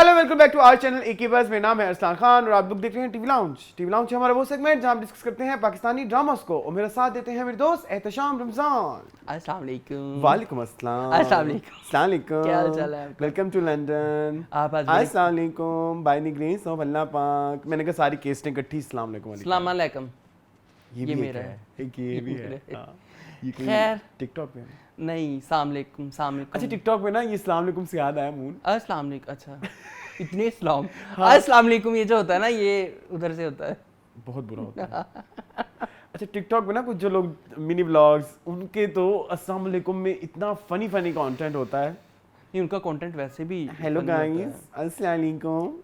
Hello welcome back to our channel एक बस। मेरा नाम है अरसलान खान और आप लोग देख रहे हैं टीवी लाउंज। टीवी लाउंज है हमारा वो सेगमेंट जहां हम डिस्कस करते हैं पाकिस्तानी ड्रामास को, और मेरा साथ देते हैं मेरे दोस्त एहतशाम रमजान। अस्सलाम वालेकुम। वालेकुम अस्सलाम। अस्सलाम वालेकुम। अस्सलाम वालेकुम। क्या हाल चाल है आपका? Welcome to London. आप आज अस्सलाम वालेकुम। By the grace of Allah पाक। मैंने कहा सारी केस्टें इकट्ठी अस्सलाम वालेकुम। अस्सलाम वालेकुम। ये ये भी मेरा है, एक ये भी है। हाँ, ये कोई खैर। टिकटॉक पे है। नहीं, अस्सलाम वालेकुम, अस्सलाम वालेकुम। अच्छा, टिकटॉक पे ना ये अस्सलाम वालेकुम से याद आया मून। अस्सलाम वालेकुम। अच्छा, इतने इस्लाम। अस्सलाम वालेकुम ये जो होता है ना, ये उधर से होता है। बहुत बुरा होता है। अच्छा, टिकटॉक पे ना कुछ जो लोग मिनी व्लॉग्स, उनके तो अस्सलाम वालेकुम में इतना फनी कंटेंट होता है। नहीं, उनका कंटेंट वैसे भी हेलो गाइस, अस्सलाम वालेकुम।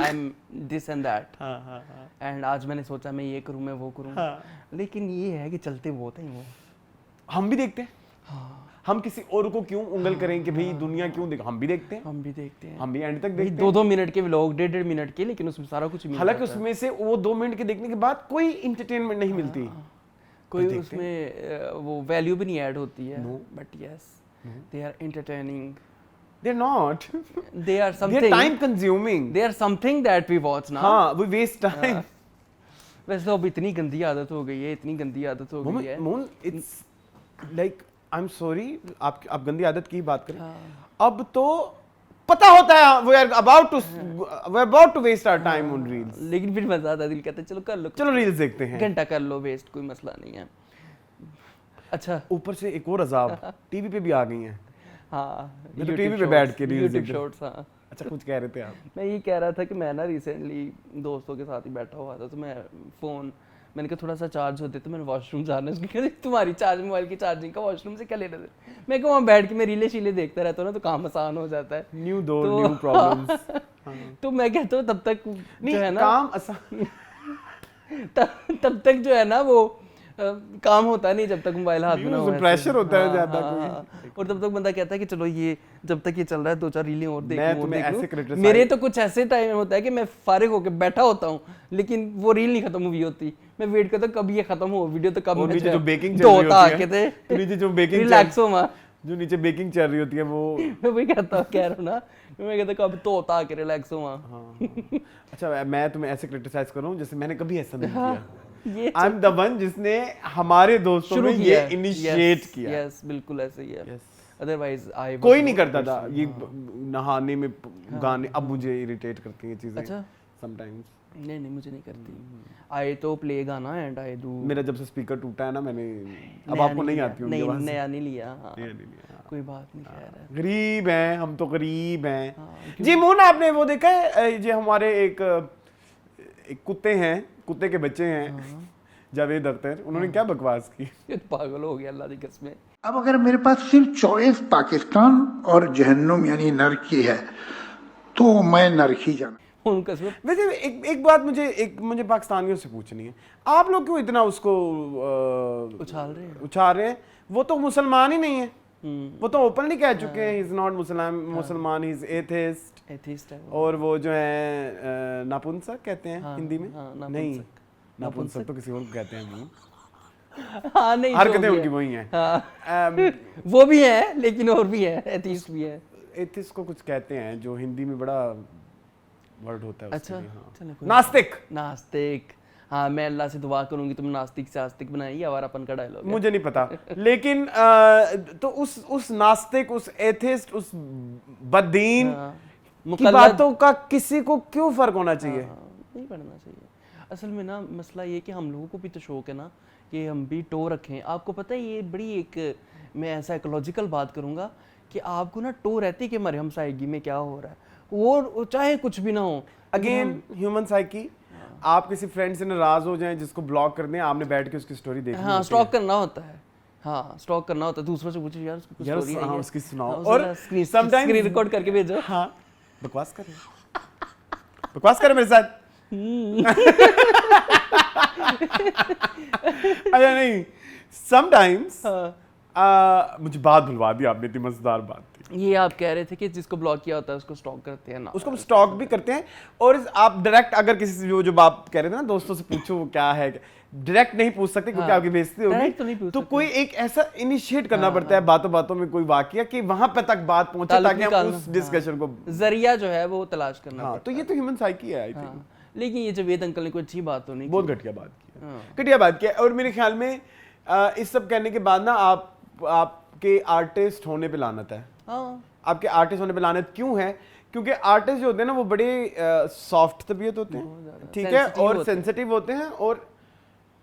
I am this and that. हाँ हाँ हाँ एंड आज मैंने सोचा मैं ये करूँ, मैं वो करूँ। हाँ। लेकिन ये है कि चलते बहुत हैं वो। हम भी देखते हैं। हाँ, हम किसी और को क्यों उंगल करें कि भाई दुनिया क्यों देख, हम भी देखते हैं। हम भी देखते हैं। हम भी एंड तक भाई देखते हैं। 2-2 मिनट के व्लॉग, 1.5 मिनट के, लेकिन उसमें सारा कुछ मिल हालांकि जाता है। उसमें से वो 2 मिनट के देखने के बाद कोई इंटरटेनमेंट नहीं मिलती। कोई देखते उसमें वो वैल्यू भी नहीं ऐड होती है। No. But yes, they are entertaining, They're not. They are They're something, time consuming. They are something that we watch ना। हाँ, we waste time. वैसे तो अब इतनी गंदी आदत हो गई है, इतनी गंदी आदत हो गई है। मोन, it's like I'm sorry, आप गंदी आदत की बात करें। हाँ। अब तो पता होता है we are about to waste our time on reels. लेकिन फिर मजा आता है, दिल कहता है चलो कर लो, चलो रील्स देखते हैं। घंटा कर लो वेस्ट, कोई मसला नहीं है। अच्छा, ऊपर से एक और अजाब टीवी पे भी आ गई हैं। हाँ, मैं तो टीवी पे बैठ के रील्स यूट्यूब देख रहा शॉर्ट्स। हाँ, अच्छा, कुछ कह रहे थे आप? मैं ये कह रहा था कि मैं ना रिसेंटली दोस्तों के साथ ही बैठा हुआ था, तो मैंने कहा थोड़ा सा चार्ज होते, तो मैंने वॉशरूम जाना है। उसने कहा तुम्हारी मोबाइल की चार्जिंग का वॉशरूम से क्या लेना है? मैं कहा वहाँ बैठ के मैं रीले शीले देखता रहता हूँ ना, तो काम आसान हो जाता है। न्यू डोर, तो- न्यू प्रॉब्लम्स। तो मैं कहता हूँ तब तक नहीं, जो है ना, काम आसान। तब तक जो है ना वो काम होता नहीं जब तक मोबाइल हाथ में ना हो। प्रेशर होता है हाँ, ज्यादा हाँ, कोई। हाँ। और तब तक बंदा कहता है कि चलो ये जब तक ये चल रहा है 2-4 रीलें और देख मैं लूं, और तुम्हें देख ऐसे लूं। criticize- मेरे तो कुछ ऐसे टाइम होता है कि मैं फारिग होकर बैठा होता हूँ, लेकिन वो रील नहीं खत्म हुई होती। मैं वेट करता हूँ कब ये खत्म हो वीडियो, तो कब और मैं नीचे जो जो है बेकिंग चल दो रही होता होती आके है, थे नीचे जो बेकिंग रिलैक्स हो मां। जो नीचे बेकिंग चल रही होती है वो। मैं वही कहता कह रहा हूँ ना, मैं कहता कब तो होता आके रिलैक्स हो मां। हाँ। अच्छा, मैं तुम्हें ऐसे क्रिटिसाइज करूं जैसे मैंने कभी ऐसा नहीं किया। ये आई एम द वन जिसने हमारे दोस्तों में ये इनिशिएट किया। यस, बिल्कुल ऐसे ही है। Yes. अदरवाइज आई कोई नहीं करता था ये नहाने में गाने। अब मुझे इरिटेट करती हैं चीजें अच्छा। समटाइम्स। नहीं, मुझे नहीं करती। आई तो प्ले गाना एंड आई डू। मेरा जब से स्पीकर टूटा है ना, मैंने अब नया आपको नहीं लिया। आती होगी नहीं, आवाज। नया नहीं लिया। हाँ, नया नहीं लिया। कोई बात नहीं। खैर है। गरीब हैं हम, तो गरीब हैं। हाँ, जी मून, आपने वो देखा है ये हमारे एक कुत्ते हैं, कुत्ते के बच्चे हैं जावेद अख्तर, उन्होंने क्या बकवास की। ये तो पागल हो गया अल्लाह की कसम। अब अगर मेरे पास सिर्फ चॉइस पाकिस्तान और जहन्नुम यानी नर्क की है, तो मैं नर्क ही जाना। उन कसम। वैसे एक बात मुझे पाकिस्तानियों से पूछनी है, आप लोग क्यों इतना उसको उछाल रहे हैं। उछाल रहे हैं? वो तो मुसलमान ही नहीं है। वो तो ओपनली कह चुके हैं, ही इज नॉट मुसलमान, ही इज एथिस्ट। एथिस्ट है वो। और वो जो है नापुंसक कहते हैं हाँ, हिंदी में। हाँ, नहीं, नापुंसक तो किसी और को कहते हैं। हाँ, नहीं, हरकतें जो भी उनकी है। वही हैं। हाँ, वो भी है लेकिन और भी है, एथिस्ट भी है। एथिस्ट को कुछ कहते हैं जो हिंदी में बड़ा वर्ड होता है उसके अच्छा, लिए, हाँ। चलो कोई नास्तिक। नास्तिक। हाँ, मैं अल्लाह से दुआ करूंगी तुम नास्तिक से आस्तिक बनाइए, आवारापन का डायलॉग है। मुझे नहीं पता, लेकिन तो उस नास्तिक, उस एथिस्ट, उस बददीन हाँ, की मुकल्लद। बातों का किसी को क्यों फर्क होना चाहिए? हाँ, नहीं पढ़ना चाहिए। असल में ना मसला ये कि हम लोगों को भी तो शौक है ना कि हम भी टो रखें। आपको पता है ये बड़ी एक, मैं साइकोलॉजिकल बात करूंगा कि आपको ना टो रहती है कि हमारे हमसायगी में क्या हो रहा है, वो चाहे कुछ भी ना हो। Again human psyche. आप किसी फ्रेंड से नाराज हो जाएं, जिसको ब्लॉक कर दें, आपने बैठ के उसकी स्टोरी देखनी हाँ, होती स्टॉक है। करना होता है। हाँ, स्टॉक करना होता है, दूसरों से पूछो यार उसकी कुछ यार, स्टोरी है हाँ, ये? उसकी सुनाओ। हाँ, और sometimes- स्क्रीन रिकॉर्ड करके भेजो। हाँ, बकवास कर बकवास कर मेरे साथ। अच्छा नहीं, समटाइम्स मुझे बात भुलवा दी आपने, इतनी मजेदार बात थी। ये आप कह रहे थे कि जिसको ब्लॉक किया होता है उसको स्टॉक करते हैं ना, उसको स्टॉक भी करते हैं। और आप डायरेक्ट अगर किसी से जो आप कह रहे थे ना दोस्तों से पूछो वो क्या है, डायरेक्ट नहीं पूछ सकते क्योंकि आपकी बेइज्जती Direct तो नहीं होगी, पूछ तो सकते। कोई एक ऐसा इनिशिएट करना पड़ता है बातों बातों में कोई वाकया कि वहां पे तक बात पहुंचे ताल्लुक ताकि हम निकालना, उस डिस्कशन को जरिया जो है वो तलाश करना हाँ, तो ये तो ह्यूमन साइकी है आई थिंक। हाँ, लेकिन ये जावेद अंकल ने कोई अच्छी बात तो नहीं बहुत की। घटिया बात की हाँ। घटिया बात की है। और मेरे ख्याल में इस सब कहने के बाद ना आपके आर्टिस्ट होने पे लानत है। हाँ, आपके आर्टिस्ट होने पे लानत क्यों है? क्योंकि आर्टिस्ट जो होते हैं ना वो बड़े सॉफ्ट तबीयत होते हैं, ठीक है, Sensitive और होते हैं। सेंसिटिव होते हैं। और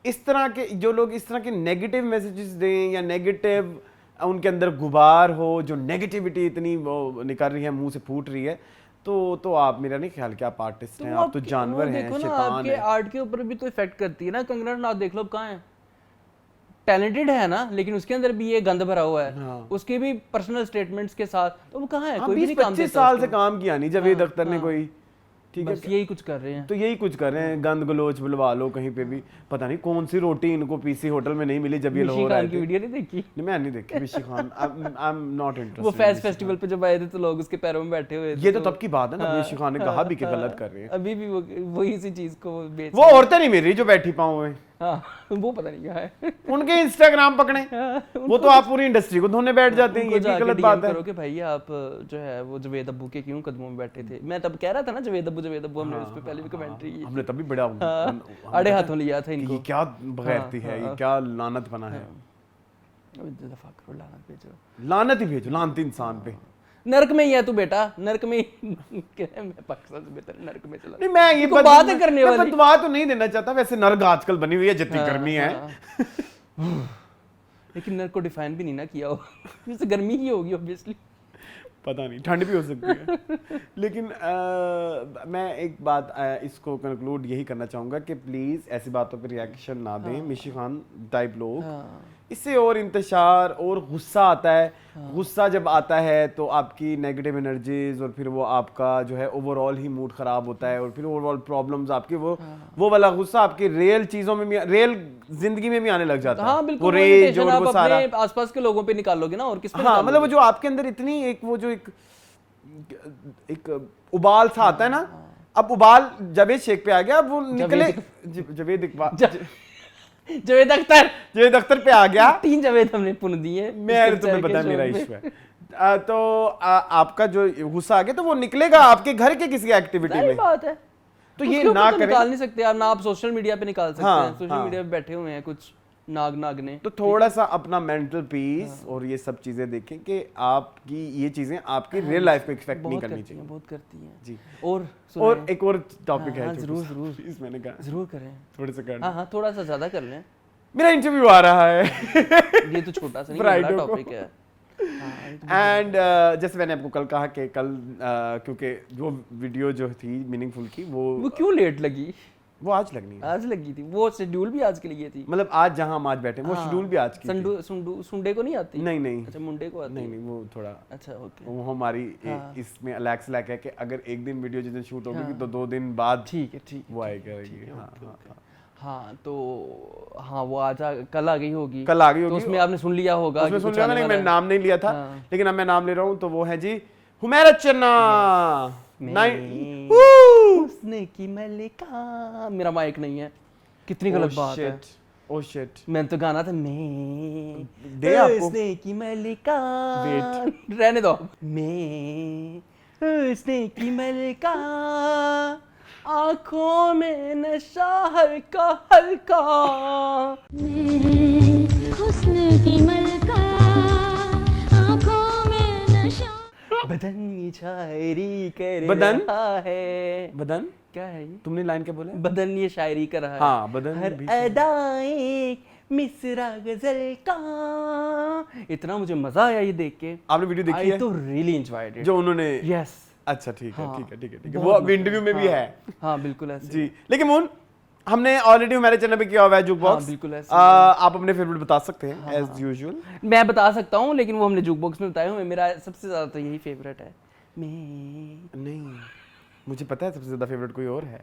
इस तरह के जो लोग इस तरह के नेगेटिव मैसेजेस दें या नेगेटिव उनके अंदर गुबार हो, जो नेगेटिविटी इतनी वो निकल रही है, मुंह से फूट रही है, तो आप, मेरा नहीं ख्याल कि आप आर्टिस्ट हैं, आप तो जानवर वो हैं, देखो ना, शैतान आपके हैं। आर्ट के ऊपर भी तो इफेक्ट करती है ना। कंगना रनौत देख लो, अब कहाँ है, टैलेंटेड है ना, लेकिन उसके अंदर भी ये गंद भरा हुआ है। हाँ। उसके भी पर्सनल स्टेटमेंट्स के साथ, तो वो कहाँ है, हाँ, कोई भी नहीं काम 20-25 देता साल से उसको। काम किया नहीं जावेद हाँ, अख्तर ने हाँ। कोई, ठीक है, बस यही कुछ कर रहे हैं। तो यही कुछ कर रहे हैं, गंद गलोच बुलवा लो कहीं पे भी। पता नहीं कौन सी रोटी इनको पीसी होटल में नहीं मिली जब ये मिशी लाहौर आए खान की थे। वीडियो नहीं देखी? नहीं, मैं नहीं देखी मिशी खान, आई एम नॉट इंटरेस्टेड। वो फैज फेस्टिवल पे जब आए थे तो लोग उसके पैरों में बैठे हुए थे। ये तो तब की बात है ना, मिशी खान ने कहा भी कि गलत कर रहे हैं। अभी भी वो वही इसी चीज को वो बेच वो औरतें नहीं मिल रही जो बैठी पाऊँ में, हाँ, वो पता नहीं क्या है। उनके इंस्टाग्राम पकड़े, वो तो आप पूरी इंडस्ट्री को धोने बैठ जाते हैं, उनको ये भी जाके गलत DM बात है। करो कि भाई आप जो है वो जावेद अब्बू के क्यों कदमों में बैठे थे। मैं तब कह रहा था ना जावेद अब्बू, हमने उस पे पहले भी कमेंट्री की। हमने तभी बड़ा आड़े हाथों लिया था कि इनको। ये क्या बगैरती है, ये क्या लानत बना है। दफा करो, लानत भेजो, लानत ही भेजो लानती इंसान पे। नरक में ही है तू बेटा, नरक में ही। मैं पाकिस्तान से बेहतर नरक में चला। नहीं, मैं ये इसको बात है करने वाली। बददुआ तो नहीं देना चाहता, वैसे नर्क आजकल बनी हुई है जितनी गर्मी है। लेकिन नरक को डिफाइन भी नहीं ना किया हो, इससे गर्मी ही होगी ऑब्वियसली। पता नहीं, ठंड भी हो सकती है। लेकिन मैं एक बात इसको कंक्लूड यही करना चाहूँगा कि प्लीज़ ऐसी बातों पे रिएक्शन ना दें। मिशी खान टाइप लोग, इससे और इंतशार और गुस्सा आता है। गुस्सा जब आता है तो आपकी नेगेटिव एनर्जीज और फिर वो आपका जो है ओवरऑल ही मूड ख़राब होता है, और फिर ओवरऑल प्रॉब्लम्स आपकी वो वाला गुस्सा आपकी रियल चीज़ों में भी, रियल जिंदगी में भी आने लग जाता है। हाँ वो बिल्कुल, रेज और आप वो सारा, अपने आसपास के लोगों पे निकालोगे ना, और किस पे हाँ, निकालोगे? मतलब वो जो आपके अंदर इतनी एक वो जो एक उबाल सा आता है ना, अब उबाल जावेद शेख पे आ गया, अब वो निकले जावेद इकबाल, जावेद अख्तर, जावेद अख्तर पे आ गया। 3 जावेद हमने पुन दिए। मैं तुम्हें पता है मेरा इशू है। तो आपका जो गुस्सा आ गया तो वो निकलेगा आपके घर के किसी एक्टिविटी सही में। बात है। तो ये उसके ऊपर ना तो करें। निकाल नहीं सकते आप ना, आप सोशल मीडिया पे निकाल सकते हाँ, हैं। सोशल हाँ। मीडिया पे बैठे हुए हैं कुछ नागने। तो थोड़ा सा अपना मेंटल पीस और ये सब चीजें देखें कि आपकी ये चीजें आपकी रियल लाइफ को एक्सपेक्ट नहीं बहुत करनी करती चाहिए। हैं, बहुत करती हैं जी। और और एक और टॉपिक है हाँ, छोटा जरूर, सा। जरूर। प्लीज, मैंने कहा जरूर करें। थोड़े से कर हाँ हाँ, थोड़ा सा ज्यादा कर लें। मेरा इंटरव्यू आ रहा है ये तो छोटा सा नहीं, बड़ा Friday को। टॉपिक है। हाँ, ये तो एंड जैसे मैंने आपको कल कहा कि कल क्योंकि जो वीडियो जो थी मीनिंगफुल की वो क्यों लेट लगी? वो आज लगनी है। आज लगी थी, वो शेड्यूल भी आज के लिए थी। मतलब आज जहां हम आज बैठे हैं, वो हाँ, शेड्यूल भी आज की थी। संडे को नहीं आती? नहीं नहीं अच्छा, मुंडे को आती नहीं है। नहीं, वो थोड़ा अच्छा, ओके, वो हमारी हाँ। इसमें अलैक्स लैक है कि अगर एक दिन वीडियो जिस दिन शूट होगी तो 2 दिन बाद ठीक है, ठीक है, वो आए ठीक है, करेगी। ठीक है, हाँ, ओके, हाँ, ओके। हाँ। हाँ, तो हाँ वो आज कल आ गई होगी। कल आ गई तो होगी। उसमें आपने सुन लिया होगा उसमें कि सुन कुछ लिया आने मैंने, वाला मैंने है। नाम नहीं लिया था, हाँ। लेकिन अब मैं नाम ले रहा हूँ। तो वो है जी हुमैरा चन्ना। उसने की मलिका। मेरा माइक नहीं है, कितनी गलत बात है। Oh shit. मैंने तो गाना था मैं दे आपको। उसने की मलिका। Wait। रहने दो। मैं उसने की मलिका, आंखों में नशा हल्का हल्का। हुस्न की मलका, आँखों में नशा। बदन ये शायरी कर बदन? रहा है। बदन? क्या है ये? तुमने लाइन क्या बोला? बदन ये शायरी कर रहा है। हाँ, बदन हर भी अदाएं मिसरा गजल का। इतना मुझे मजा आया ये देख के। आपने वीडियो देखी आई है तो रियली एंजॉयड इट। जो उन्होंने? यस। अच्छा, ठीक है, हाँ, ठीक है, ठीक है, ठीक है। बहुत वो अब मजा इंटरव्यू में भी हाँ, है। हाँ बिल्कुल ऐसे। जी। लेकिन मून, हमने ऑलरेडी हमारे चैनल पे किया हुआ है जुक हाँ, बॉक्स। बिल्कुल ऐसे। आप अपने फेवरेट बता सकते हैं एज यूजुअल। मैं बता सकता हूँ, लेकिन वो हमने जुक बॉक्स में बताया हुआ है। मेरा सबसे ज्यादा तो यही फेवरेट है। मैं नहीं, मुझे पता है सबसे ज्यादा फेवरेट कोई और है।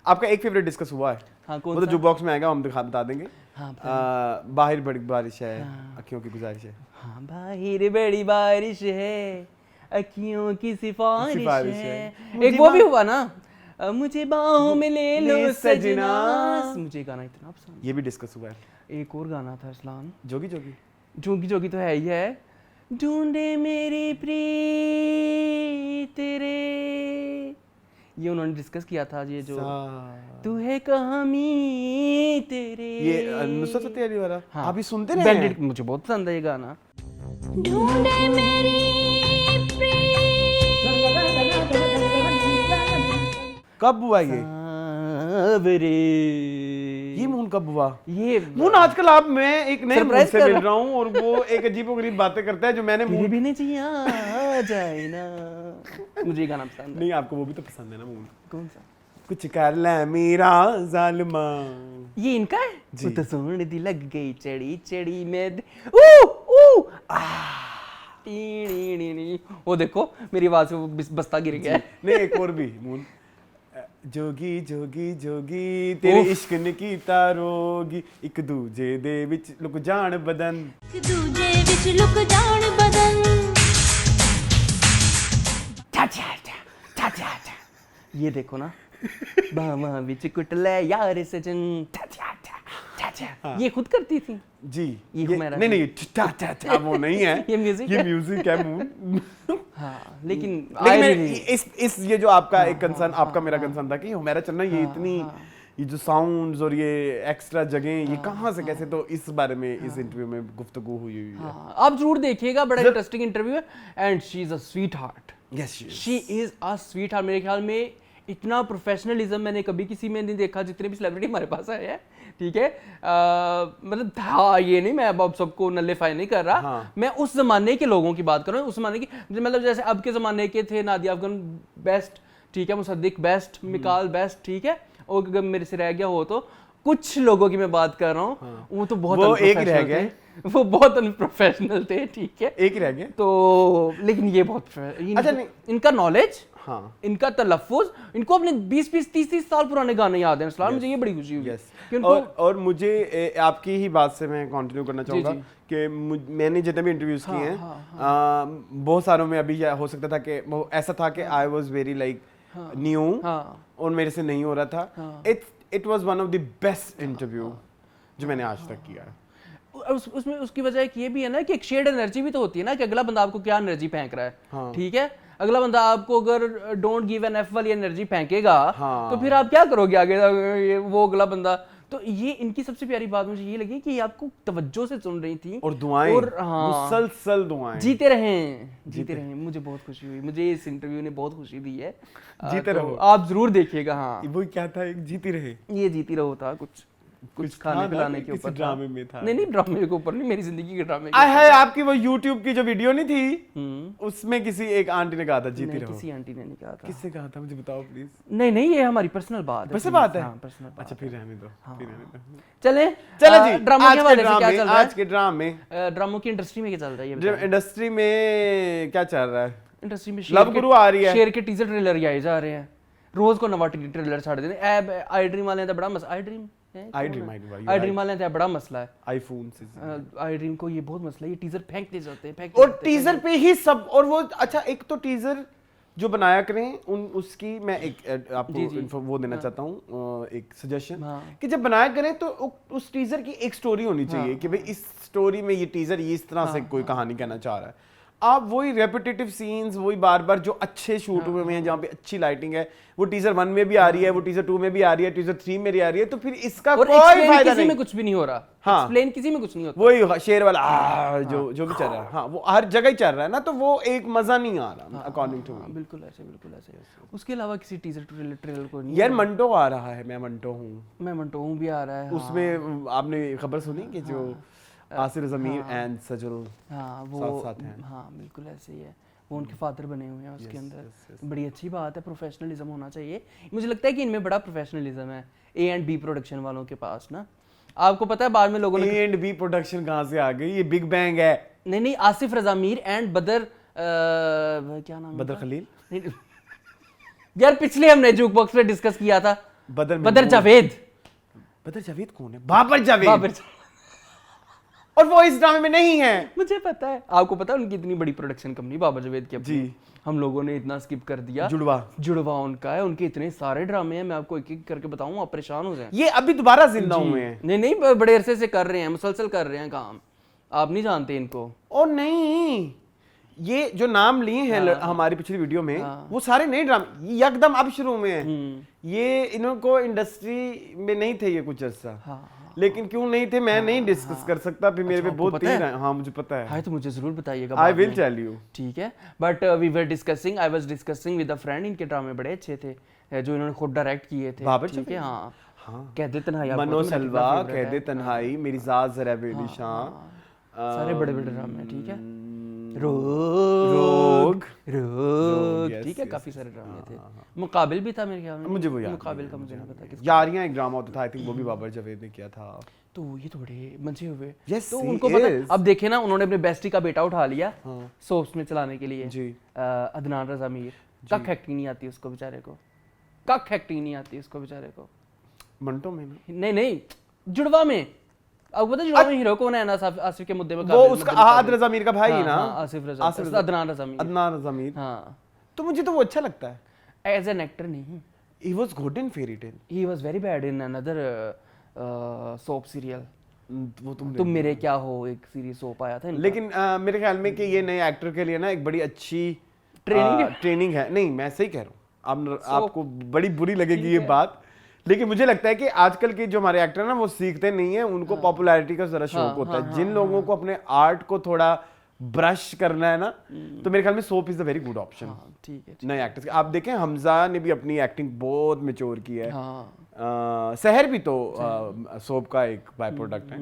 आपका एक फेवरेट डिस्कस हुआ है। हाँ, कौन वो तो सा? जुक बॉक्स में आएगा, हम बता देंगे। हाँ, बाहर बड़ी बारिश है, हाँ। अखियों की गुजारिश है। हाँ, बाहर बड़ी बारिश है, अखियों की सिफारिश सिफारिश है। है। एक वो भी हुआ ना, मुझे बाहों में ले लो ले सजना। सजना। मुझे गाना इतना पसंद ये भी डिस्कस हुआ है। है। एक और गाना था अरसलान, जोगी जोगी जोगी जोगी तो है ही है। ढूंढे मेरी प्रीत तेरे, ये उन्होंने डिस्कस किया था। ये जो तू है कहाँ मी तेरे, ये नुसरत फतेह अली वाला हाँ। आप ही सुनते रहे बैंडेड, मुझे बहुत पसंद है ये गाना। ढूंढे मेरी कब हुआ ये सावरे। ये मून कब हुआ? ये मून आजकल आप मैं एक नए मून Surprise से कर मिल रहा रहा हूँ और वो एक अजीबोगरीब बातें करता है जो मैंने तेरे मून भी नहीं चाहिए आ जाए ना। मुझे ये गाना पसंद है। नहीं, आपको वो भी तो पसंद है ना मून। कौन सा? कुछ कर ले मेरा जालिमा। ये इनका है। जी। वो तो सोने दी लग गई चढ़ी चढ़ी में ऊ ऊ आ टी नी नी। वो देखो मेरी आवाज से वो बस्ता गिर गया है। नहीं, एक और भी मून। जोगी जोगी जोगी तेरे उफ। इश्क ने कीता रोगी, एक दूजे दे विच लुक जान बदन। दूजे विच लुक जान बदन। चा चा चा चा चा चा। ये देखो ना, बामा विच कुटले यार सजन चा चा चा चा चा। ये खुद करती थी। जी ये हमारा नहीं नहीं टा टा टा वो नहीं है। ये म्यूजिक ये है। म्यूजिक है मून। हाँ, लेकिन लेकिन I मैं really- इस ये जो आपका एक कंसर्न, आपका मेरा कंसर्न था कि हमारा चलना ये इतनी ये जो साउंड्स और ये एक्स्ट्रा जगह ये कहाँ से कैसे, तो इस बारे में इस इंटरव्यू में गुफ्तगू हुई है। हाँ, आप जरूर देखिएगा, बड़ा इंटरेस्टिंग इंटरव्यू है। And she is a sweet heart. Yes she is a sweet heart. मेरे ख्याल में इतना प्रोफेशनलिज्म मैंने कभी किसी में नहीं देखा, जितने भी सेलिब्रिटी हमारे पास आए हैं। ठीक है, मतलब हाँ, ये नहीं मैं अब सबको नलिफाई नहीं कर रहा। हाँ। मैं उस जमाने के लोगों की बात कर रहा हूँ, उस जमाने की, मतलब जैसे अब के जमाने के थे नादिया अफगान बेस्ट, ठीक है, मुसद्दिक बेस्ट, मिकाल बेस्ट, ठीक है, और अगर मेरे से रह गया हो तो कुछ लोगों की मैं बात कर रहा हूँ। वो तो बहुत वो एक ही रह unprofessional गए। थे। वो बहुत अनप्रोफेशनल थे, ठीक है। एक ही रह गया। तो लेकिन ये बहुत अच्छा, नहीं। इनका नॉलेज, हाँ इनका तलफ्फुज, इनको अपने 20-20 30-30 साल पुराने गाने याद हैं। अरसलान, मुझे ये बड़ी खुशी हुई यस। कि उनको और मुझे आपकी ही बात से मैं कंटिन्यू करना चाहूँगा जी। कि मैंने जितने भी इंटरव्यूज किए हैं, बहुत सारों में अभी हो सकता था कि वो ऐसा था कि I was very like new और मेरे से नहीं हो रहा था। It was one of the best interview जो मैंने आज तक किया है। उसमें उसकी वजह एक ये भी है ना कि एक शेयर्ड एनर्जी भी तो होती है ना, कि अगला बंदा आपको क्या एनर्जी फेंक रहा है। ठीक है, अगला बंदा आपको अगर डोंट गिव एन एफ वाली एनर्जी फेंकेगा तो फिर आप क्या करोगे आगे, वो अगला बंदा। तो ये इनकी सबसे प्यारी बात मुझे ये लगी कि ये आपको तवज्जो से सुन रही थी और दुआएं, और हाँ, मुसलसल दुआएं। जीते रहें। मुझे बहुत खुशी हुई, मुझे इस इंटरव्यू ने बहुत खुशी दी है। जीते तो रहो। आप जरूर देखिएगा। हाँ, वो क्या था, एक जीती रहे, ये जीती रहो था कुछ खाने था ना, पिलाने के किसी ऊपर ड्रामे में था। नहीं ड्रामे के ऊपर नहीं, मेरी जिंदगी के ड्रामे है आपकी वो YouTube की जो वीडियो नहीं थी, उसमें किसी एक आंटी ने कहा था जीती रहो। किसी आंटी ने नहीं कहा था। किससे कहा था मुझे बताओ प्लीज। नहीं, ये हमारी पर्सनल बात है। पर्सनल बात है? हाँ, पर्सनल बात। अच्छा फिर रहने दो, फिर रहने दो। चले जी, ड्रामा के हवाले से क्या चल रहा है? आज के ड्रामे, ड्रामों की इंडस्ट्री में क्या चल रहा है ये बताइए। इंडस्ट्री में क्या चल रहा है? इंडस्ट्री में लव गुरु आ रही है। शेर के टीजर ट्रेलर आए जा रहे हैं, रोज को नवा ट्रेलर छाड़ देते हैं। आई ड्रीम वाले का बड़ा मसला, आई ड्रीम वाले का बड़ा मसला है। आईफोन से आई ड्रीम को ये बहुत मसला है, ये टीजर फेंकते जाते हैं, और टीजर पे ही सब, और वो अच्छा एक तो टीजर जो बनाया करें उसकी मैं एक आपको वो देना चाहता हूँ, एक सजेशन कि जब बनाया करें तो उस टीजर की एक स्टोरी होनी चाहिए कि भाई इस स्टोरी में ये टीजर ये इस तरह से कोई कहानी कहना चाह रहा है। आप वही रेपिटेटिव सीन्स, वही बार बार जो अच्छे शूट हुए हैं, जहाँ पे अच्छी लाइटिंग है, वो टीजर 1 में भी आ रही है, वो टीजर 2 में भी आ रही है, टीजर 3 में भी आ रही है, तो फिर इसका कोई फायदा किसी नहीं। में कुछ भी नहीं हो रहा। हाँ, एक्सप्लेन किसी में कुछ नहीं होता। वही शेर वाला जो भी चल रहा है, हाँ वो हर जगह ही चल रहा है ना, तो वो एक मजा नहीं आ रहा अकॉर्डिंग टू मी। बिल्कुल ऐसे। उसके अलावा किसी टीजर ट्रेलर को नहीं। यार मंटो आ रहा है, मैं मंटो हूँ भी आ रहा है। उसमें आपने खबर सुनी कि जो आसिर जमीर एंड सजल साथ हैं। हाँ बिल्कुल ऐसे ही है, वो उनके फादर बने हुए हैं उसके अंदर। बड़ी अच्छी बात है, प्रोफेशनलिज्म होना चाहिए। मुझे लगता है कि इनमें बड़ा प्रोफेशनलिज्म है A&B प्रोडक्शन वालों के पास ना। आपको पता है बाद में लोगों ने A&B प्रोडक्शन कहाँ से आ गई, ये बिग बैंग है। नहीं, आसिफ रजा मीर एंड बदर क्या नाम, बदर खलील। यार पिछले हमने जूक बॉक्स में डिस्कस किया था, बदर जावेद। बदर जावेद कौन है? बाबर जावेद। और वो इस ड्रामे में नहीं है। मुझे पता है, आपको पता है उनकी इतनी बड़ी प्रोडक्शन कंपनी बाबा जावेद की अपनी, जी। हम लोगों ने इतना स्किप कर दिया। जुड़वा उनका है, उनके इतने सारे ड्रामे हैं, मैं आपको एक एक करके बताऊं, आप परेशान हो जाएं। ये अभी दोबारा जिंदा हुए हैं। नहीं बड़े अरसे से कर रहे हैं, मुसलसल कर रहे हैं काम, आप नहीं जानते इनको। ओ नहीं, ये जो नाम लिए हैं हमारी पिछली वीडियो में, वो सारे नए ड्रामे एकदम अब शुरू में है। ये इनको इंडस्ट्री में नहीं थे ये कुछ अर्सा, लेकिन क्यों नहीं थे मैं नहीं डिस्कस कर सकता, फिर मेरे पे बहुत तीन है। हाँ मुझे पता है। तो मुझे जरूर बताइएगा, आई विल टेल यू। ठीक है, but we were discussing, I was discussing with a friend, इनके ड्रामे बड़े अच्छे थे जो इन्होंने खुद डायरेक्ट किए थे। ठीक है, हाँ कैदे तन्हाई, मनो सलवा, कैदे तन्हाई, मेरी ज़ात ज़रा बेनिशां, सारे बड़े बड़े ड्रामे। ठीक है, रोग, ठीक है, काफी सारे ड्रामे थे। मुकाबिल भी था मेरे ख्याल में, मुझे वो याद मुकाबिल का मुझे नहीं पता किस। यारियां एक ड्रामा होता था, आई थिंक वो भी बाबर जावेद ने किया था। तो ये तो बड़े मजे हुए। Yes, तो he उनको पता, is. अब देखे ना, उन्होंने अपने बेस्टी का बेटा उठा लिया सोप्स में चलाने के लिए जी। अदनान रज़ा मीर। कख एक्टिंग नहीं आती उसको बेचारे को, कख एक्टिंग नहीं आती उसको बेचारे को। मंटो में ना, नहीं जुड़वा में, अब पता है जुड़वा में हीरो कौन है ना, आसिफ के मुद्दे में वो उसका आद रज़ा मीर का भाई ना, आसिफ रज़ा, अदनान रज़ा मीर। हाँ, तो मुझे तो वो अच्छा लगता है एज एन एक्टर नहीं। He was good in fairy tale, he was very bad in another soap serial. वो तुम मेरे क्या हो, एक सीरीज सोप आया था इनका। लेकिन मेरे ख्याल में कि ये नए एक्टर के लिए ना एक बड़ी अच्छी ट्रेनिंग है। नहीं मैं सही कह रहा हूँ, आपको बड़ी बुरी लगेगी ये बात, लेकिन मुझे लगता है कि आजकल के जो हमारे एक्टर ना वो सीखते नहीं है, उनको पॉपुलैरिटी का जरा शौक होता है। जिन लोगों को अपने आर्ट को थोड़ा ब्रश करना है ना, तो मेरे ख्याल में soap is a very good option. ठीक है, नए एक्टर्स आप देखें, हमजा ने भी अपनी एक्टिंग बहुत मैच्योर की है। सहर भी तो सोप का एक बाय प्रोडक्ट है।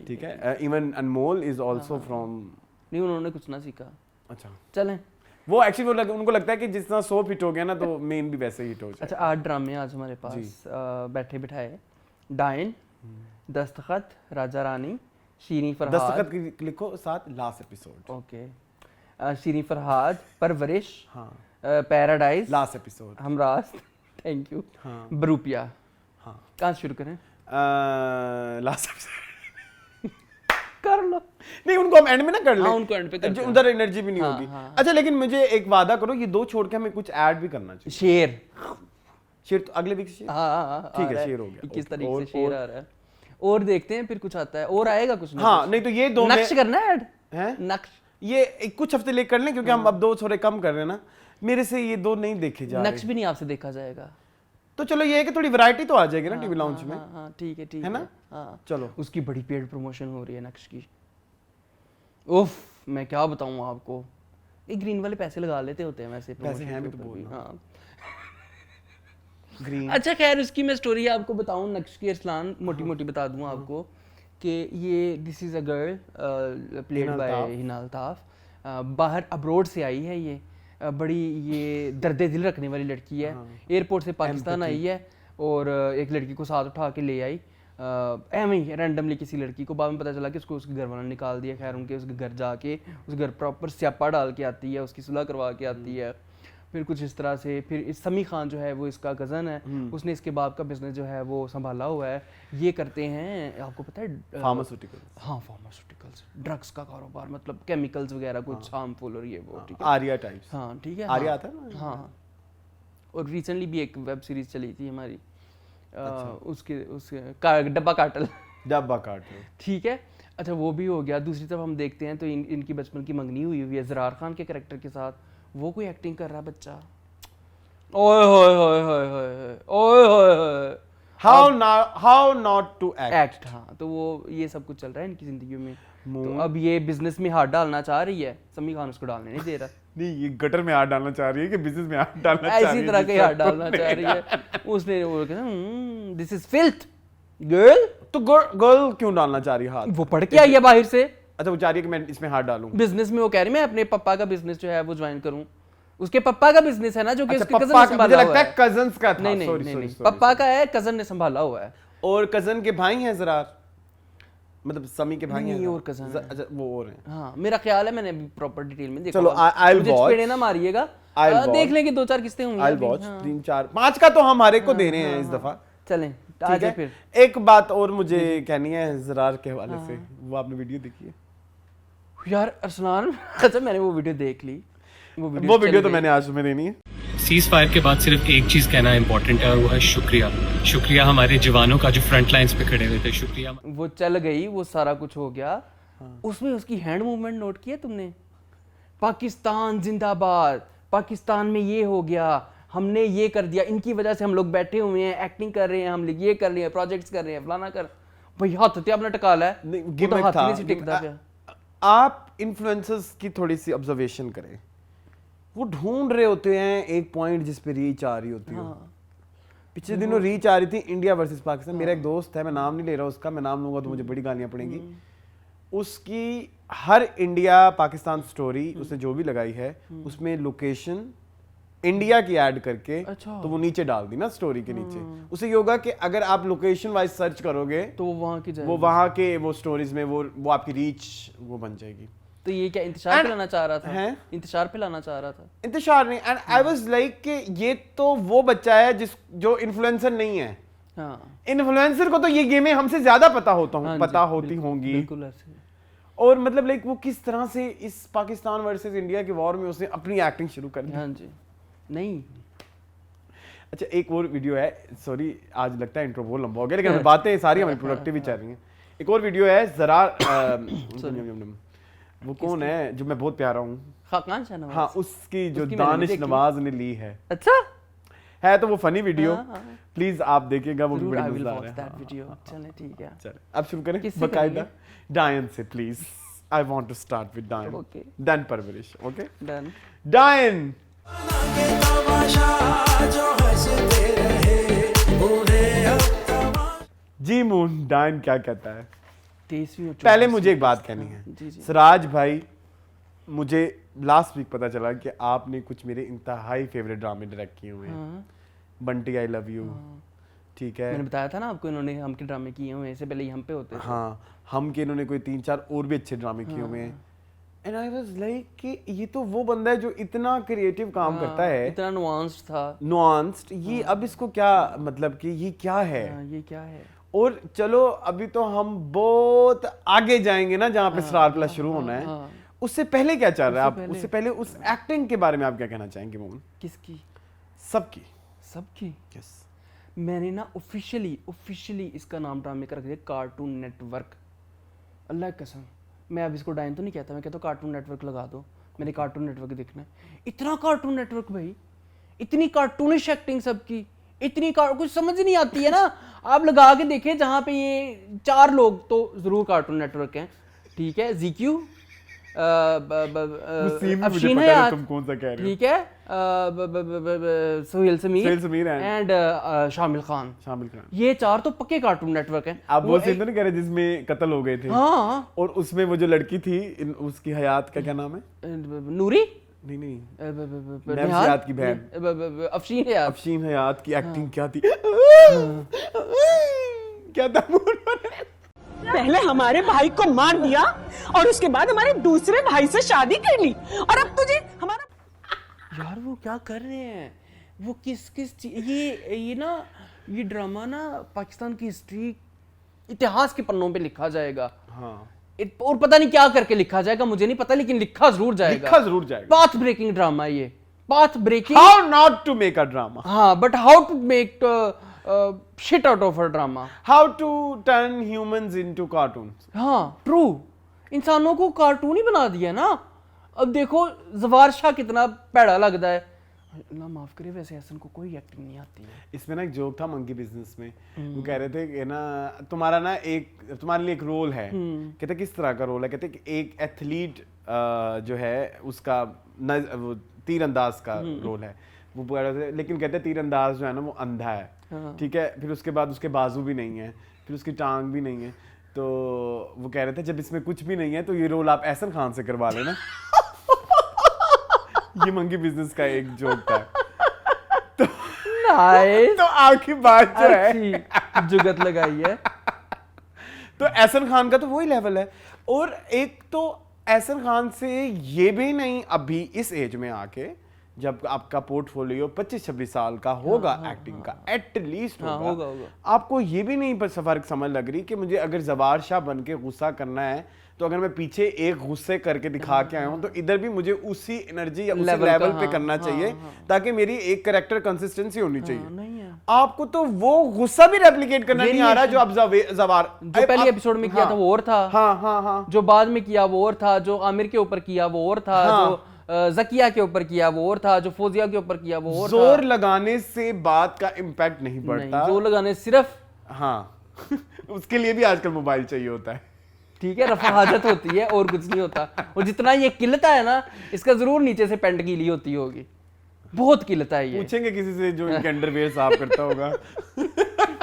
ठीक है, even Anmol is also from, नहीं उन्होंने कुछ ना सीखा। अच्छा चलें, वो एक्चुअली उनको लगता है कि जिस तरह सोप हिट हो गया ना तो मेन भी वैसे ही हिट हो जाए। अच्छा, 8 ड्रामे आज हमारे पास बैठे बिठाए। डाइन, दस्तखत, राजा रानी, शीरीं फरहाद, दस्तखत लिखो साथ last episode. Okay, Shireen Farhad, Parwarish, paradise, last episode, Humraaz, thank you, Bahroopiya. कहाँ से शुरू करें? लास्ट एपिसोड कर लो। नहीं उनको हम एंड में ना कर ले, उनको एंड पे करते हैं, उधर एनर्जी भी नहीं होगी। अच्छा, लेकिन मुझे एक वादा करो, ये 2 छोड़ के हमें कुछ ऐड भी करना चाहिए। शेर तो अगले वीक से, ठीक है, शेर हो गया। 21 तारीख से शेर आ रहा है, और देखते हैं फिर कुछ आता है और आएगा कुछ ना। हाँ, नहीं तो ये 2 नक्श करना है ऐड है, नक्श ये कुछ हफ्ते लेकर कर लें, क्योंकि हम अब 2 थोड़े कम कर रहे हैं ना, मेरे से ये 2 नहीं देखे जा रहे। नक्श भी नहीं आपसे देखा जाएगा, तो चलो ये है कि थोड़ी वैरायटी तो आ जाएगी ना टीवी लाउंज में। हाँ ठीक है ना। हाँ चलो, उसकी बड़ी पेड प्रमोशन हो रही है नक्श की। उफ, मैं क्या बताऊं आपको, ये ग्रीन वाले पैसे लगा लेते होते हैं वैसे, पैसे हैं भी तो बोल। हाँ ग्रीन। अच्छा खैर, उसकी मैं स्टोरी आपको बताऊं, नक्श की अरसलान मोटी मोटी बता दूं आपको कि ये this is a girl played by Hina Altaf, बाहर अब्रोड से आई है ये, बड़ी ये दर्द दिल रखने वाली लड़की है। एयरपोर्ट से पाकिस्तान आई है और एक लड़की को साथ उठा के ले आई, एवं ही रैंडमली किसी लड़की को। बाद में पता चला कि उसको उसके घर वालों ने निकाल दिया। खैर उनके उसके घर जाके उस घर प्रॉपर स्यापा डाल के आती है, उसकी सुलह करवा के आती है। फिर कुछ इस तरह से, फिर समी खान जो है वो इसका कज़न है, उसने इसके बाप का बिजनेस जो है वो संभाला हुआ है। ये करते हैं, आपको पता है, फार्मास्यूटिकल्स। हाँ फार्मास्यूटिकल्स, ड्रग्स का कारोबार, मतलब केमिकल्स वगैरह कुछ हार्मफुल और ये वो। ठीक है, आर्या टाइप्स। हाँ ठीक है, आर्या आता है ना। हाँ, और रिसेंटली भी एक वेब सीरीज चली थी हमारी, उसके डब्बा काटल। ठीक है, अच्छा वो भी हो गया। दूसरी तरफ हम देखते हैं तो इनकी बचपन की मंगनी हुई है ज़रार खान के कैरेक्टर के साथ, वो कोई एक्टिंग कर रहा बच्चा, ओए होए होए होए होए ओए होए होए, हाउ नॉट टू एक्ट। हाँ, तो वो ये सब कुछ चल रहा है इनकी जिंदगी में। तो अब ये बिजनेस में हाथ डालना चाह रही है, समी खान उसको डालने नहीं दे रहा। नहीं, ये गटर में हाथ डालना चाह रही है कि बिजनेस में हाथ डालना चाह रही है, ऐसी तरह के हाथ डालना चाह रही है। उसने वो कहा दिस इज फिल्थ गर्ल। तो गर्ल क्यों डालना चाह रही है हाथ? वो पढ़ के आई है बाहर से। अच्छा, वो चाह रही है कि मैं इसमें हाथ डालूं बिजनेस में। वो कह रही मैं अपने पापा का बिजनेस जो है वो ज्वाइन करूं। उसके पापा का बिजनेस है ना, जो कि उसके कजन ने संभाला हुआ है। मुझे लगता है कजन्स का था। नहीं, पापा का है, कजन ने संभाला हुआ है। और कजन के भाई हैं ज़रार, मतलब समी के भाई हैं और कजन। अच्छा, वो और हैं। हाँ, मेरा ख्याल है, मैंने प्रॉपर डिटेल में देखा। चलो, आई विल वॉच। मुझे ना मारिएगा, देख लेंगे 2-4 किस्तें होंगी। I will watch. 3-4-5 का तो हम हमारे को दे रहे हैं इस दफा। चलें, आ ठीक जाए है फिर। एक बात और मुझे कहनी है ज़रार के हवाले से, वो आपने वीडियो देखी है? यार अरसलान अच्छा मैंने वो वीडियो देख ली, वो वो वीडियो चल तो गई। मैंने आज तुम्हें देनी है। सीज फायर के बाद सिर्फ एक चीज कहना इम्पोर्टेंट है और वो है शुक्रिया। शुक्रिया हमारे जवानों का जो फ्रंट लाइंस पे खड़े हुए थे, शुक्रिया। वो चल गई, वो सारा कुछ हो गया। हाँ। उसमें उसकी हैंड मूवमेंट नोट किया तुमने? पाकिस्तान जिंदाबाद, पाकिस्तान में ये हो गया, हमने ये कर दिया, इनकी वजह से हम लोग बैठे हुए हैं, एक्टिंग कर रहे हैं, हम लोग ये कर रहे हैं, प्रोजेक्ट्स कर रहे हैं, फलाना कर। भाई हाथ ते अपना टकाला है, नहीं, वो तो गिमिक हाथ ही था, नहीं से टिकता गिमिक- पिया। आप इन्फ्लुएंसर्स की थोड़ी सी ऑब्जर्वेशन करें, वो ढूंढ रहे होते हैं एक पॉइंट जिस पे रीच आ रही होती है। हाँ। पिछले दिनों रीच आ रही थी इंडिया वर्सेस पाकिस्तान। मेरा एक दोस्त है, मैं नाम नहीं ले रहा उसका, मैं नाम लूंगा तो मुझे बड़ी गालियां पड़ेंगी। उसकी हर इंडिया पाकिस्तान स्टोरी उसने जो भी लगाई है उसमें लोकेशन इंडिया की ऐड करके अच्छा। तो वो नीचे डाल दी ना स्टोरी के नीचे। उसे ये होगा कि अगर आप लोकेशन वाइज सर्च करोगे तो वो वहाँ की वो जाएगी। वहां के वो स्टोरीज में वो आपकी रीच वो बन जाएगी। तो ये क्या इंतशार फैलाना चाह रहा था? हैं? इंतशार फैलाना चाह रहा था। इंतशार नहीं, एंड आई वाज लाइक कि ये तो वो बच्चा है जो इन्फ्लुएंसर नहीं है। हाँ इन्फ्लुएंसर को तो ये गेमें हमसे ज्यादा पता हाँ जी, पता होती होंगी। बिल्कुल ऐसे। और मतलब लाइक वो किस तरह से इस पाकिस्तान वर्सेस इंडिया के वॉर में उसने अपनी एक्टिंग शुरू कर दी। हाँ जी। नहीं अच्छा एक और वीडियो है, सॉरी आज लगता है इंट्रो बहुत लंबा हो गया लेकिन बातें सारी हमारी प्रोडक्टिव ही चल रही हैं। एक और वीडियो है जरा वो कौन है जो मैं बहुत प्यारा हूँ, खाकान शाह नवाज। हाँ उसकी जो उसकी मैंने नहीं दानिश देखी। नवाज ने ली है। अच्छा है तो वो फनी वीडियो, हाँ, हाँ। प्लीज आप देखिएगा, वो भी जरूर बड़ी आई विल मजेदार वॉच है। That video. चलें ठीक है। चले अब शुरू करें किससे बकायदा करेंगे? डायन से please. I want to start with Dayan, Okay. Then Parwarish. Okay done. Dayan, जी मून डायन क्या कहता है? 23वीं और पहले 24वीं मुझे एक बात कहनी है। जी जी। सिराज भाई, मुझे लास्ट वीक पता चला कि आपने कुछ मेरे इंतहाई फेवरेट ड्रामे डायरेक्ट किए हुए हैं। हाँ, बंटी आई लव यू, ठीक है, मैंने बताया था ना आपको, इन्होंने हम के ड्रामे किए हुए हैं, इससे पहले ही हम पे होते थे। हाँ हम के इन्होंने कोई 3-4 और भी अच्छे ड्रामे किए हुए हैं। एंड आई वाज लाइक कि ये तो वो बंदा है जो इतना क्रिएटिव काम करता है, इतना नुआंस्ड था। नुआंस्ड। ये अब इसको क्या मतलब कि ये क्या है? हाँ, ये क्या है? और चलो अभी तो हम बहुत आगे जाएंगे ना जहाँ पे स्टार प्लस शुरू होना है। हाँ। उससे पहले क्या चल रहा है? आप पहले- उससे पहले उस एक्टिंग के बारे में आप क्या कहना चाहेंगे मोहन? किसकी? सबकी। सबकी। यस, मैंने ना ऑफिशियली इसका नाम ड्रामे का रख दिया कार्टून नेटवर्क। अल्लाह की कसम, मैं अब इसको डायन तो नहीं कहता, मैं कहता हूँ कार्टून नेटवर्क लगा दो, मैंने कार्टून नेटवर्क देखना है। इतना कार्टून नेटवर्क भाई, इतनी कार्टूनिश एक्टिंग सबकी, इतनी कुछ समझ नहीं आती है ना। आप लगा के देखें, जहाँ पे ये 4 लोग तो जरूर कार्टून नेटवर्क हैं, ठीक है। जीक्यू, सीन भी मुझे अफशीन पता है हयात, तुम कौन सा कह रहे हो। ठीक है, सोहेल सोहेल समीर समीर हैं। एंड शामिल खान। शामिल खान। ये 4 तो पक्के कार्टून नेटवर्क हैं। आप वो सीन तो नहीं कह रहे जिसमें कत्ल हो गए थे? हाँ, और उसमें वो जो लड़की थी उसकी हयात का क्या नाम है? नूरी, नहीं नहीं, निहाल, नफ्स हयात की बहन। अफशीन हयात। अफशीन हयात की एक्टिंग हाँ। क्या थी? क्या था? पहले हमारे भाई को मार दिया और उसके बाद हमारे दूसरे भाई से शादी कर ली और अब तुझे हमारा यार वो क्या कर रहे हैं? वो ये ना, ये ड्रामा ना पाकिस्तान की हिस्ट्री, इतिहास के पन्नों पे लिखा जाएगा। हाँ, और पता नहीं क्या करके लिखा जाएगा, मुझे नहीं पता, लेकिन लिखा जरूर जाएगा। लिखा जरूर जाएगा। पाथ ब्रेकिंग ड्रामा है ये, path breaking. How not to make a drama, हाँ, but how to make shit out of a drama. How to turn humans into cartoons. हाँ ट्रू, इंसानों को कार्टून ही बना दिया ना। अब देखो जवार शाह कितना पैड़ा लगता है। अल्लाह माफ करे, वैसे हसन को कोई एक्टिंग नहीं आती है। इसमें ना एक जोक था मंकी बिजनेस में, वो कह रहे थे कि ना तुम्हारा ना तुम्हारे लिए एक रोल है। कहते किस तरह का रोल है? कहते कि एक एथलीट जो है उसका वो तीरंदाज का रोल है। वो कह रहे थे, लेकिन कहते तीरंदाज जो है ना वो अंधा है, ठीक है, फिर उसके बाद उसके बाजू भी नहीं है, फिर उसकी टांग भी नहीं है। तो वो कह रहे थे जब इसमें कुछ भी नहीं है तो ये रोल आप एहसन खान से करवा लेना। ये मंकी बिजनेस का एक जोक था। नाइस, तो आखिरी बात जो है, अच्छी जुगत लगाई है। तो एहसन खान का तो वही लेवल है। और एक तो एहसन खान से ये भी नहीं, अभी इस एज में आके जब आपका पोर्टफोलियो 25-26 साल का होगा एक्टिंग का एटलीस्ट होगा, होगा। आपको ये भी नहीं पर फर्क समझ लग रही कि मुझे अगर जवार शाह बन के गुस्सा करना है तो अगर मैं पीछे एक गुस्से करके दिखा के आया हूँ तो इधर भी मुझे उसी एनर्जी या उसी लेवल पे करना चाहिए ताकि मेरी एक कैरेक्टर कंसिस्टेंसी होनी चाहिए। नहीं है। आपको तो वो गुस्सा भी रेप्लिकेट करना नहीं आ रहा जो आप जवार जो पहले एपिसोड में किया था वो और था, हाँ जो बाद में किया वो और था, जो आमिर के ऊपर किया वो और था, जो जकिया के ऊपर किया वो और था, जो फोजिया के ऊपर किया वो और था। जोर लगाने से बात का इम्पैक्ट नहीं बढ़ता, जोर लगाने सिर्फ हाँ उसके लिए भी आजकल मोबाइल चाहिए होता है। ठीक है, रफा हाजत होती है और कुछ नहीं होता। और जितना ये किलता है ना, इसका जरूर नीचे से पेंट गीली होती होगी, बहुत किलता है ये। पूछेंगे किसी से जो इनके अंडरवेयर साफ करता होगा।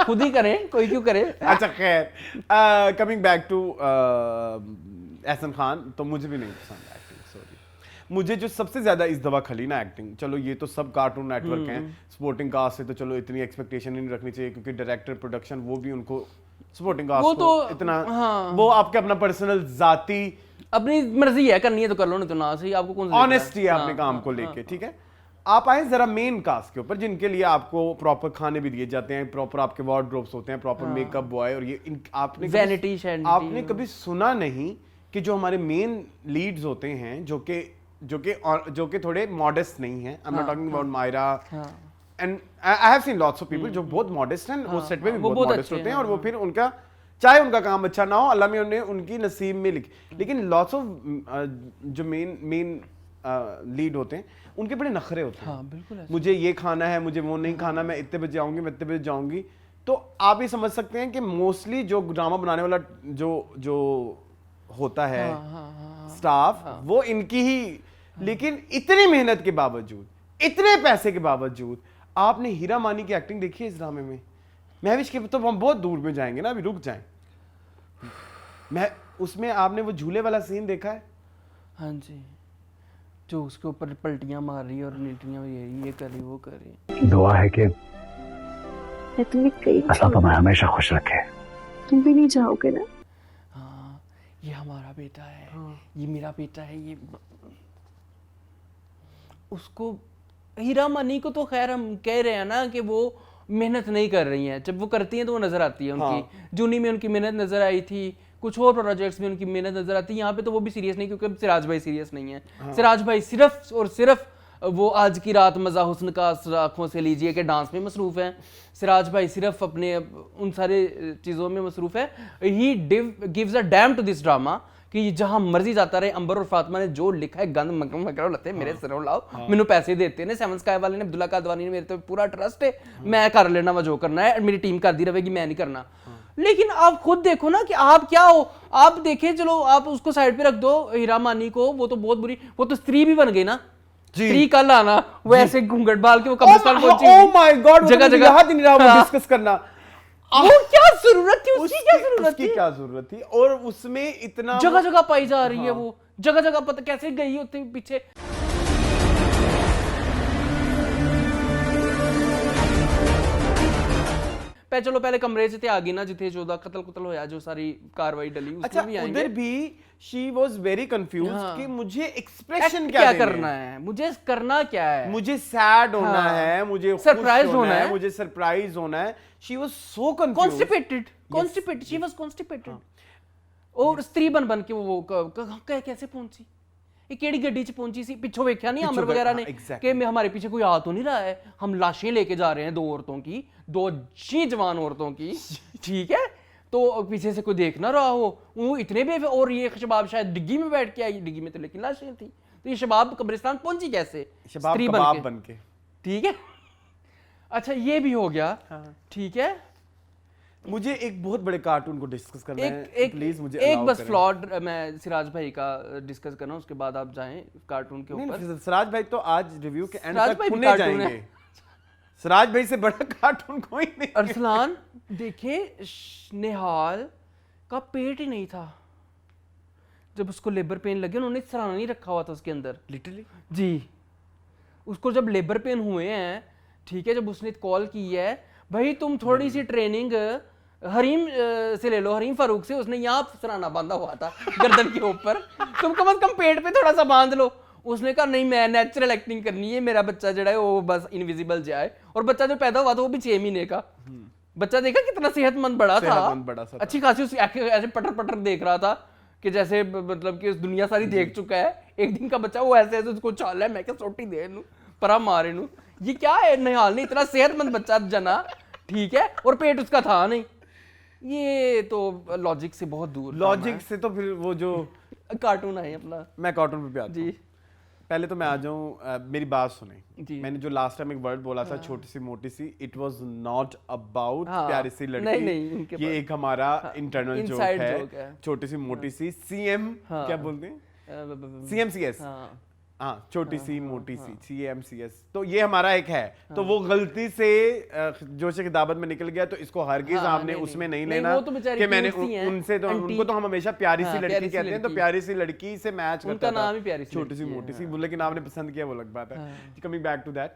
खुद ही करें, कोई क्यों करे। अच्छा खैर, coming back to Ehsan Khan, तो मुझे भी नहीं पसंद एक्टिंग, सॉरी। मुझे जो सबसे ज्यादा इस दफा खली ना एक्टिंग, चलो ये तो सब कार्टून नेटवर्क हैं, स्पोर्टिंग कास्ट से तो चलो इतनी एक्सपेक्टेशन नहीं रखनी चाहिए क्योंकि डायरेक्टर प्रोडक्शन वो भी उनको सपोर्टिंग कास्ट वो तो इतना हाँ। वो आपके अपना पर्सनल जाती अपनी मर्जी है, करनी है तो कर लो, नहीं तो ना सही। आपको कौन सा ऑनेस्टी है अपने काम को लेके, ठीक है। आप आए जरा मेन कास्ट के ऊपर जिनके लिए आपको प्रॉपर खाने भी दिए जाते हैं, प्रॉपर आपके वार्डरोब्स होते हैं, प्रॉपर मेकअप बॉय, और ये आपने वैनिटी शैनिटी, आपने कभी सुना नहीं कि जो हमारे मेन लीड्स होते हैं जो कि थोड़े मॉडेस्ट नहीं हैं, I am not talking about Maira and I have seen lots of people जो बहुत मॉडेस्ट हैं, वो सेट पे भी बहुत मॉडेस्ट होते हैं, और वो फिर उनका चाहे उनका काम अच्छा ना हो, अल्लाह में उन्हें उनकी नसीब में लिखी, लेकिन लॉट्स ऑफ जो मेन लीड होते हैं उनके बड़े नखरे होते हैं। हाँ, बिल्कुल ऐसा। मुझे ये खाना है, मुझे वो नहीं खाना, मैं इतने बजे आऊंगी, मैं इतने बजे जाऊंगी। तो आप ये समझ सकते हैं कि मोस्टली जो ड्रामा बनाने वाला जो होता है स्टाफ, वो इनकी ही, लेकिन इतनी मेहनत के बावजूद, इतने पैसे के बावजूद, आपने हीरा मानी की एक्टिंग देखी है इस ड्रामे में? महविश के तो हम बहुत दूर में जाएंगे ना, अभी रुक जाएं। मैं उसमें आपने वो झूले वाला सीन देखा है? हाँ जी, जो उसके ऊपर पलटियां मार रही है और नीटियां ये कर रही, वो कर रही। दुआ है कि तुम्हें कई अल्लाह तुम्हें हमेशा खुश रखे। तुम भी नहीं चाहोगे ना? हाँ, ये हमारा बेटा है, ये मेरा बेटा है, ये उसको हीरा मानी को तो खैर हम कह रहे हैं ना कि वो मेहनत नहीं कर रही हैं, जब वो करती हैं तो वो नजर आती है उनकी। जूनी में उनकी मेहनत नजर आई थी, कुछ और प्रोजेक्ट्स में उनकी मेहनत नजर आती है। यहाँ पे तो वो भी सीरियस नहीं, क्योंकि सिराज भाई सीरियस नहीं है। सिराज भाई सिर्फ और सिर्फ वो आज की रात मजा हुस्न का आंखों से लीजिए के डांस में मसरूफ है। सिराज भाई सिर्फ अपने उन सारे चीज़ों में मसरूफ है। He gives a damn to this drama कि जहां मर्जी जाता रहे। अंबर और फातिमा ने जो लिखा है, गंद मकरो लते मेरे सिरों लाओ, मैनू पैसे देते ने। सेवन स्काई वाले ने, अब्दुल्ला कादवानी ने, मेरे तो पूरा ट्रस्ट है, मैं कर लेना वा जो करना है, मेरी टीम करती रहेगी, मैं नहीं करना। लेकिन आप खुद देखो ना कि आप क्या हो। आप देखें, चलो आप उसको साइड पे रख दो, हीरा मानी को, वो तो बहुत बुरी, वो तो स्त्री भी बन गई ना। स्त्री कल आना, वो ऐसे घूंघट बाल के वो कब्रिस्तान पहुंची। ओह माय गॉड, जगह जगह याद ही नहीं रहा वो डिस्कस करना। वो क्या जरूरत थी, उसकी क्या जरूरत थी, क्या जरूरत थी? और उसमें इतना जगह जगह पाई जा रही है, वो जगह जगह पता कैसे गई होती पीछे। चलो पहले कमरे से आ गई ना, जिथे जोदा कत्ल होया, जो सारी कार्रवाई डली, उसमें अच्छा, भी आएंगे। उधर भी शी वाज वेरी कंफ्यूज्ड कि मुझे एक्सप्रेशन क्या करना है, मुझे करना क्या है, मुझे सैड होना है, मुझे सरप्राइज होना है, मुझे सरप्राइज होना है। She was so confused, constipated, she was constipated. और स्त्री बन के वो कैसे पहुंची, ये केड़ी गड्डी च पहुंची सी? पिछो वेख्या नहीं अमर वगैरह ने कि हमारे पीछे कोई आ तो नहीं रहा है, हम लाशें लेके जा रहे हैं, 2 औरतों की, 2 अच्छी जवान औरतों की, ठीक है, तो पीछे से कोई देख ना रहा हो। वो इतने बेफिक्र, और ये शबाब शायद डिग्गी में बैठ के आई, डिग्गी में तो लेकिन लाशें थी, तो ये शबाब कब्रिस्तान पहुंची कैसे? स्त्री बन के, ठीक है। अच्छा, ये भी हो गया, ठीक है। मुझे एक बहुत बड़े कार्टून को डिस्कस करना है, प्लीज मुझे एक बस फ्लॉड मैं सिराज भाई का डिस्कस करना, उसके बाद आप जाएं कार्टून के ऊपर। सिराज भाई तो आज रिव्यू के एंड तक पुणे जाएंगे। सिराज भाई से बड़ा कार्टून कोई नहीं। अरसलान देखे, निहाल का पेट ही नहीं था जब उसको लेबर पेन लगे, उन्होंने सराहना नहीं रखा हुआ था उसके अंदर, लिटरली जी। उसको जब लेबर पेन हुए हैं, ठीक है, जब उसने कॉल की है, भाई तुम थोड़ी सी ट्रेनिंग हरीम से ले लो, हरीम फारूक से, उसने यहाँ सराहना बांधा हुआ था गर्दन के ऊपर, तुम कम से कम पेट पे थोड़ा सा बांध लो। उसने कहा नहीं मैं नेचुरल एक्टिंग करनी है, मेरा बच्चा जो है वो बस इनविजिबल जाए। और बच्चा जो पैदा हुआ था वो भी 6 महीने का। बच्चा देखा कितना सेहतमंद बड़ा सेहतमंद बड़ा सा था, अच्छी खासी उसकी ऐसे पटर पटर देख रहा था कि जैसे मतलब कि दुनिया सारी देख चुका है। एक दिन का बच्चा वो ऐसे ऐसे उसको चाल है, मैं क्या सोटी दे इनू परा मारे नू, ये क्या है निहाल ने इतना सेहतमंद बच्चा जना, ठीक है, और पेट उसका था नहीं। ये तो लॉजिक से बहुत दूर था। लॉजिक से तो फिर वो जो कार्टून है अपना। मैं कार्टून पे आता जी हूँ। पहले तो मैं आ जाऊँ, मेरी बात सुने। जी। मैंने जो लास्ट टाइम एक वर्ड बोला था छोटी सी मोटी सी, इट वाज नॉट अबाउट हाँ, प्यारी सी लड़की। नहीं, इनके ये एक हमारा इंटरनल जोक inside joke है, है। छोटी सी मोटी सी सीएम क्या बोलते हैं, सीएमसीएस। हाँ हाँ, छोटी सी मोटी सी सीएमसीएस। तो ये हमारा एक है। तो वो गलती से जोश की दावत में निकल गया, तो इसको हरगिज हाँ, आपने नहीं, उसमें नहीं, नहीं नहीं, लेना वो तो बेचारी कि मैंने cute सी हैं, उनसे तो आंटी। उनको तो हम हमेशा प्यारी सी हाँ, लड़की प्यारी सी कहते हैं, तो लड़की। प्यारी सी लड़की से मैच करता उनका था। नाम ही प्यारी सी छोटी सी लड़की है, मोटी सी, हाँ। लेकिन आपने पसंद किया वो अलग बात है। कमिंग बैक टू दैट,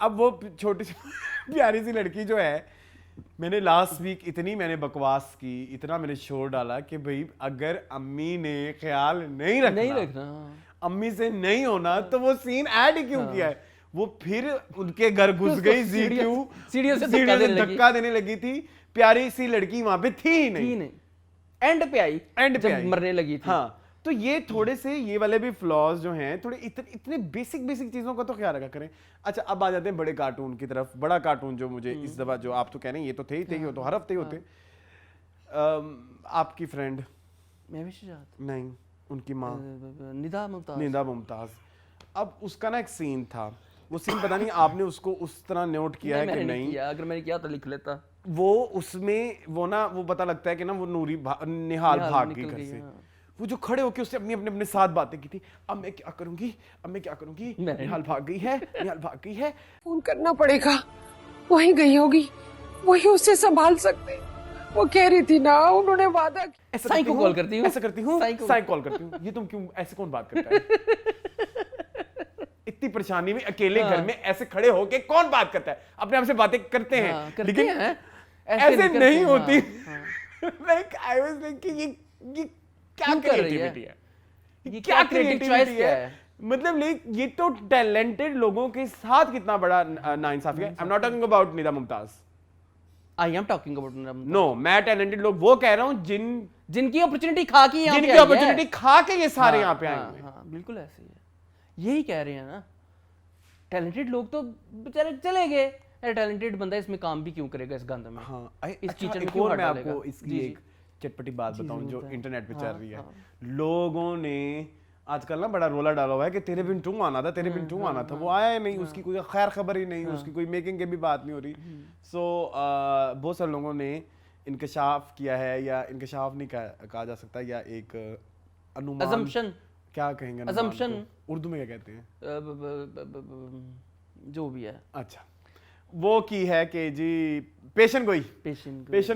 अब वो छोटी सी प्यारी सी लड़की जो है, मैंने लास्ट वीक इतनी मैंने बकवास की, इतना मैंने शोर डाला कि भाई अगर अम्मी ने ख्याल नहीं रखना, अम्मी से नहीं होना, तो वो सीन ऐड ही क्यों किया है? वो फिर उनके घर घुस गई, सीढ़ियों से धक्का देने लगी थी। प्यारी सी लड़की वहां पे थी ही नहीं, एंड पे आई, एंड पे आई, मरने लगी थी। हाँ, तो ये थोड़े से ये वाले भी फ्लॉज जो हैं, थोड़े इतने बेसिक चीजों का तो ख्याल रखा करें। अच्छा, अब आ जाते हैं बड़े कार्टून की तरफ। बड़ा कार्टून जो मुझे इस दफा, जो आप तो कह रहे हैं ये तो थे ही थे, ये तो हर हफ्ते ही होते। आपकी फ्रेंड मैं भी शुजात नहीं, उनकी माँ निदा मुमताज, निदा मुमताज, अब उसका ना एक सीन था, वो सीन पता नहीं आपने उसको उस तरह नोट किया है कि नहीं किया, अगर मैंने किया तो लिख लेता। वो उसमें वो ना वो पता लगता है कि ना वो निहाल भाग गई घर से। वो जो खड़े होके उससे अपने साथ बातें की थी, अब मैं क्या करूंगी, निहाल भाग गई है। फोन करना पड़ेगा, वहीं गई होगी, वही उसे संभाल सकते। वो कह रही थी ना, उन्होंने वादा किया। साईं को कॉल करती हूँ, ऐसा करती हूँ, साईं कॉल करती हूँ। ये तुम क्यों ऐसे, कौन बात करता है? इतनी परेशानी में अकेले घर में ऐसे खड़े होके कौन बात करता है? अपने आप से बातें करते हैं, लेकिन ऐसे नहीं होती। लाइक आई वाज लाइक ये क्या क्रिएटिविटी है? ये क्या क्रिएटिविटी है? मतलब लाइक ये तो टैलेंटेड लोगों के साथ कितना बड़ा नाइंसाफी है। I am not talking about Nida Mumtaz, I am talking about no, मैं टैलेंटेड लोग वो कह रहा हूँ जिनकी अपॉर्चुनिटी खा के यहाँ जिनकी अपॉर्चुनिटी खा के ये सारे यहाँ पे आए हुए। हाँ, बिल्कुल ऐसे ही है, यही कह रहे हैं ना। टैलेंटेड लोग तो बेचारे चले गए, अरे टैलेंटेड बंदा इसमें काम भी क्यों करेगा इस गंद में? हाँ, इस किचन में एक क्यों और हाथ मैं डालेगा? आपको इसकी जी, एक चटपटी बात बताऊं जो बताएं। इंटरनेट पे चल हाँ, रही है। हाँ। लोगों ने आजकल ना बड़ा रोला डाला हुआ है कि तेरे बिन टू आना था, तेरे बिन टू आना था, वो आया ही नहीं, उसकी कोई खैर खबर ही नहीं, उसकी कोई मेकिंग की भी बात नहीं हो रही। सो बहुत सारे लोगों ने इंकशाफ किया है, या इंकशाफ नहीं कहा जा सकता, या एक अनुमान, असम्पशन, क्या कहेंगे, असम्पशन उर्दू में क्या कहते हैं, जो भी है, अच्छा, वो की है कि जी पेशन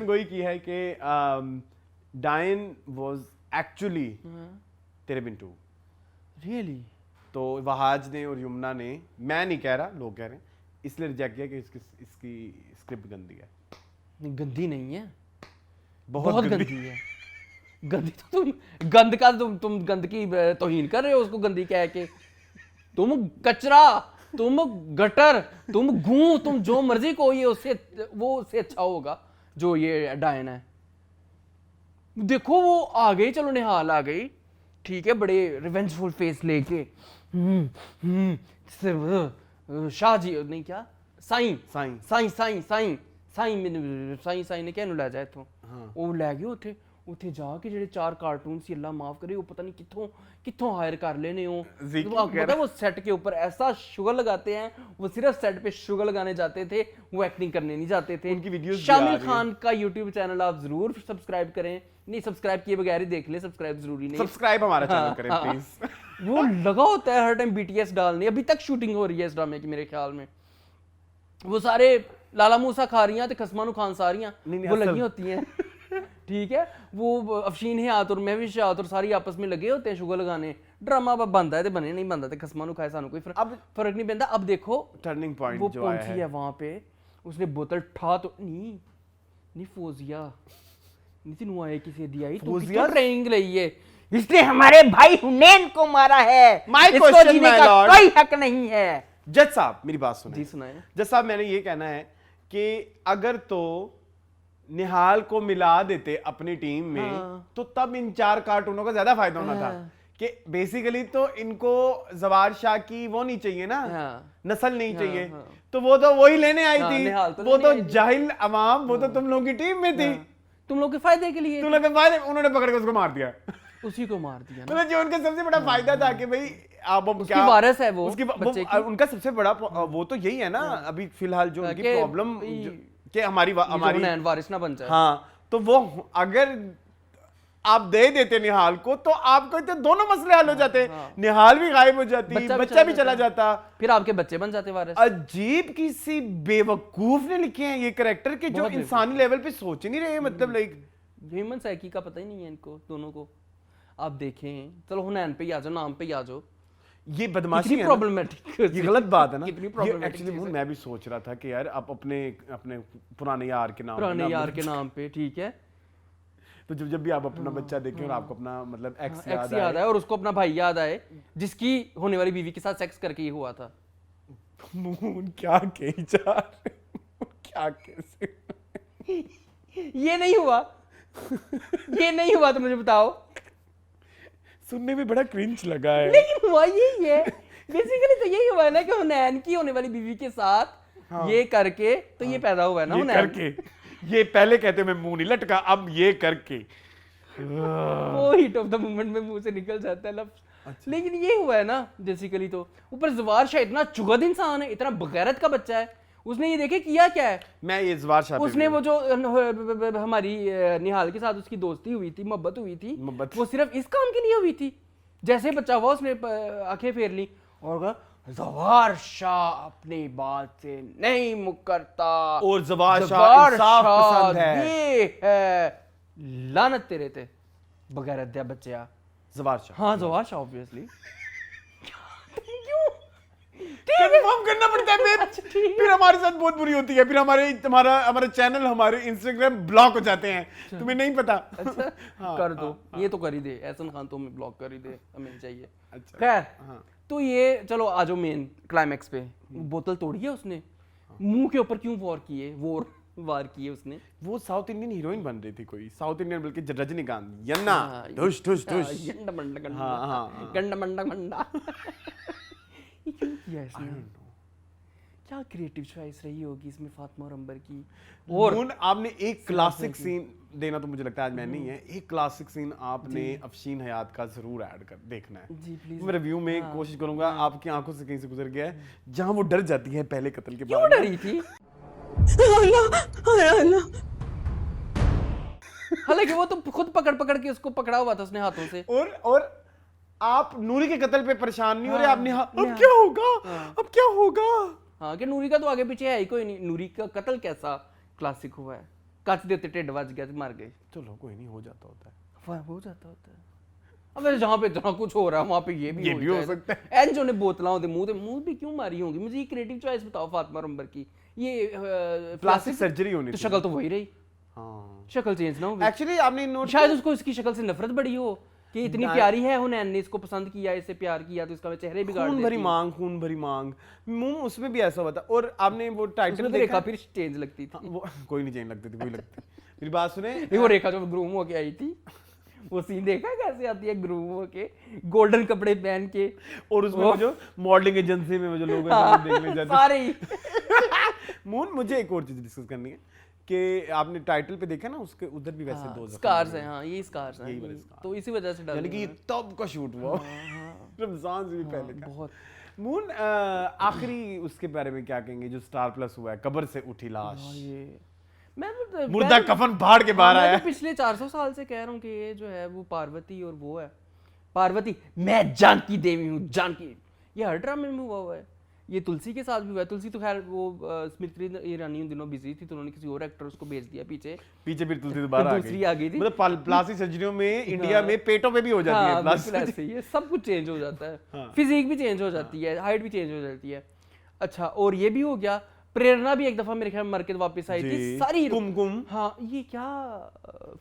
गोई की है कि डायन वाज एक्चुअली तेरे बिन टू। रियली? तो वहाज ने और यमुना ने, मैं नहीं कह रहा, लोग कह रहे हैं, इसलिए रिजेक्ट किया कि इसकी स्क्रिप्ट गंदी है। गंदी नहीं है, बहुत गंदी है। गंदी तो गंद का तुम गंद की तौहीन कर रहे हो उसको गंदी कह के। तुम कचरा, तुम गटर, तुम गूं, तुम जो मर्जी को, ये उससे अच्छा होगा जो ये डायन है। देखो वो आ गई, चलो निहाल आ गई, ठीक है, बड़े रिवेंजफुल फेस लेके, शाहजी नहीं क्या, साईं ने क्या लै जाए इथों, वो लै गए उत्थे। ਉੱਥੇ ਜਾ ਕੇ ਜਿਹੜੇ 4 कार्टून सी, अल्लाह माफ करे, वो पता नहीं कित्थों हायर कर लेने हो। पता वो सेट के ऊपर ऐसा शुगर लगाते हैं, वो सिर्फ सेट पे शुगर लगाने जाते थे, वो एक्टिंग करने नहीं जाते थे। उनकी वीडियोस शामिल खान का यूट्यूब चैनल आप जरूर सब्सक्राइब करें, नहीं सब्सक्राइब किए बगैर ही देख ले, सब्सक्राइब जरूरी नहीं, सब्सक्राइब हमारा चैनल करें प्लीज। वो लगा होता है हर टाइम BTS डालने, अभी तक शूटिंग हो रही है इस ड्रामे की मेरे ख्याल में। वो सारे लाला मूसा खा रही हैं, खसमा नू खान सारियां वो लगी होती हैं, ठीक है। वो अफशीन हयात और महविश हयात और सारी आपस में लगे होते हैं शुगर लगाने। ड्रामा बनता है तो बने, नहीं बनता तो खसमा नू खाए, सानू कोई फर्क नहीं पैंदा। अब देखो टर्निंग पॉइंट वो जो आया पहुंची है वहां पे, उसने बोतल ठा तो नहीं फौजिया नहीं तेनू आए किसी दी आई, तू कितों ट्रेनिंग लई है, इसने हमारे भाई हुनैन को मारा है, My इसको question, जीने my का lord. कोई हक नहीं है। जज साहब मेरी बात सुने। जी सुनाए। जज साहब मैंने ये कहना है कि अगर तो निहाल को मिला देते अपनी टीम में तो तब इन 4 कार्टूनों का ज्यादा फायदा होना था कि बेसिकली तो इनको जवार शाह की वो नहीं चाहिए ना, नस्ल नहीं चाहिए, तो वो तो वही लेने आई थी, निहाल तो वो लेने तो आई थी। जाहिल अवाम, वो तो तुम लोगों की टीम में थी, तुम लोग के फायदे के लिए तुम लोग के फायदे, उन्होंने पकड़ के उसको मार दिया। उसी को मार दिया ना। मतलब जो उनका सबसे बड़ा फायदा था कि भाई आप अब उसकी वारिस है वो, उसकी बच्चे की। उनका सबसे बड़ा वो तो यही है ना अभी फिलहाल जो उनकी कि प्रॉब्लम कि हमारी हुनैन वारिस ना बन जाए। हाँ, तो वो अगर आप दे देते निहाल को तो आपको तो दोनों मसले हल हो जाते, निहाल भी गायब हो जाती, बच्चा भी चला जाता, फिर आपके बच्चे बन जाते वारिस। अजीब किसी बेवकूफ ने लिखे हैं ये कैरेक्टर के जो इंसानी लेवल पे सोच ही नहीं रहे, मतलब लाइक ह्यूमन साइकी का पता ही नहीं है इनको दोनों को। आप देखें, चलो हुनैन पे ही आ जाओ, नाम पे ही आ जाओ, ये बदमाशी है ना, प्रॉब्लमेटिक, ये गलत बात है ना। कितनी ये problematic एक्चुअली चीज़ है। मैं भी सोच रहा था कि यार आप अपने अपने पुराने यार के नाम पे पुराने ना यार के नाम पे, ठीक है, तो जब भी आप अपना बच्चा देखें और आपको अपना मतलब एक्स एक्स याद आए और उसको अपना भाई याद आए जिसकी होने वाली बीवी के साथ सेक्स करके ये हुआ था। मून क्या कही जा रहे हो? क्या कैसे ये नहीं हुआ, ये नहीं हुआ, तो मुझे बताओ। सुनने में बड़ा क्रिंज लगा है, लेकिन हुआ यही है, बेसिकली तो यही हुआ है ना कि हुनैन की होने वाली बीवी के साथ ये करके तो ये पैदा हुआ है ना ये हुनैन। करके, ये पहले कहते मैं मुंह नहीं लटका, अब ये करके वो हीट ऑफ द मोमेंट में मुंह से निकल जाता है लफ्ज। लेकिन ये हुआ है ना बेसिकली, तो ऊपर जवार शाह इतना चुगद इंसान है, इतना बगैरत का बच्चा है, उसने ये देखे किया क्या है। मैं ये जवार शाह पे उसने भी- वो जो हमारी निहाल के साथ उसकी दोस्ती हुई थी, मोहब्बत हुई थी, मोहब्बत। वो सिर्फ इस काम के लिए हुई थी। जैसे बच्चा हुआ उसने आंखें फेर ली और कहा जवार शाह अपनी बात से नहीं मुकरता, और जवार शाह जवार इंसाफ शाह पसंद है। ये है, लानत तेरे ते बगैर दिया बच्चा। जवार शाह हाँ जवार शाह ऑब्वियसली। कंफर्म करना पड़ता है फिर हमारे साथ बहुत बुरी होती है, फिर हमारा चैनल, हमारे इंस्टाग्राम ब्लॉक हो जाते हैं, तुम्हें नहीं पता। अच्छा कर दो, ये तो कर ही दे, एहसन खान तो हमें ब्लॉक कर ही दे, हमें चाहिए। अच्छा। खैर तो ये चलो आ जाओ मेन क्लाइमैक्स पे। बोतल तोड़ी है उसने, मुंह के ऊपर क्यों वार किए उसने? वो साउथ इंडियन हीरोइन बन रही थी, कोई साउथ इंडियन बल्कि रजनीकांत, यन्ना धुश धुश धुश। गंडा मंडा गंडा, हाँ, हाँ। गंडा मंडा मंडा। ये क्यों किया इसने? क्या क्रिएटिव चॉइस रही होगी इसमें फातिमा और अंबर की। और मून, आपने एक क्लासिक सीन देना तो मुझे लगता है आज मैं नहीं है, एक क्लासिक सीन आपने अफशीन हयात का जरूर ऐड कर देखना है। जी प्लीज। मैं रिव्यू में कोशिश करूंगा, आपकी आंखों से कहीं से गुजर गया है जहां वो डर जाती है पहले कत्ल के क्यों बाद। डरी थी? अल्लाह अल्लाह, हालांकि वो तो खुद पकड़ पकड़ के उसको पकड़ा हुआ था उसने हाथों से। और आप नूरी के कत्ल पे परेशान नहीं हो रहे, आपने अब क्या होगा, अब क्या होगा। हाँ कि नूरी का तो आगे पीछे है ही कोई नहीं, नूरी का कत्ल कैसा क्लासिक हुआ है, कच देते टेढ़ बज गया मर गए, चलो कोई नहीं, हो जाता होता है। वहाँ हो जाता होता है। अब जहाँ पे जहाँ कुछ हो रहा है वहाँ पे ये भी हो जाए। सकता है। एन जो ने बोतलों दे मुंह भी क्यों मारी होंगी? मुझे ये क्रिएटिव चॉइस बताओ फातिमा और अंबर की। ये प्लास्टिक सर्जरी होनी तो थी। शक्ल तो वही रही, हाँ शक्ल चेंज ना हो। एक्चुअली आपने नोट शायद उसको इसकी शक्ल से नफरत बड़ी हो कि इतनी प्यारी है हुनैन ने इसको पसंद किया, इससे प्यार किया तो इसका चेहरे बिगाड़ खून देती भरी है। मांग, खून भरी मांग, मुंह उसमें भी ऐसा हुआ था। और आपने वो टाइटल उसमें तो देखा? रेखा फिर चेंज लगती थी। वो कोई नहीं चेंज लगती थी, कोई लगती। मेरी बात सुने, नहीं वो रेखा जो ग्रूम होके आई थी, वो सीन देखा कैसे आती है ग्रूम होके गोल्डन कपड़े पहन के, और उसमें वो जो मॉडलिंग एजेंसी में वो जो लोग हाँ, देखने जाते सारे ही। मून, मुझे एक और चीज डिस्कस करनी है कि आपने टाइटल पे देखा ना, उसके उधर भी वैसे दो स्कार्स हैं। हाँ ये स्कार्स हैं, यही वाले scars। तो इसी वजह से डर यानी कि ये तब का शूट हुआ रमजान से भी पहले का। बहुत। मून, आखिरी उसके बारे में क्या कहेंगे जो स्टार प्लस हुआ है, कब्र से उठी लाश, ये मैं मुर्दा कफन फाड़ के बाहर मैं आया। तो पिछले 400 साल से कह रहा हूँ कि ये जो है वो पार्वती और वो है पार्वती, मैं जानकी देवी हूँ, जानकी। ये हर ड्रामे में हुआ है, ये तुलसी के साथ भी हुआ है। तुलसी तो खैर वो स्मृति ईरानी उन दिनों बिजी थी तो उन्होंने किसी और एक्टर उसको भेज दिया पीछे फिर तुलसी दोबारा दूसरी आ गई थी। मतलब प्लास्टिक सर्जरियों में इंडिया में पेटों पे भी हो जाती है हाँ, प्लास्टिक। बिल्कुल ऐसे ही है, सब कुछ चेंज हो जाता है, फिजिक भी चेंज हो जाती है, हाइट भी चेंज हो जाती है। अच्छा और ये भी हो गया, प्रेरणा भी एक दफा मेरे ख्याल मर के वापस आई थी जी, सारी कुमकुम। हाँ ये क्या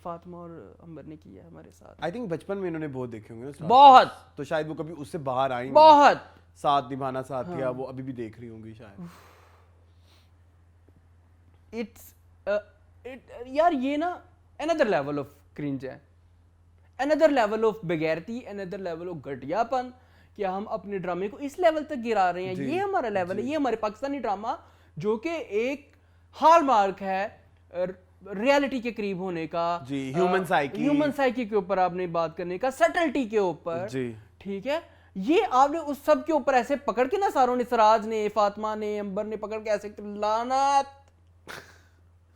फातिमा और अंबर ने किया हमारे साथ आई थिंक बचपन में इन्होंने बहुत देखे होंगे ना बहुत तो शायद वो कभी उससे बाहर आई नहीं। बहुत साथ निभाना साथिया वो अभी भी देख रही होंगी शायद। यार ये ना अनदर लेवल ऑफ क्रिंज है, अनदर लेवल ऑफ बेगैरती, अनदर लेवल ऑफ घटियापन कि हम अपने ड्रामे को इस लेवल तक गिरा रहे हैं। ये हमारा लेवल है, ये हमारे पाकिस्तानी ड्रामा जो कि एक हॉलमार्क है रियलिटी के करीब होने का, जी, ह्यूमन साइकी के ऊपर आपने बात करने का, सटल्टी के ऊपर, जी, ठीक है। ये आपने उस सब के ऊपर ऐसे पकड़ के ना सारों ने, सराज ने, फातिमा ने, अंबर ने पकड़ के ऐसे लानत,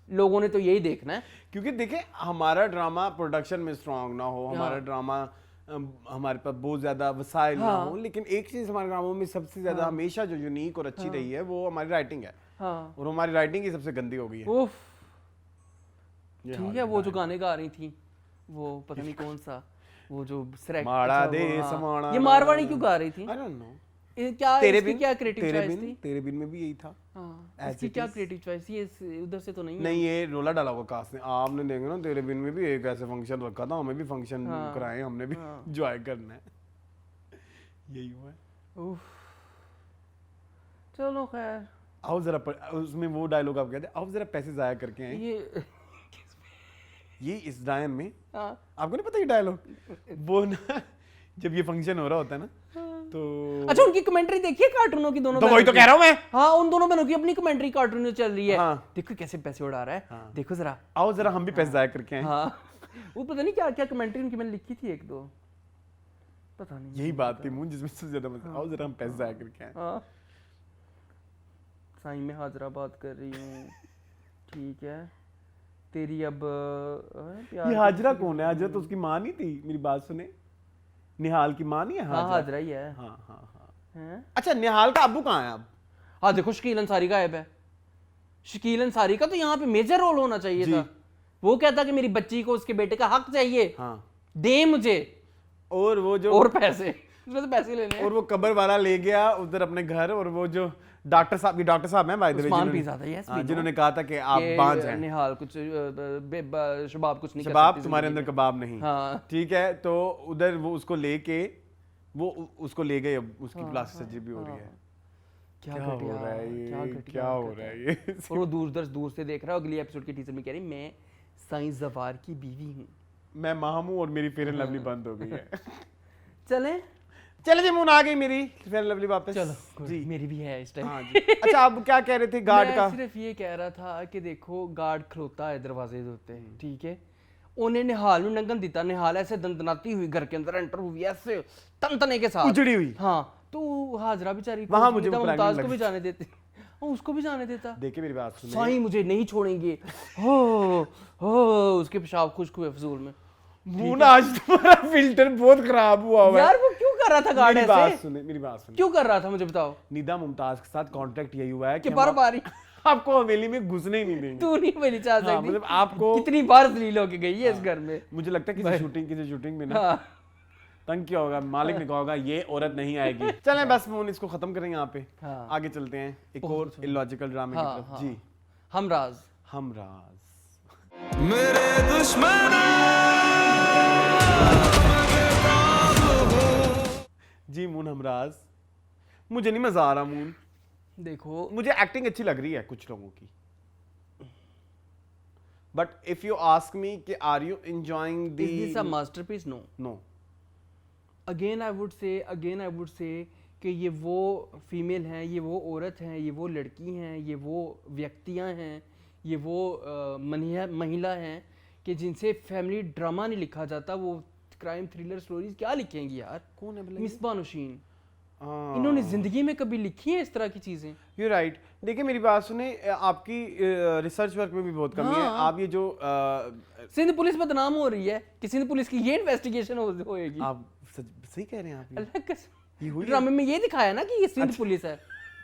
लोगों ने तो यही देखना है। क्योंकि देखें हमारा ड्रामा प्रोडक्शन में स्ट्रांग ना हो, हमारा ड्रामा हमारे पास बहुत ज्यादा वसाइल ना हो, लेकिन एक चीज हमारे ड्रामों में सबसे ज्यादा हमेशा जो यूनिक और अच्छी रही है वो हमारी राइटिंग है। और हमारी राइटिंग ही सबसे गंदी हो गई है। उफ, ठीक है। वो जो गाने गा रही थी वो पता नहीं कौन सा, वो जो माड़ा दे समाना, ये मारवाड़ी क्यों गा रही थी? आई डोंट नो क्या तेरे इसकी बिन, क्या क्रिएटिव तेरे चॉइस बिन, थी? तेरे बिन में भी यही था। हाँ, इसकी क्या क्रिएटिव चॉइस? ये उधर से तो नहीं है। नहीं ये रोला डाला हुआ कास्ट ने। आपने देखे ना तेरे बिन में भी एक ऐसे फंक्शन रखा था, हमें भी फंक्शन कराए, हमने भी एंजॉय करना है। यही हुआ है। उफ, चलो खैर। आओ जरा उसमें वो डायलॉग आप कहते आओ जरा पैसे जाया करके आए। ये इस डायन में आपको नहीं पता ये डायलॉग? वो ना जब ये फंक्शन हो रहा होता है ना तो अच्छा उनकी कमेंट्री देखिए कार्टूनों की, दोनों तो वही तो कह रहा हूं मैं। हाँ उन दोनों बहनों की अपनी कमेंट्री कार्टून में चल रही है। हाँ। देखो कैसे पैसे उड़ा रहा है। हाँ। देखो जरा, आओ जरा हम भी पैसे जाया करके आए। हाँ वो पता नहीं क्या क्या कमेंट्री उनकी मैंने लिखी थी एक दो, पता नहीं। यही बात थी मुझे जिसमें सबसे ज्यादा मजा। आओ जरा हम पैसे जाया करके आए। हाँ साईं में हाजरा बात कर रही हूँ, ठीक है। तेरी अब ये हाजरा कौन है? हाजरा तो उसकी माँ नहीं थी, मेरी बात सुने। निहाल की माँ नहीं है हाजरा? हाजरा ही है। हाँ हाँ हाँ। हैं? अच्छा निहाल का अब्बू कहाँ है अब? हाँ देखो शकील अंसारी गायब है। शकील अंसारी का तो यहाँ पे मेजर रोल होना चाहिए था। वो कहता कि मेरी बच्ची को उसके बेटे का हक चाहिए, हाँ दे मुझे, और वो जो और पैसे, उसमें से पैसे लेने हैं। और वो कब्र वाला ले गया उधर अपने घर, और वो जो डॉक्टर साहब, ये डॉक्टर साहब हैं by the way, Usman pizza था, yes, we know। जिन्होंने कहा था कि आप बांझ हैं, निहाल कुछ शबाब कुछ नहीं कर शबाब सकती तुम्हारे जिंदगी अंदर में। कबाब नहीं। हाँ। ठीक है, तो उधर वो उसको लेके वो उसको ले गए, अब उसकी प्लास्टिक सर्जरी भी हो रही है। क्या क्या हो घटिया, रहा है ये? क्या घटिया क्या हो हरकत रहा है। है ये? और वो दूर से देख रहा है। अगली एपिसोड के टीचर में कह रही मैं साईं जवार की बीवी हूँ, मैं मां हूं और मेरी फेयर एंड लवली बंद हो गई है। चले चले जी मून आ गई मेरी फेयर एंड लवली वापस। चलो जी, मेरी भी है इस टाइम। हाँ जी। अच्छा आप क्या कह रहे थे गार्ड का? मैं सिर्फ ये कह रहा था कि देखो गार्ड खलोता है दरवाजे के उत्ते, ठीक है। उन्हें निहाल में नंगन दिता, निहाल ऐसे दंदनाती हुई घर के अंदर एंटर हुई ऐसे तनतने के साथ, उजड़ी हुई। हाँ तो हाजरा बेचारी वहाँ मुझे वो मुमताज प्राइमरी को भी लगी। जाने देते, उसको भी जाने देता। देखिए मेरी बात सुनिए, साईं मुझे नहीं छोड़ेंगे, हो उसके पेशाब खुश्क हुए फजूल में। मून आज तुम्हारा फिल्टर बहुत खराब हुआ हुआ है। यार वो क्यों कर रहा था गार्ड मेरी बात ऐसे? सुनिए, मेरी बात सुनिए। क्यों कर रहा था मुझे बताओ। निदा मुमताज के साथ कॉन्ट्रैक्ट यही हुआ है कि हम बार बार आपको हवेली में घुसने ही नहीं देंगे। तू नहीं मेरी चाह हाँ, सकती। मतलब आपको कितनी बार जलील होके गई है इस घर में। मुझे लगता है किसी शूटिंग में ना हाँ। तंग किया होगा, मालिक ने कहा होगा ये औरत नहीं आएगी। चलें बस मून इसको खत्म करें यहाँ पे। हाँ। आगे चलते हैं एक और इलॉजिकल ड्रामे की हाँ, तरफ। हाँ। जी हमराज। हमराज। मेरे दुश्मन जी मून हमराज, मुझे नहीं मजा आ रहा मून। देखो मुझे एक्टिंग अच्छी लग रही है कुछ लोगों की, but if you ask me कि are you enjoying the is this a masterpiece? No no. Again I would say कि ये वो फीमेल हैं, ये वो औरत हैं, ये वो लड़की हैं, ये वो व्यक्तियां हैं, ये वो महिला हैं कि जिनसे फैमिली ड्रामा नहीं लिखा जाता। वो क्राइम थ्रिलर स्टोरीज क्या लिखेंगी यार? कौन है भला? मिसबा नौशीन। इन्होंने जिंदगी में कभी लिखी है इस तरह की चीजें? You right. देखिए मेरी बात सुने, आपकी रिसर्च वर्क में भी बहुत कमी है। आप ये जो सिंध पुलिस बदनाम हो रही है कि सिंध पुलिस की ये इन्वेस्टिगेशन होएगी। आप सही कह रहे हैं आप। अल्लाह कसम, ये हुई ड्रामे में ये दिखाया ना कि ये सिंध पुलिस है।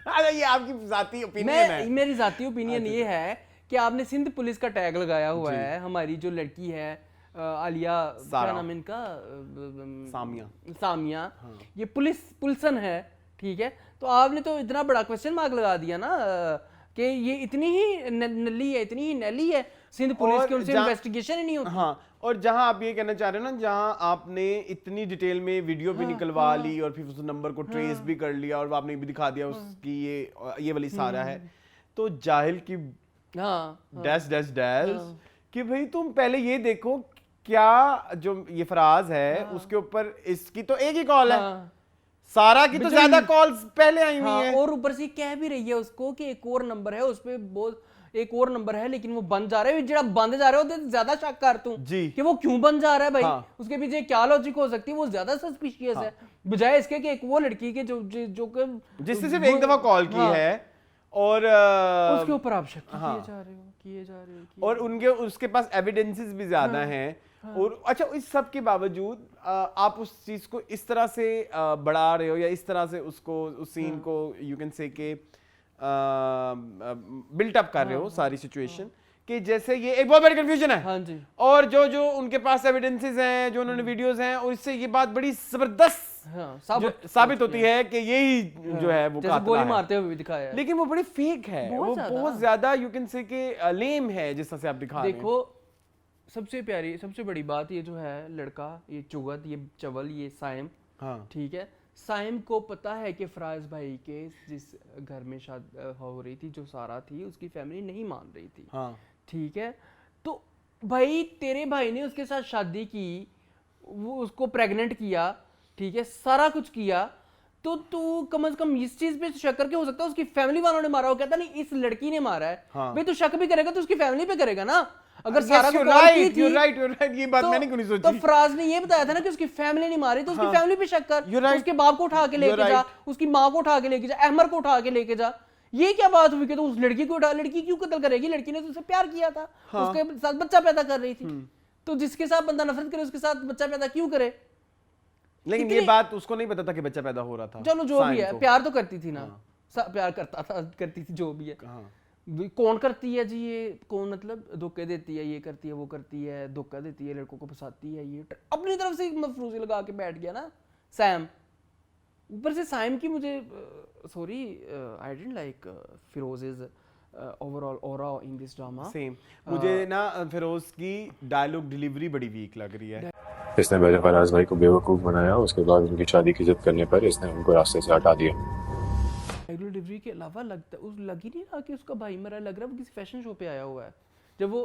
अरे ये आपकी जाती ओपिनियन है। मेरी जाती ओपिनियन ये है कि आपने सिंध पुलिस का टैग लगाया हुआ है। हमारी जो लड़की है आलिया, क्या नाम है इनका? सामिया। ये पुलिसन है, ठीक है। तो आपने तो इतना बड़ा क्वेश्चन मार्क लगा दिया ना कि ये इतनी ही नली है, इतनी ही नली है सिंध पुलिस की, उनसे इन्वेस्टिगेशन ही नहीं होती। हाँ, और जहां आप ये कहना चाह रहे हो ना, जहां आपने इतनी डिटेल में वीडियो भी निकलवा ली और फिर उस नंबर को ट्रेस भी कर लिया और आपने भी दिखा दिया उसकी ये वाली सारा है, तो जाहिल की डैश डैश डैश कि भाई तुम पहले ये देखो क्या जो ये फराज है उसके ऊपर इसकी तो एक ही कॉल है, सारा की तो ज्यादा कॉल्स पहले आई हुई हैं। और ऊपर से कह भी रही है उसको कि एक और नंबर है, उस पे बहुत एक और नंबर है लेकिन वो बंद जा रहा है, जरा बंद जा रहा है तो ज्यादा शक कर तू कि वो क्यों बंद जा रहा है भाई, उसके पीछे क्या लॉजिक हो सकती है, वो ज्यादा सस्पिशियस है बजाय इसके कि एक वो लड़की के जो जिससे सिर्फ एक दफा कॉल की है और उसके ऊपर आप शक किए जा रहे हो और उनके उसके पास एविडेंसेस भी ज्यादा हैं। और अच्छा, इस सब के बावजूद आप उस चीज को इस तरह से बढ़ा रहे हो या इस तरह से उसको उस सीन को यू कैन से के बिल्ट अप कर रहे हो सारी सिचुएशन कि जैसे ये एक बहुत बड़ी कंफ्यूजन है। हाँ जी। और जो उनके पास एविडेंसेस हैं, जो उन्होंने वीडियोस हैं, और इससे ये बात बड़ी जबरदस्त साबित होती है कि यही जो है वो कातिल गोली मारते हुए भी दिखाया है, लेकिन वो बड़ी फेक है, वो बहुत ज्यादा यू कैन से के लेम है जिस तरह से आप दिखा रहे हैं। देखो सबसे प्यारी सबसे बड़ी बात ये जो है लड़का, ये चुगत, ये चवल, ये साइम, ठीक है, साइम को पता है कि फराज भाई के जिस घर में शादी हो रही थी, जो सारा थी, उसकी फैमिली नहीं मान रही थी, ठीक है, तो भाई तेरे भाई ने उसके साथ शादी की, वो उसको प्रेग्नेंट किया, ठीक है, सारा कुछ किया, तो तू कम से कम इस चीज पे शक करके हो सकता है उसकी फैमिली वालों ने मारा हो, कहता नहीं इस लड़की ने मारा है, भाई तू शक भी करेगा तो उसकी फैमिली पे करेगा ना। अगर सारा को राइट, ये बात मैंने क्यों नहीं सोची। तो फराज ने ये बताया था ना कि उसकी फैमिली नहीं मारी, तो उसकी फैमिली पे शक कर, उसके बाप को उठा के लेके जा, उसकी माँ को उठा के लेके जा, अहमर को उठा के लेके जा। ये क्या बात हुई कि तो उस लड़की को उठा, लड़की क्यों कत्ल करेगी, लड़की ने तो उससे प्यार किया था, उसके साथ बच्चा पैदा कर रही थी, तो जिसके साथ बंदा नफरत करे उसके साथ बच्चा पैदा क्यों करे। लेकिन ये बात उसको नहीं पता था कि बच्चा पैदा हो रहा था। चलो जो भी है, प्यार तो करती थी ना, प्यार करती थी, जो भी है। कौन करती है जी ये, कौन मतलब धोखे देती है, ये करती है, वो करती है, धोखा देती है, लड़कों को फंसाती है, ये अपनी तरफ से मफरूजी लगा के बैठ गया ना सैम। ऊपर से सैम की मुझे sorry I didn't like Firoz overall aura in this drama. Same, मुझे ना फिरोज की डायलॉग डिलीवरी बड़ी वीक लग रही है। इसने पहले फराज भाई को बेवकूफ़ बनाया, उसके बाद उनकी शादी की जिद करने पर इसने उनको रास्ते से हटा दिया। डिलीवरी के अलावा लगता उस लग ही नहीं रहा कि उसका भाई मरा, लग रहा है वो किसी फैशन शो पे आया हुआ है। जब वो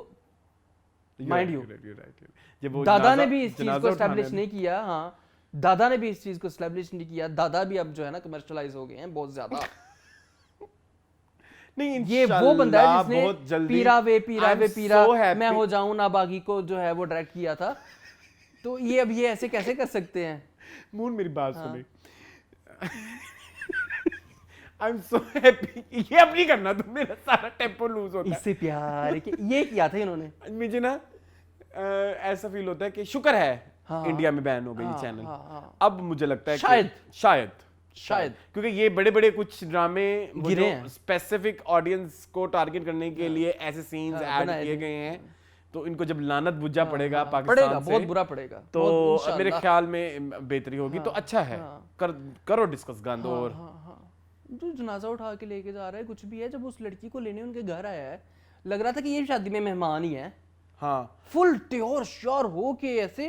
माइंड यू जब वो दादा ने भी इस चीज को एस्टैब्लिश नहीं किया, हाँ दादा ने भी इस चीज को एस्टैब्लिश नहीं किया, दादा भी अब जो है ना कमर्शियलाइज हो गए हैं बहुत ज्यादा। नहीं, ये वो बंदा है जिसने पीरा मैं हो जाऊं ना बागी को जो है वो डायरेक्ट किया था, तो ये अब ये ऐसे कैसे कर सकते हैं। मून मेरी बात सुने, आई एम सो हैप्पी, ये अब नहीं करना, तुम मेरा सारा टेम्पो लूज होता है। इससे प्यार ये किया था इन्होंने। मुझे ना ऐसा फील होता है कि शुक्र है इंडिया में बैन हो गई ये चैनल। अब मुझे लगता है शायद क्योंकि ये बड़े बड़े कुछ ड्रामे गिरे हैं, स्पेसिफिक ऑडियंस को टारगेट करने के लिए ऐसे सीन्स ऐड किए गए हैं, तो इनको जब लानत बुझा पड़ेगा पाकिस्तान से, बहुत बुरा पड़ेगा, तो मेरे ख्याल में बेहतरी होगी। तो अच्छा है, करो डिस्कस गांधो। और जो जनाजा उठा के लेके जा रहा है कुछ भी है, जब उस लड़की को लेने उनके घर आया है, लग रहा था कि ये शादी में मेहमान ही है, फुल ट्योर श्योर हो के ऐसे,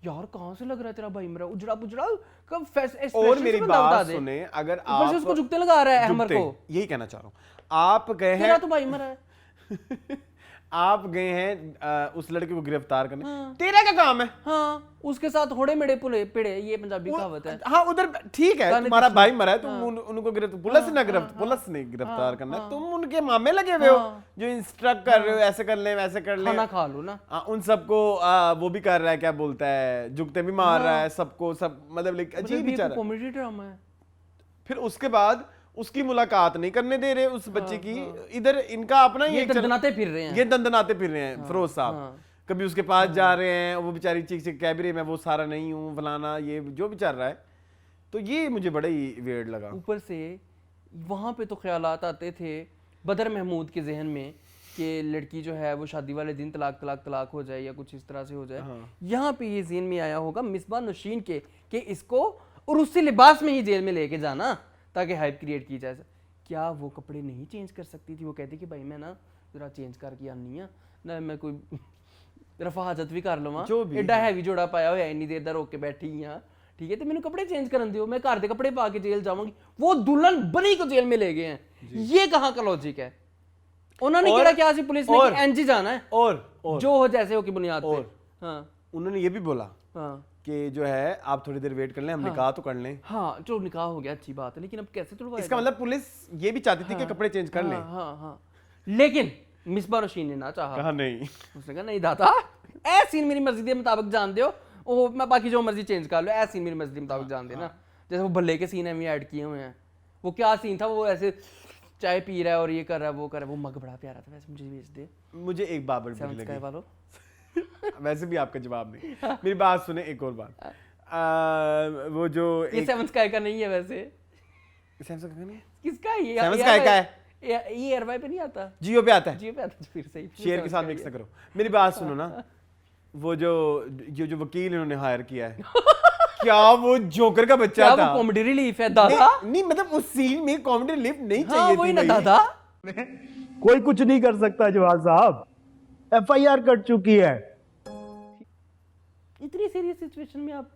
यार कहां से लग रहा है तेरा भाई मेरा उजड़ा पुजड़ा कब और मेरी बात सुने, अगर आप उसको झुकते लगा रहा है अहमर को, यही कहना चाह रहा हूं, आप गए हैं, तेरा तो भाई मरा है आप गए हैं उस लड़के को गिरफ्तार करने, तेरा क्या काम है। हाँ, उसके साथ होड़े मेड़े पुले पिड़े, ये पंजाबी कहावत है। हाँ उधर ठीक है, तुम्हारा भाई मरा है, तुम उनको पुलिस ने गिरफ्तार करना, तुम उनके मामे लगे हुए हो, जो इंस्ट्रक्ट कर रहे हो, ऐसे कर ले वैसे कर ले, खाना खा लो ना। उन सबको वो भी कर रहा है, क्या बोलता है, जुगते भी मार रहा है सबको, सब मतलब अजीब बेचारा कॉमेडी ड्रामा है। फिर उसके बाद उसकी मुलाकात नहीं करने दे रहे उस बच्चे की, इधर इनका अपना ही दंदनाते फिर रहे हैं फिरोज साहब, कभी उसके पास जा रहे हैं, वो बेचारी चीख चीख कह भी रही मैं वो सारा नहीं हूँ फलाना, ये जो भी चल रहा है, तो ये मुझे बड़ा ही वियर्ड लगा। ऊपर से वहां पे तो ख्यालात आते थे बदर महमूद के जहन में कि लड़की जो है वो शादी वाले दिन तलाक हो जाए या कुछ इस तरह से हो जाए। यहाँ पे ये जहन में आया होगा मिसबा नशीन के कि इसको और उसी लिबास में ही जेल में लेके जाना ताकि हाइप क्रिएट की जाए। क्या वो कपड़े नहीं चेंज कर सकती थी? वो कहती कि भाई मैं ना जरा चेंज करके आनी है ना, मैं कोई रफा हाजत भी कर लवां, जो भी एडा हैवी जोड़ा पाया होया इन्नी देर दा रोक के बैठी हां, ठीक है, तो मैंने कपड़े चेंज करन दियो, मैं घर दे कपड़े पा के जेल जावांगी। वो दुल्हन बनी को जेल में ले गए हैं, ये कहाँ का लॉजिक है? उन्होंने और- क्या किया सी पुलिस ने और- कि एनजी जाना है, और जो हो जैसे हो की बुनियाद पे। और- हाँ उन्होंने ये भी बोला हाँ कि जो है आप थोड़ी देर वेट कर लें, हम निकाह तो कर लें। हाँ, चलो निकाह हो गया, अच्छी बात है, लेकिन अब कैसे तुड़वाएगा? इसका मतलब पुलिस ये भी चाहती थी कि कपड़े चेंज कर लें। हाँ हाँ, लेकिन मिसबा रशीद ने ना चाहा। कहा नहीं। उसने कहा नहीं दाता, ऐ सीन मेरी मर्जी के मुताबिक जान दियो, ओ मैं बाकी जो मर्जी चेंज कर लो, ऐ सीन मेरी मर्जी के मुताबिक जान देना। जैसे वो भल्ले के सीन है ऐड किए हुए हैं, वो क्या सीन था, वो ऐसे चाय पी रहा है और ये कर रहा है वो कर रहा है, वो मग बड़ा प्यारा था, वैसे मुझे भेज दे मुझे एक बात बड़ी बुरी सेवन स्काई लगी, वालों। वैसे भी आपका जवाब नहीं। मेरी बात सुने, एक और बात, वो जो ये सेवन स्काई का नहीं है वैसे, सैमसंग का नहीं है? किसका है ये? सेवन स्काई का है, ये एयरवाई पे नहीं आता, जियो पे आता है। जियो पे आता है, फिर सही शेयर के साथ मिक्स ना करो। मेरी बात सुनो ना, वो जो वकील इन्होंने हायर किया है, क्या वो जोकर का बच्चा क्या था? वो कॉमेडी रिलीफ है दादा? नहीं मतलब उस सीन में कॉमेडी रिलीफ नहीं हाँ चाहिए वही थी ना भाई। दादा। कोई कुछ नहीं कर सकता जवान साहब, एफआईआर कट चुकी है। इतनी सीरियस सिचुएशन में आप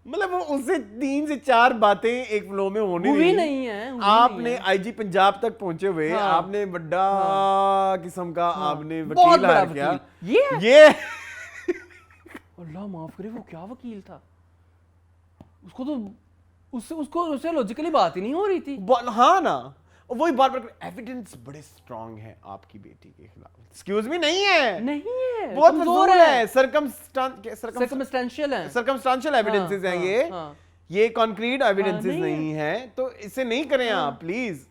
मतलब वो उससे 3 से 4 बातें एक फ्लो में होनी हुई नहीं है, हुई आपने नहीं है। आईजी पंजाब तक पहुंचे हुए, हाँ। आपने बड़ा किस्म का आपने बहुत वकील बड़ा हायर किया। वकील। ये है? ये अल्लाह माफ करे, वो क्या वकील था? उसको तो उससे लॉजिकली बात ही नहीं हो रही थी। हाँ ना, वही बार बार एविडेंस बड़े स्ट्रांग है आपकी बेटी के खिलाफ। एक्सक्यूज मी, नहीं है, नहीं है, बहुत कमजोर फजूल है। सर्कमस्टेंशियल है। सर्कमस्टांशियल एविडेंसेस हैं ये, हाँ। ये कॉन्क्रीट एविडेंसेस नहीं है। नहीं है, तो इसे नहीं करें आप प्लीज।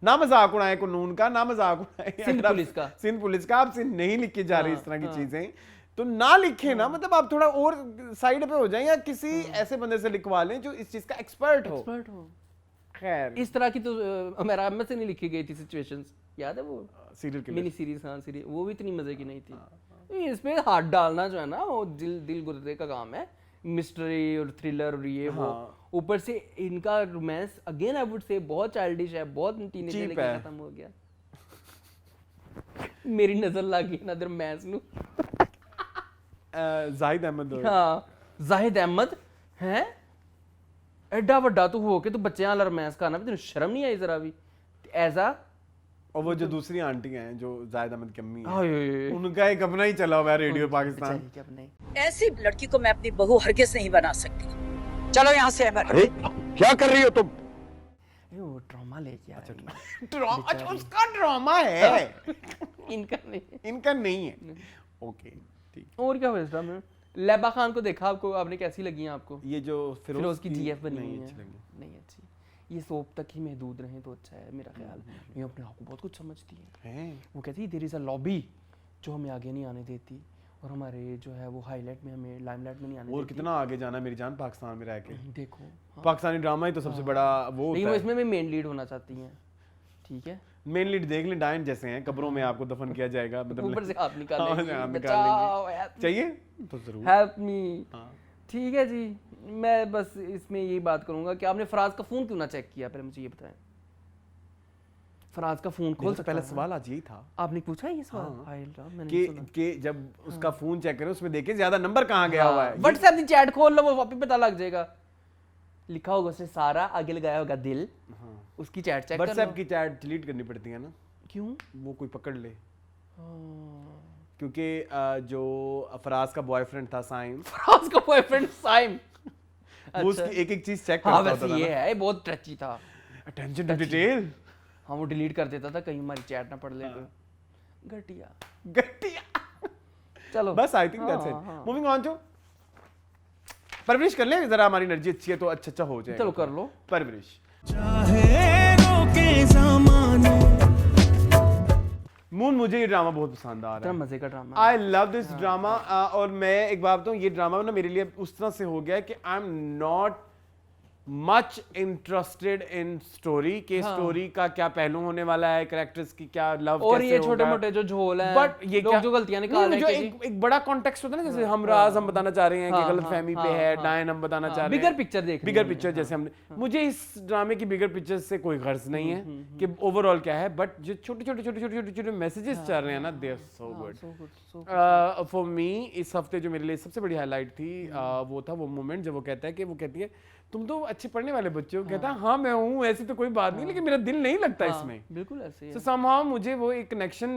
ना मजाक उड़ाएं कानून का, ना मजाक उड़ाएं सिंध अगर आप- पुलिस का। सिंध पुलिस का आपसे नहीं लिखी जा रही हाँ, इस तरह की हाँ। चीजें, तो ना लिखें ना, मतलब आप थोड़ा और साइड पे हो जाएं या किसी ऐसे बंदे से लिखवा लें जो इस चीज का एक्सपर्ट हो। एक्सपर्ट हो। खैर, इस तरह की तो अमेरा में से नहीं लिखी गई थी सिचुएशंस, याद है वो सीरियल किलर मिनी सीरीज? हाँ सीरीज, वो भी इतनी मजे की नहीं थी। इसमें हाथ डालना जो है ना, वो दिल गुर्दे का काम है, मिस्ट्री और थ्रिलर और ये वो। ऊपर से इनका रोमांस अगेन आई वुड से बहुत चाइल्डिश है, बहुत टीनेजर Cheap लेके है। खत्म हो गया। मेरी नजर लगी ना रोमांस नु। जाहिद अहमद और- हाँ, जाहिद अहमद हैं, एडा वड्डा तू हो के तू बच्चे वाला रोमांस करना भी, तेन शर्म नहीं आई जरा भी? ऐसा और वो जो दूसरी आंटी हैं जो जाहिद अहमद की अम्मी हैं, हाय उनका एक अपना ही चला हुआ है रेडियो पाकिस्तान। बेचारी क्या बनाई। ऐसी लड़की को मैं अपनी बहू हरगिज नहीं बना सकती। चलो यहाँ से अमर। अरे क्या कर रही हो तुम? वो ड्रामा लेके आ रही है। ड्रामा, अच्छा उसका ड्रामा है, इनका नहीं। इनका नहीं है। ओके ठीक। और क्या हुआ इस ड्रामे में? लैबा खान को देखा आपको, आपने कैसी लगी हैं आपको? ये जो फिरोज की जीएफ बनी नहीं हुई अच्छी है, लगी। नहीं अच्छी। ये सोप तक ही महदूद रहे तो अच्छा है मेरा ख्याल। ये अपने आप को बहुत कुछ समझती है। हैं? वो कहती है देयर इज अ लॉबी जो हमें आगे नहीं आने देती, और हमारे जो है वो हाईलाइट में, हमें लाइमलाइट में नहीं आने और देती। कितना आगे जाना है मेरी जान पाकिस्तान में रह के। देखो हाँ। पाकिस्तानी ड्रामा ही तो सबसे बड़ा वो लेकिन होता वो है। इसमें भी मेन लीड होना चाहती हैं, ठीक है? मेन लीड देख लें, डायन जैसे हैं, कब्रों में आपको दफन किया जाएगा, मतलब ऊपर से हाथ निकाल हाँ, लेंगी, हाथ निकाल बचाओ, लेंगी। help me, चाहिए तो जरूर। help me। हाँ। ठीक है जी, मैं बस इसमें यही बात करूंगा कि आपने फराज का फोन क्यों ना चेक किया, पहले मुझे ये बताएं। फराज का फोन खोल मेरा तो सकता पहला है? सवाल आज यही था आपने पूछा ये सवाल? हाँ। हाय अल्लाह, मैंने नहीं सुना। कि जब उसका फोन चेक करें उसमें देखें ज्यादा नंबर कहाँ गया हुआ है। व्हाट्सएप की चैट खोल लो, वो वापस पता लग जाएगा। लिखा होगा उसने सारा, आगे लगाया होगा दिल, उसकी चैट चेक कर लो। व्हाट्सएप की चैट डिलीट करनी पड़ती है ना, क्यों? वो कोई पकड़ ले, हाँ। क्योंकि जो फराज का बॉयफ्रेंड था साइम, फराज का बॉयफ्रेंड साइम, वो उसकी एक एक चीज चेक हाँ करता वैसे होता ये था है, बहुत टची था। Attention to detail. हाँ वो डिलीट कर देता था कहीं हमारी चैट ना पढ़ ले तो। घटिया। गट्टिया। चलो बस आई थिंक दैट्स हाँ, इट। मूविंग ऑन टू परवरिश कर ले जरा, हमारी एनर्जी अच्छी है तो अच्छा अच्छा हो जाएगा। चलो कर लो परवरिश। मून, मुझे ये ड्रामा बहुत पसंद आ रहा इतना है। मजे का drama. I love this drama. और मैं एक बात बताऊं, ये ड्रामा ना मेरे लिए उस तरह से हो गया है कि आई am not much interested in story के स्टोरी का क्या पहलू होने वाला है, कैरेक्टर्स की क्या लव और कैसे ये छोटे मोटे जो झोल हैं, बट ये लोग जो गलतियां निकाल रहे जो हैं एक बड़ा कॉन्टेक्स्ट होता है ना, जैसे हम राज हम बताना चाह रहे हैं कि गलत फहमी पे है, डायन हम बताना चाह रहे हैं, बिगर पिक्चर देख बिगर पिक्चर जैसे हमने, मुझे इस ड्रामे की बिगर पिक्चर से कोई गर्ज नहीं है कि ओवरऑल क्या है, बट जो छोटे मैसेजेस चल रहे हैं ना, they are so good for me. इस हफ्ते जो मेरे लिए सबसे बड़ी हाईलाइट थी वो था वो मोमेंट जब वो कहता है कि वो कहती है तुम तो अच्छे पढ़ने वाले बच्चे हो, कहता है हाँ मैं हूँ, ऐसी तो कोई बात नहीं, लेकिन मेरा दिल नहीं लगता इसमें। बिल्कुल ऐसे ही है। So somehow मुझे वो एक कनेक्शन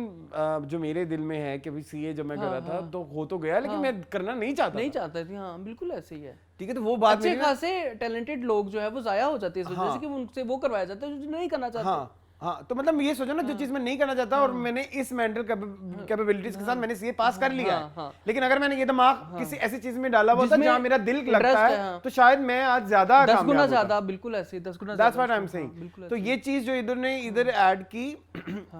जो मेरे दिल में है कि भाई सीए जब मैं कर रहा था तो हो तो गया, लेकिन मैं करना नहीं चाहता नहीं चाहते थे। हाँ बिल्कुल ऐसे ही है। ठीक है, तो वो बात अच्छे खासे टैलेंटेड लोग जो है वो जाया हो जाते हैं इस वजह से कि उनसे वो करवाया जाता है जो नहीं करना चाहते। हाँ, तो मतलब ये सोचो ना, जो चीज मैं नहीं करना चाहता और मैंने इस मेंटल कैपेबिलिटीज के साथ मैंने सीए पास कर लिया है, लेकिन अगर मैंने ये दिमाग किसी ऐसी चीज में डाला हुआ था जहाँ मेरा दिल लगता है, तो शायद मैं आज ज्यादा 10 गुना ज्यादा, बिल्कुल ऐसे 10 गुना That's what I'm saying। तो ये चीज जो इधर ऐड की,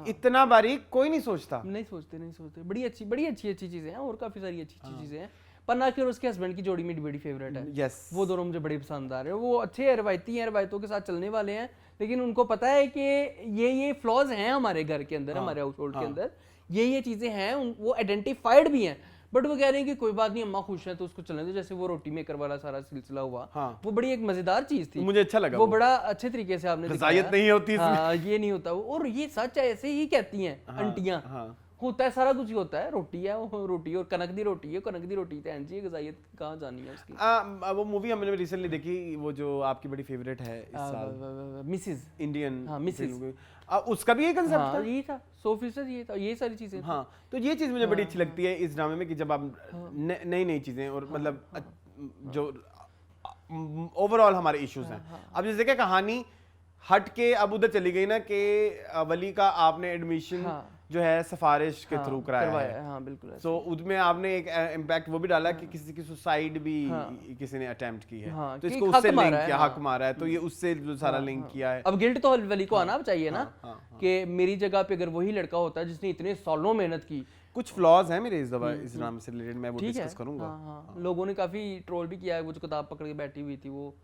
इतना बारीक कोई नहीं सोचता। नहीं सोचते। बड़ी अच्छी चीजें हैं और काफी सारी अच्छी चीजें हैं। पन्नाकी और उसके हस्बैंड की जोड़ी मेरी बड़ी फेवरेट है। यस, वो दोनों मुझे बड़े पसंद आ रहे हैं। वो अच्छे हैं, रवायती हैं, रवायतों के साथ चलने वाले हैं, लेकिन उनको पता है कि ये फ्लॉज हैं हमारे घर के अंदर, हमारे हाउस होल्ड के अंदर ये चीजें हैं, वो आइडेंटिफाइड भी हैं, बट वो कह रहे हैं कि कोई बात नहीं, अम्मा खुश है तो उसको चलने दो। जैसे वो रोटी मेकर वाला सारा सिलसिला हुआ, वो बड़ी एक मजेदार चीज थी, मुझे अच्छा लगा। वो बड़ा अच्छे तरीके से आपने रज़ायत नहीं होती इसमें। हाँ, ये नहीं होता। और ये सच है, ऐसे ही कहती हैं आंटियां, होता है, सारा कुछ ही होता है। रोटी है, वो रोटी, और कनक दी रोटी है, कनक दी रोटी है जी, गजायत कहाँ जानी है उसकी। वो मूवी हमने रिसेंटली देखी, वो जो आपकी बड़ी फेवरेट है इस साल, मिसेस इंडियन। हाँ, मिसेस, उसका भी ये कंसेप्ट था, यही था 100% ये था, ये सारी चीजें। हाँ, तो ये चीज मुझे बड़ी अच्छी लगती है इस ड्रामे में कि जब आप नई चीजें और मतलब जो ओवरऑल हमारे इश्यूज हैं, अब जैसे कि कहानी हट के अब उधर चली गई ना कि वली का आपने एडमिशन जो है सिफारिश के थ्रू कराया है। हाँ बिल्कुल। सो उसमें आपने एक इम्पैक्ट वो भी डाला कि किसी की सुसाइड भी किसी ने अटेम्प्ट की है, तो इसको उससे लिंक किया, हक मारा है, तो ये उससे जो सारा लिंक किया है। अब गिल्ट तो वली को आना चाहिए ना, कि मेरी जगह पे अगर वही लड़का होता है जिसने इतने सालों मेहनत की। कुछ फ्लॉज हैं मेरे इस ड्रामे से रिलेटेड, मैं वो डिस्कस करूंगा। लोगों ने काफी ट्रोल भी किया है, वो जो किताब पकड़ के बैठी हुई थी, वो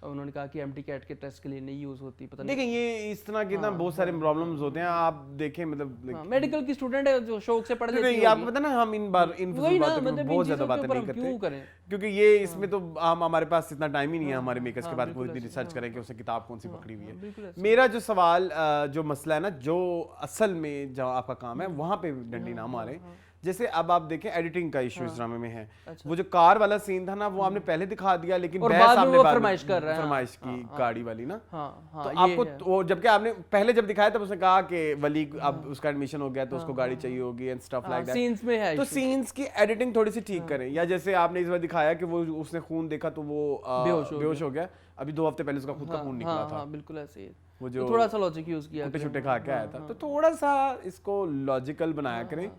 उन्होंने कहा कि एम्प्टी कैट के टेस्ट के लिए नहीं यूज होती, पता नहीं। देखिए ये इस तरह के ना बहुत सारे प्रॉब्लम्स होते हैं, आप देखें मतलब मेडिकल की स्टूडेंट है जो शौक से पढ़ लेती है। आपको पता ना, हम इन बातों पे बहुत ज्यादा बातें नहीं करते, क्योंकि ये इसमें तो हमारे पास इतना टाइम ही नहीं है हमारे मेकर्स के बाद कोई इतनी रिसर्च करें कि उसने किताब कौन सी पकड़ी हुई है। मेरा जो सवाल जो मसला है ना, जो असल में जो आपका काम है वहां पे डंडी ना मारे। जैसे अब आप देखें एडिटिंग का इशू इस ड्रामे में है। वो जो कार वाला सीन था ना, वो आपने पहले दिखा दिया, लेकिन फरमाइश कर रहा है, फरमाइश की गाड़ी वाली ना। तो आपको जबकि आपने पहले जब दिखाया तब उसने कहा कि वली अब उसका एडमिशन हो गया तो उसको गाड़ी चाहिए होगी and stuff like that. Scenes में है, तो सीन्स की एडिटिंग थोड़ी सी ठीक करें। या जैसे आपने इस बार दिखाया कि वो उसने खून देखा तो वो बेहोश हो गया, अभी 2 हफ्ते पहले उसका खुद का खून निकला था। बिल्कुल ऐसे ही, वो जो थोड़ा सा लॉजिक यूज किया, छुट्टे खा के आया था, तो थोड़ा सा इसको लॉजिकल बनाया करें।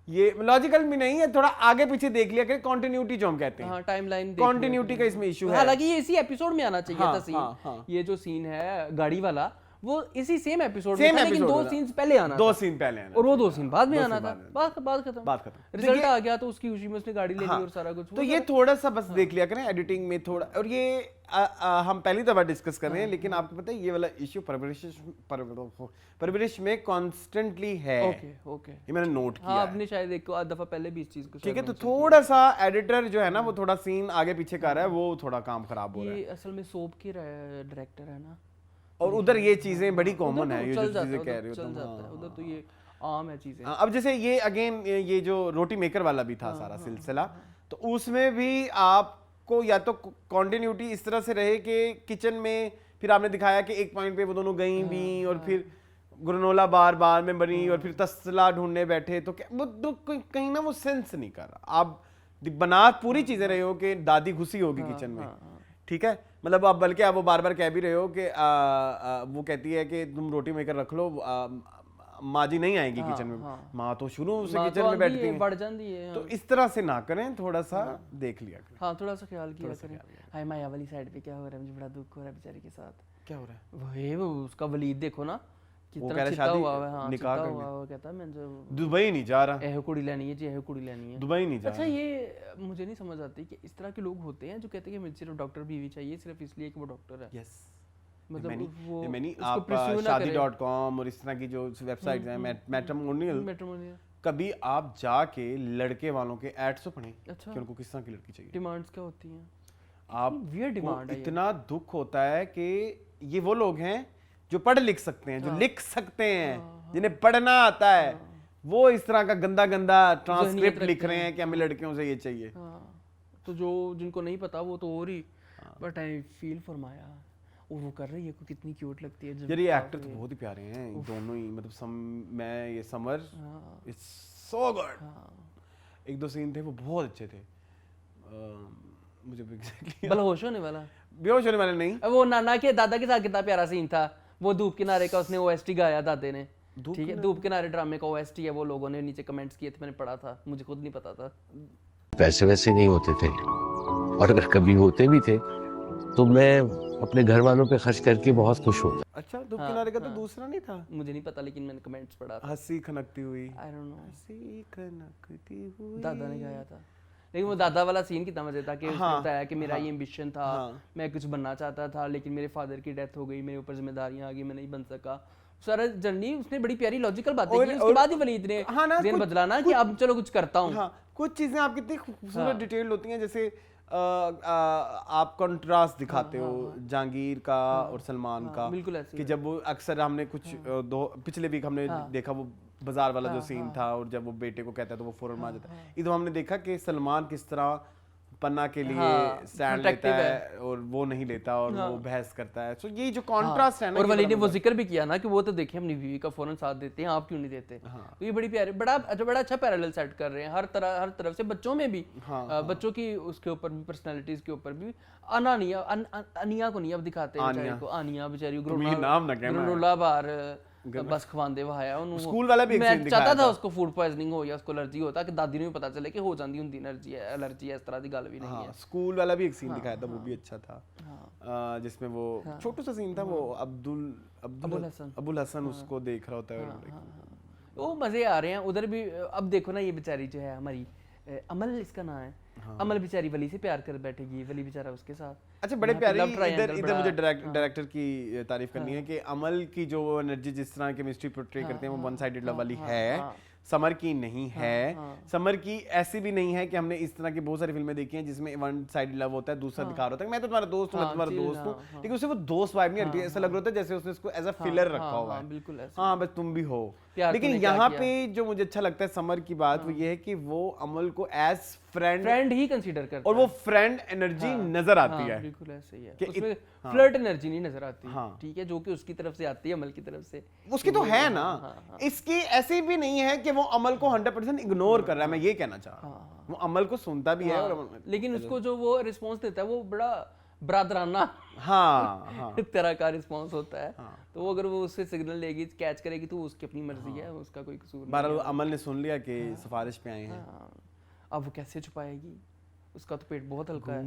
ये लॉजिकल भी नहीं है, थोड़ा आगे पीछे देख लिया करें, कंटिन्यूटी जो हम कहते हैं। हाँ, टाइमलाइन कंटिन्यूटी का इसमें इशू है। हालांकि ये इसी एपिसोड में आना चाहिए था सीन। ये जो सीन है गाड़ी वाला, वो इसी सेम एपिसोड में था, लेकिन 2 सीन्स पहले आना था। 2 सीन पहले आना और वो 2 सीन बाद में आना था। बात खत्म। रिजल्ट आ गया तो उसकी खुशी में उसने गाड़ी ले ली और सारा कुछ। तो ये थोड़ा सा बस देख लिया करें एडिटिंग में थोड़ा। और ये हम पहली दफा डिस्कस कर रहे हैं, लेकिन आपको पता है ये वाला इश्यू परवरिश में कॉन्स्टेंटली है। ओके, ये मैंने नोट किया। आपने शायद एक आध दफा पहले भी इस चीज को, ठीक है, तो थोड़ा सा एडिटर जो है ना, वो थोड़ा सीन आगे पीछे कर रहा है, वो थोड़ा काम खराब हो रहा है। ये असल में सोप के डायरेक्टर है ना, और उधर ये चीजें बड़ी कॉमन है, ये जो चीजें कह रहे हो तुम। उधर तो ये आम है चीजें। अब जैसे ये अगेन ये जो रोटी मेकर वाला भी था सारा सिलसिला, तो उसमें भी आपको या तो कंटिन्यूटी इस तरह से रहे कि किचन में फिर आपने दिखाया कि एक पॉइंट पे वो दोनों गई भी और फिर ग्रेनोला बार में बनी और फिर तसला ढूंढने बैठे, तो क्या वो तो कहीं ना वो सेंस नहीं कर रहा। आप बना पूरी चीजें रहे हो कि दादी घुसी होगी किचन में, ठीक है, मतलब आप बल्कि आप वो बार कह भी रहे हो कि वो कहती है कि तुम रोटी मेकर रख लो, माँ जी नहीं आएंगी किचन में। माँ तो शुरू से किचन में बैठती है, बढ़ जाती है। तो इस तरह से ना करें, थोड़ा सा देख लिया करें। हाँ, थोड़ा सा ख्याल किया करें। हाय माया वाली साइड पे क्या हो रहा है, मुझे बड़ा दुख हो रहा है बेचारी के साथ। क्या हो रहा है? वो उसका वलीद देखो ना, वो कितना कह रहा चिता शादी हुआ है, हाँ, निकाह चिता करने हुआ है, कहता है मैं जो दुबई नहीं जा रहा, एहो कुड़ी लेनी है जी, एहो कुड़ी लेनी है। दुबई नहीं जा अच्छा रहा। ये मुझे नहीं समझ आती कि इस तरह के लोग होते हैं जो कहते हैं कि मुझे सिर्फ डॉक्टर बीवी चाहिए सिर्फ इसलिए कि वो डॉक्टर है। यस मतलब वो मैंने उसको आप pursue ना करे। शादी.com और इस तरह की जो वेबसाइट्स हैं मैट्रिमोनियल, मैट्रिमोनियल कभी आप जाके लड़के वालों के एड्स तो पढ़ें अच्छा कि उनको किस तरह की लड़की चाहिए। डिमांड्स क्या होती हैं? आप weird डिमांड है ये। इतना दुख होता है कि ये वो लोग हैं जो पढ़ लिख सकते हैं, जो लिख सकते हैं, जिन्हें पढ़ना आता है, वो इस तरह का गंदा गंदा ट्रांसक्रिप्ट लिख रहे हैं कि हमें लड़कियों से ये चाहिए। तो जो जिनको नहीं पता वो तो और ही, बट आई फील फॉर माया, और वो कर रही है, कितनी क्यूट लगती है जब यार ये एक्टर तो बहुत ही प्यारे हैं दोनों ही, मतलब मैं ये समर इट्स सो गुड। एक दो सीन थे वो बहुत अच्छे थे, मुझे एग्जैक्टली बलहोश होने वाला, बेहोश होने वाले नहीं, वो नाना के दादा के साथ कितना प्यारा सीन था, वो धूप किनारे का उसने ओएसटी गाया दादे ने, ठीक है, धूप किनारे ड्रामे का ओएसटी है, वो लोगों ने नीचे कमेंट्स किए थे, मैंने पढ़ा था, मुझे खुद नहीं पता था। पैसे वैसे नहीं होते थे, और अगर कभी होते भी थे तो मैं अपने घर वालों पे खर्च करके बहुत खुश होता। अच्छा धूप किनारे का तो दूसरा नहीं था, मुझे नहीं पता लेकिन मैंने कमेंट्स पढ़ा था। हंसी खनकती हुई, आई डोंट नो, हंसी खनकती हुई, दादा ने गाया था, लेकिन वो दादा वाला सीन कितना मजे था कि उसने बताया कि मेरा ये एम्बिशन था, मैं कुछ बनना चाहता था लेकिन मेरे फादर की डेथ हो गई, मेरे ऊपर जिम्मेदारियां आ गई, मैं नहीं बन सका। सारा जर्नी उसने बड़ी प्यारी लॉजिकल बातें की, उसके बाद ही वलीद ने ज़हन बदला ना कि अब चलो कुछ करता हूँ। हाँ, कुछ चीजें आपकी इतनी खूबसूरत डिटेल होती हैं, जैसे आप कंट्रास्ट दिखाते हो जहांगीर का और सलमान का, बिल्कुल ऐसे कि जब वो अक्सर हमने कुछ पिछले वीक हमने देखा वो बाजार वाला जो सीन था, और जब वो बेटे को कहता है तो वो फौरन मान जाता है। इधर हमने देखा कि सलमान किस तरह पन्ना के लिए स्टैंड लेता है और वो नहीं लेता, और वो बहस करता है। सो ये जो कॉन्ट्रास्ट है ना, और वलीद ने वो जिक्र भी किया ना कि वो तो देखिए अपनी बीवी का फौरन साथ देते हैं, आप क्यों नहीं देते। तो ये बड़ी प्यारी, बड़ा अच्छा पैरेलल सेट कर रहे हैं हर तरफ से, बच्चों में भी, बच्चों की उसके ऊपर भी, पर्सनालिटीज के ऊपर भी। अनिया को नहीं अब दिखाते बेचारी को, आनिया बेचारी ग्रोला बार बस खवांदे वहाया उन्होंने, स्कूल वाला भी एक सीन दिखाया चाहता था उसको फूड पॉइजनिंग हो या उसको एलर्जी होता, कि दादी ने भी पता चले कि हो जाती हुंदी एलर्जी है, इस तरह की गल भी नहीं है। स्कूल वाला भी एक सीन दिखाया था, वो भी अच्छा था, जिसमें वो छोटा सा सीन था, वो अबुल हसन उसको देख रहा होता है, वो मजे आ रहे हैं उधर भी। अब देखो ना, ये बेचारी जो है हमारी अमल, इसका नाम है, अमल बेचारी वली से प्यार कर बैठेगी, वली बेचारा उसके साथ। अच्छा बड़े प्यारी, इधर मुझे डायरेक्टर की तारीफ करनी है कि अमल की जो एनर्जी, जिस तरह की मिस्ट्री पोर्ट्रे करते हैं, वो वन साइडेड लव वाली है, समर की नहीं है। समर की ऐसी भी नहीं है कि हमने इस तरह की बहुत सारी फिल्में देखी हैं जिसमें वन साइड लव होता है, दूसरा दिखा रहा होता है मैं तो तुम्हारा दोस्त हूँ, मैं तुम्हारा दोस्त हूँ, लेकिन उससे वो दोस्त वाइब नहीं आती, ऐसा लग रहा होता है जैसे उसने इसको एज अ फिलर रखा हुआ है। बिल्कुल ऐसे। हाँ बस तुम भी हो। लेकिन यहाँ पे जो मुझे अच्छा लगता है समर की बात, वो ये है कि वो अमल को एज फ्रेंड ही कंसीडर करता है, और वो फ्रेंड एनर्जी नजर आती है। बिल्कुल ऐसे ही है, उसमें फ्लर्ट एनर्जी नहीं नजर आती, ठीक है, जो कि उसकी तरफ से आती है, अमल की तरफ से उसकी तो है ना। इसकी ऐसी भी नहीं है कि वो अमल को 100% इग्नोर कर रहा है, मैं ये कहना चाह रहा हूँ, वो अमल को सुनता भी है, और लेकिन उसको जो वो रिस्पॉन्स देता है वो बड़ा ब्रादराना तरह का रिस्पॉन्स होता है। तो वो अगर वो उससे सिग्नल लेगी, कैच करेगी, तो उसकी अपनी मर्जी है, उसका कोई कसूर नहीं है। अमल ने सुन लिया कि सिफारिश पे आए हैं, अब वो कैसे छुपाएगी, उसका तो पेट बहुत हल्का है,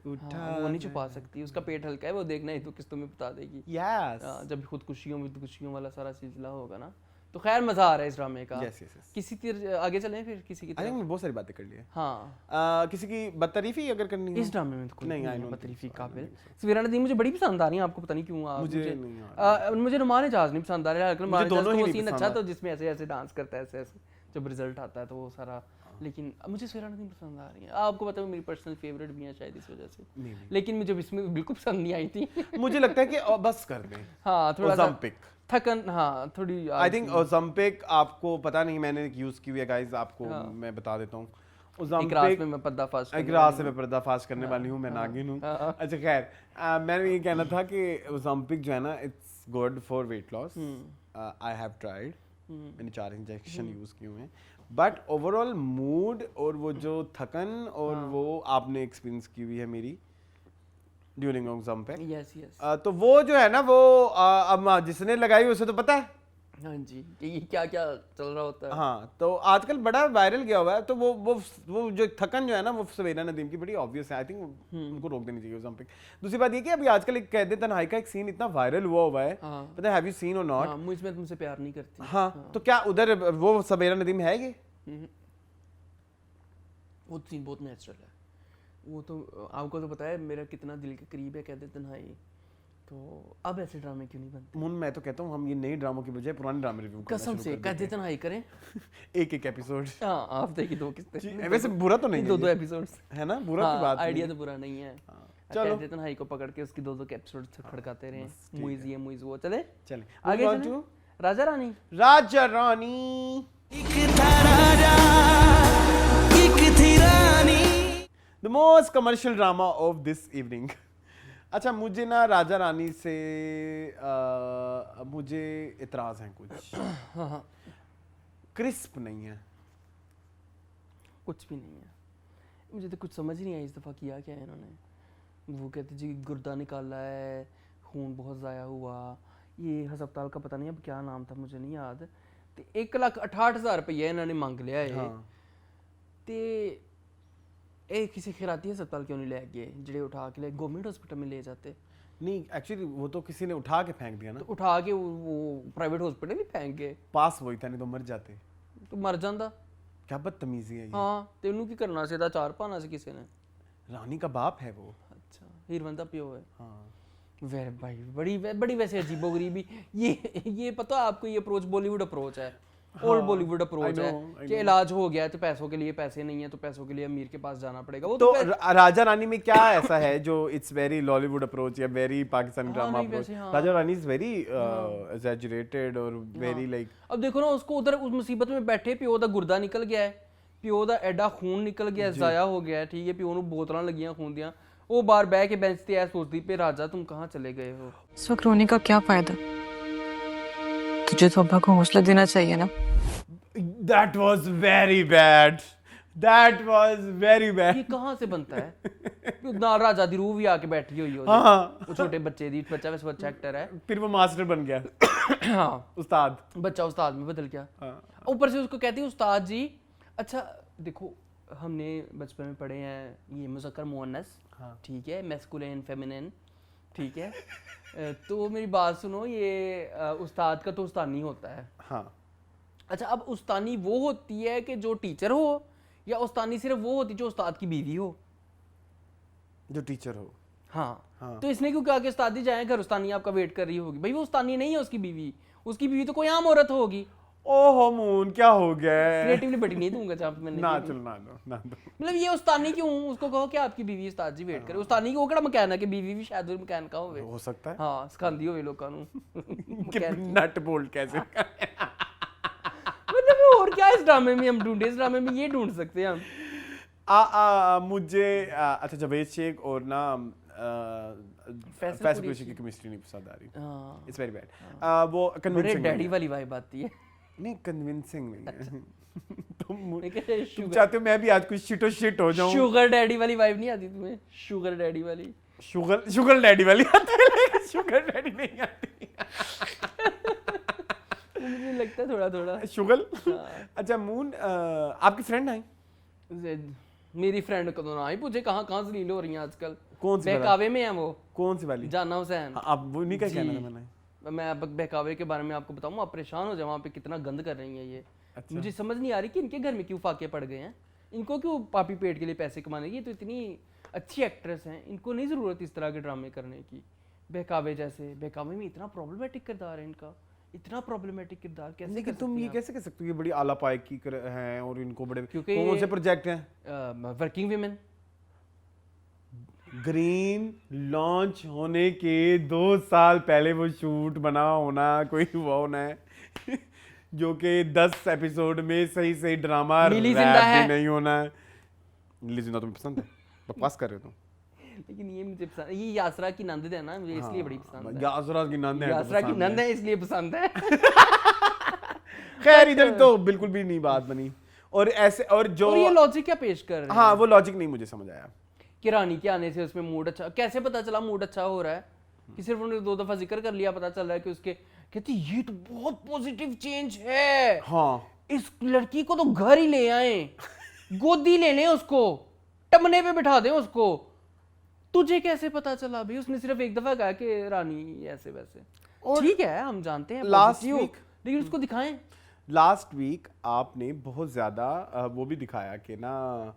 वो नहीं छुपा सकती, उसका पेट हल्का है, वो देखना ही तो किस तुम्हें बता देगी। जब खुदकुशियों वाला सारा सिलसिला होगा ना, तो खैर मजा आ रहा है इस ड्रामे का। किसी आगे चलें फिर किसी की तरफ, बहुत सारी बातें कर ली है। हाँ, किसी की बदतरीफी अगर करनी है इस ड्रामे में, तो नहीं बदतरीफी काबिल। सवीरा नदीम मुझे बड़ी पसंद आ रही है, आपको पता नहीं क्यों। मुझे रुमान एजाज नहीं पसंद आ रहा है, वो सीन अच्छा तो जिसमें ऐसे ऐसे डांस करता है, ऐसे जब रिजल्ट आता है तो वो सारा, लेकिन मुझे सवीरा नदीम पसंद आ रही है। आपको पता है मेरी पर्सनल फेवरेट भी है शायद इस वजह से, लेकिन मुझे इसमें बिल्कुल पसंद नहीं आई थी। मुझे लगता है कि बस कर दें, हाँ थोड़ा सा थकन, हाँ थोड़ी। आई थिंक ओज़म्पिक, आपको पता नहीं मैंने यूज की हुई है गाइस, आपको मैं बता देता हूँ। ओज़म्पिक में मैं पर्दाफाश करने वाली हूँ, मैं नागिन हूँ। अच्छा खैर, मैंने ये कहना था कि ओज़म्पिक जो है ना, it's good for weight loss. I have tried, मैंने 4 इंजेक्शन यूज किए हुए हैं, बट ओवरऑल मूड और वो जो थकन और वो आपने एक्सपीरियंस की हुई है मेरी ड्यूरिंग ओज़म्पिक। यस तो वो जो है ना, वो अब जिसने लगाई उसे तो पता है, हाँ जी, कि ये क्या क्या चल रहा होता है। हाँ, तो आजकल बड़ा वायरल गया हुआ है, तो वो जो थकन जो है ना वो सवेरा नदीम की बड़ी ऑब्वियस है। आई थिंक उनको रोक देनी चाहिए उस पे। दूसरी बात ये कि अभी आजकल एक कैद तन्हाई का एक सीन इतना वायरल हुआ है, पता है, हैव यू सीन और नॉट? हाँ, मुझ में तुमसे प्यार नहीं करती। हाँ, तो क्या उधर वो सवेरा नदीम है ये? वो सीन बहुत नेचुरल है। वो तो आपको तो पता है मेरा कितना दिल के करीब है कैद तन्हाई, तो अब ऐसे ड्रामे क्यों नहीं बनते? मुन, मैं तो कहता हूँ हम ये नए ड्रामों की बजाय पुराने ड्रामे रिव्यू करना कसम शुरू से कर कैद देते तन्हाई करें। हैं। एक एपिसोड। हाँ, आप देखिए 2 किस्तें। वैसे बुरा तो नहीं है, 2 एपिसोड्स है ना, बुरा की बात नहीं आइडिया है। तो बुरा नहीं है। चलो। कैद तन्हाई को पकड़ के उसकी 2 एपिसोड खड़काते रहे, मुइज ये मुइज वो। चले आगे आगे चले। Raja Rani. Raja Rani the most commercial drama of this evening. अच्छा, मुझे ना राजा रानी से मुझे इतराज हैं कुछ। क्रिस्प नहीं है, कुछ भी नहीं है। मुझे तो कुछ समझ ही नहीं आया इस दफ़ा किया क्या है इन्होंने। वो कहते जी गुर्दा निकाला है, खून बहुत ज़ाया हुआ, ये हस्पताल का पता नहीं अब क्या नाम था, मुझे नहीं याद। तो 1,68,000 रुपया इन्होंने मांग लिया है। हाँ। ते किसी खैराती हस्पताल क्यों नहीं ले गए, जड़े उठा के ले गवर्नमेंट हॉस्पिटल में ले जाते? नहीं, एक्चुअली वो तो किसी ने उठा के फेंक दिया ना, तो उठा के वो प्राइवेट हॉस्पिटल ही फेंक गए। पास वही था, नहीं तो मर जाते। तो मर जाता। क्या बदतमीजी है ये। हाँ, तो उन्होंने की करना सीधा 4 पाना से किसी ने। रानी का बाप है वो। अच्छा, हीरवन का प्यो है। हाँ, वे भाई बड़ी वैसे अजीबोगरीबी। ये पता है आपको, ये अप्रोच बॉलीवुड अप्रोच है, ओल्ड बॉलीवुड अप्रोच है कि इलाज हो गया तो पैसों के लिए पैसे नहीं है, तो पैसों के लिए अमीर के पास जाना पड़ेगा। वो तो राजा रानी में क्या ऐसा है जो इट्स वेरी लॉलीवुड अप्रोच या very Pakistani drama approach? Raja Rani is very exaggerated और वेरी लाइक। अब देखो ना, उसको उधर उस मुसीबत में बैठे प्यो दा गुर्दा निकल गया है, प्यो दा एडा खून निकल गया, जाया हो गया है, ठीक है, प्यो ਨੂੰ बोतलां लगियां खून दियां। वो बाहर बैठ के बेंच ते ऐ सोचदी पे राजा तुम कहाँ चले गए हो? इस वक्त रोने का क्या फायदा? तुझे तो अब्बा को हौसला देना चाहिए ना। That was very bad. That was very bad. ये कहाँ से बनता है? ना राजा दी रूह भी आके बैठी हुई हो। हाँ। वो छोटे बच्चे दी, बच्चा वैसे बच्चा एक्टर है। फिर वो मास्टर बन गया। हाँ, उस्ताद। बच्चा उस्ताद में बदल गया। हाँ। ऊपर से उसको कहती है उस्ताद जी। अच्छा देखो, हमने बचपन में पढ़े हैं ये मुज़क्कर मुअन्नस, ठीक है, मैस्कुलिन फेमिनिन, ठीक है। तो मेरी बात सुनो, ये उस्ताद का तो उस्तानी होता है। हाँ। अच्छा, अब उस्तानी वो होती है कि जो टीचर हो, या उस्तानी सिर्फ वो होती है जो उस्ताद की बीवी हो? जो टीचर हो। हाँ। तो इसने क्यों कहा कि उस्तादी जाए घर, उस्तानी आपका वेट कर रही होगी? भाई वो उस्तानी नहीं है, उसकी बीवी तो कोई आम औरत होगी। ओहो मून, क्या हो गया? क्रिएटिवली बटी नहीं दूंगा जहाँ पे मैंने ना चलो ना दो। मतलब ये उस्तानी क्यों? उसको कहो कि आपकी बीवी उस्ताद जी वेट करे। उस्तानी की वो केड़ा मकैन है कि बीवी भी शायद मकैन का होवे। हो सकता है। हाँ, सिखांदी होवे लोकां नू नट बोल्ट कैसे। मतलब और क्या इस ड्रामे में हम ढूंढे? इस ड्रामे में ये ढूंढ सकते हैं हम। मुझे अच्छा जावेद शेख और ना फैसल कुरैशी की केमिस्ट्री नहीं पसंद आ रही। It's very bad. वो कन्विंसिंग डैडी वाली वाइब आती है। नहीं, कन्विंसिंग नहीं है। तुम शुगर चाहते हो मैं भी आज कुछ शिटो शिट हो जाऊं? शुगर डैडी वाली वाइब नहीं आती तुम्हें? शुगर डैडी वाली, शुगर डैडी वाली आती है, लेकिन शुगर डैडी नहीं आती। मुझे लगता है थोड़ा थोड़ा शुगर। अच्छा मून, आपकी फ्रेंड आई? मेरी फ्रेंड को तो ना ही पूछे, कहाँ कहाँ जलील हो रही हैं आजकल। कौन सी बहकावे में है वो? कौन सी वाली? जाना हुसैन। आप वो नहीं क्या कहना था मैंने? मैं अब बहकावे के बारे में आपको बताऊं, आप परेशान हो जाए, वहाँ पे कितना गंद कर रही हैं ये। अच्छा। मुझे समझ नहीं आ रही कि इनके घर में क्यों फाके पड़ गए हैं, इनको क्यों पापी पेट के लिए पैसे कमाने की। तो इतनी अच्छी एक्ट्रेस हैं, इनको नहीं ज़रूरत इस तरह के ड्रामे करने की। बहकावे जैसे, बहकावे में इतना प्रॉब्लमेटिक किरदार है इनका, इतना प्रॉब्लमेटिक किरदार कैसे? लेकिन तुम ये कैसे कह सकते हो ये बड़ी आला पाए की हैं और इनको बड़े क्योंकि कौन से प्रोजेक्ट हैं? वर्किंग वीमेन ग्रीन लॉन्च होने के 2 साल पहले वो शूट बना होना, कोई हुआ होना है जो कि 10 एपिसोड में सही सही ड्रामा रैप भी नहीं होना है। नीली जिंदा तुम्हें पसंद है? बकवास कर रहे हो तुम। लेकिन ये मुझे पसंद है, ये यासरा की नंद है ना, मुझे इसलिए बड़ी पसंद है। यासरा की नंद है, यासरा की नंद है इसलिए पसंद है। खैर इधर तो बिल्कुल भी नहीं बात बनी। और ऐसे और जो और ये लॉजिक क्या पेश कर रहे हैं? हाँ, वो लॉजिक नहीं मुझे समझ आया कि रानी के आने से उसमें मूड अच्छा कैसे पता चला? मूड अच्छा हो रहा है कि सिर्फ उन्होंने 2 दफा जिक्र कर लिया, पता चल रहा है कि उसके कहती ये तो बहुत पॉजिटिव चेंज है, हाँ इस लड़की को तो घर ही ले आए, गोदी ले लें उसको, टमने पे बिठा दें उसको। तुझे कैसे पता चला भाई? उसने सिर्फ एक दफा कहा कि रानी ऐसे वैसे। ठीक है हम जानते हैं लास्ट positive, वीक लेकिन उसको दिखाएं। लास्ट वीक आपने बहुत ज्यादा वो भी दिखाया कि ना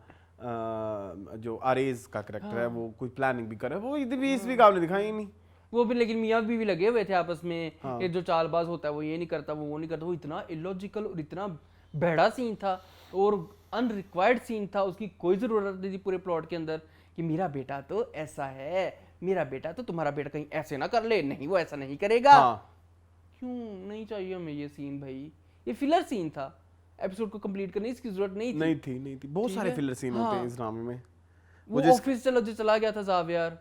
जो आरेज का करेक्टर है वो कोई प्लानिंग भी कर रहा है, वो इधर भी इस वीक आपने दिखाई ही नहीं। वो भी लेकिन मियाँ बीवी लगे हुए थे आपस में। ये जो चालबाज होता है वो ये नहीं करता, वो नहीं करता। वो इतना इलॉजिकल और इतना बहड़ा सीन था और अनरिक्वायर्ड सीन था, उसकी कोई जरूरत नहीं थी पूरे प्लॉट के अंदर कि मेरा बेटा तो ऐसा है, मेरा बेटा तो तुम्हारा बेटा कहीं ऐसे ना कर ले, नहीं वो ऐसा नहीं करेगा। क्यों नहीं चाहिए हमें ये सीन भाई? ये फिलर सीन था, एपिसोड को कंप्लीट करने इसकी जरूरत नहीं थी। बहुत सारे फिलर सीन होते हैं इस ड्रामे में। वो ऑफिस चला गया था ज़ावियर।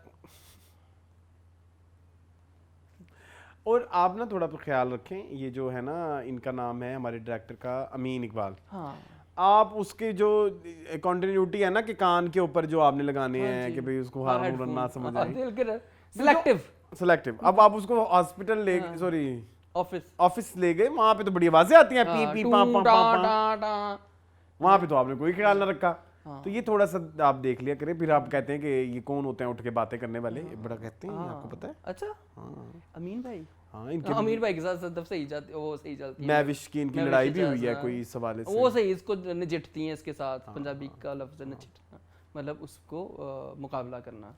और आप ना थोड़ा ख्याल रखें, ये जो है ना इनका नाम है हमारे डायरेक्टर का अमीन इकबाल। हाँ आप उसके जो कंटिन्यूटी है ना कि कान के ऊपर जो आपने लगाने हैं कि भाई उसको हार्मोन ना समझ आए, सिलेक्टिव। अब आप उसको हॉस्पिटल ले सॉरी ऑफिस ले गए, वहां पे तो बड़ी आवाजें आती हैं, पी पी पा पा पा, वहां पे तो आपने कोई ख्याल ना रखा। तो ये थोड़ा सा आप देख लिया करें। फिर आप कहते हैं कि ये कौन होते हैं उठ के बातें करने वाले, बड़ा कहते हैं, आपको पता है? अच्छा अमीन भाई, हाँ इनके अमीर भाई के साथ सदफ सही जाती, वो सही चलती है। मैं विश की इनकी लड़ाई भी हुई है कोई इस हवाले से, वो सही इसको नजिटती हैं इसके साथ। पंजाबी का लफ्ज है नजिटना, मतलब उसको मुकाबला करना।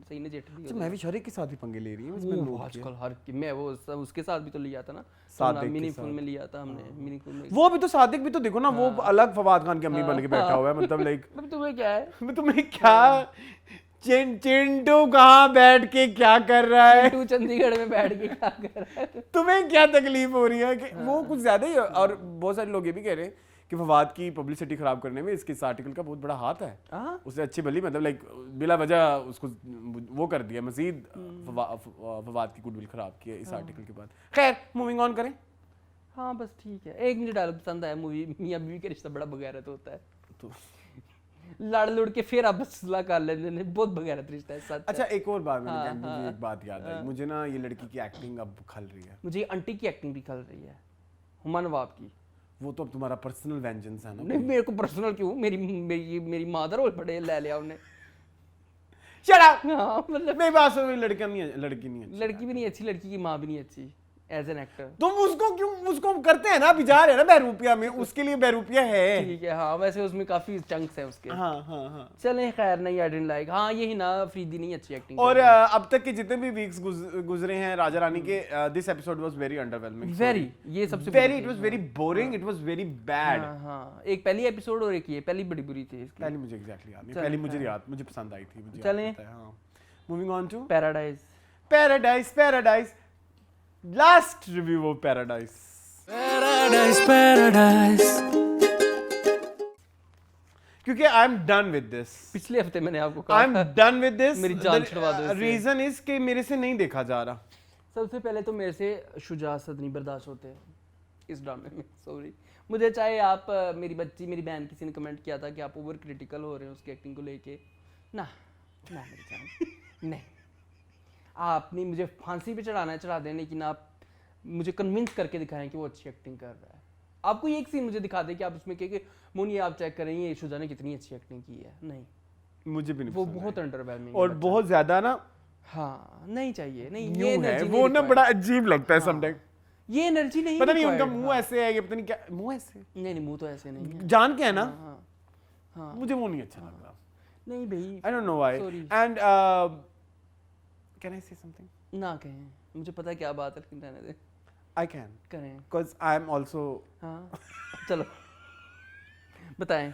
सही नजिटती है। मैं विश हर एक के साथ ही पंगे ले रही हूं आजकल। हर मैं वो उसके साथ भी तो लिया था ना, मीनिंगफुल में लिया था हमने। मीनिंगफुल में वो भी तो सादिक भी तो देखो ना, वो अलग फवाद खान की अम्मी बन के बैठा हुआ है, मतलब लाइक तुम्हें क्या है, तुम्हें क्या चिंटू कहाँ बैठ के क्या कर रहा है, चिंटू चंडीगढ़ में बैठ के क्या कर रहा है, तुम्हें क्या तकलीफ हो रही है कि वो कुछ ज्यादा ही। और बहुत सारे लोग ये भी कह रहे हैं कि फवाद की पब्लिसिटी खराब करने में इसके इस आर्टिकल का बहुत बड़ा हाथ है। उसने अच्छी भली मतलब लाइक बिला वजह उसको वो कर दिया, मजीद फवाद की गुडविल खराब की है इस आर्टिकल के बाद। खैर मूविंग ऑन करें। हाँ बस ठीक है। एक मुझे डायलॉग पसंद आया मूवी, मियां बीवी का रिश्ता बड़ा बगैरत होता है, तो लड़ के फिर आप सलाह कर लेते हैं, बहुत बगैरत रिश्ता है सच। अच्छा एक और बात मुझे एक बात याद आई, मुझे ना ये लड़की की एक्टिंग अब खल रही है। मुझे आंटी की एक्टिंग भी खल रही है, हुमा नवाब की। वो तो अब तुम्हारा पर्सनल वेंजेंस है ना। नहीं मेरे को पर्सनल क्यों, मेरी मादर और बड़े ले लिया उन्हें। Shut up. हाँ मतलब मेरी बात सुनो, लड़की नहीं है, लड़की भी नहीं अच्छी, लड़की की माँ भी नहीं अच्छी एज एन एक्टर। तुम उसको क्यों, उसको करते हैं ना अभी जा रहे हैं ना बहरूपिया में, उसके लिए बहरूपिया है। ठीक है हाँ, वैसे उसमें काफी चंक्स है उसके। हाँ चलें खैर, नहीं आई डिडंट लाइक। हाँ यही ना फरीदी नहीं अच्छी एक्टिंग। और अब तक के जितने भी वीक्स गुजरे हैं राजा रानी के, this episode was very underwhelming, very ये सबसे very, it was very boring, it was very bad. हाँ एक पहली एपिसोड और एक ये पहली बड़ी बुरी थी इसकी। पहली मुझे एग्जैक्टली याद नहीं, पहली मुझे याद, मुझे पसंद आई थी। चलें moving on to paradise. Last review of paradise. क्योंकि I am done with this. पिछले हफ्ते मैंने आपको कहा I am done with this, मेरी जान छुड़वा दो। रीजन इज कि मेरे से नहीं देखा जा रहा। सबसे पहले तो मेरे से शुजाअत नहीं बर्दाश्त होते इस ड्रामे में। सॉरी, मुझे चाहे आप मेरी बच्ची, मेरी बहन किसी ने कमेंट किया था कि आप ओवर क्रिटिकल हो रहे हैं उसकी एक्टिंग को लेके। ना मेरी जान नहीं, आपने मुझे फांसी पे चढ़ाना है चढ़ा दें, लेकिन आप मुझे कन्विंस करके दिखाएं कि वो अच्छी एक्टिंग कर रहा है। आपको एक सीन मुझे दिखा दे कि आप उसमें कहे कि मोनी आप चेक करें ये शुजा ने कितनी अच्छी एक्टिंग की है। नहीं, मुझे भी नहीं, वो बहुत अंडरवेलमिंग और बहुत ज्यादा ना। हाँ नहीं चाहिए, नहीं ये एनर्जी वो ना बड़ा अजीब लगता है समटाइम। ये एनर्जी नहीं, पता नहीं उनका मुंह ऐसे है, ये पता नहीं क्या मुंह ऐसे। नहीं मुंह तो ऐसे नहीं है, जान के है ना। हाँ मुझे वो नहीं अच्छा लग रहा। नहीं भाई, आई don't know why. And can I से समथिंग? ना कहें, मुझे पता है क्या बात है, लेकिन रहने दे। आई कैन करें बिकॉज़ आई एम आल्सो। हाँ चलो बताएं।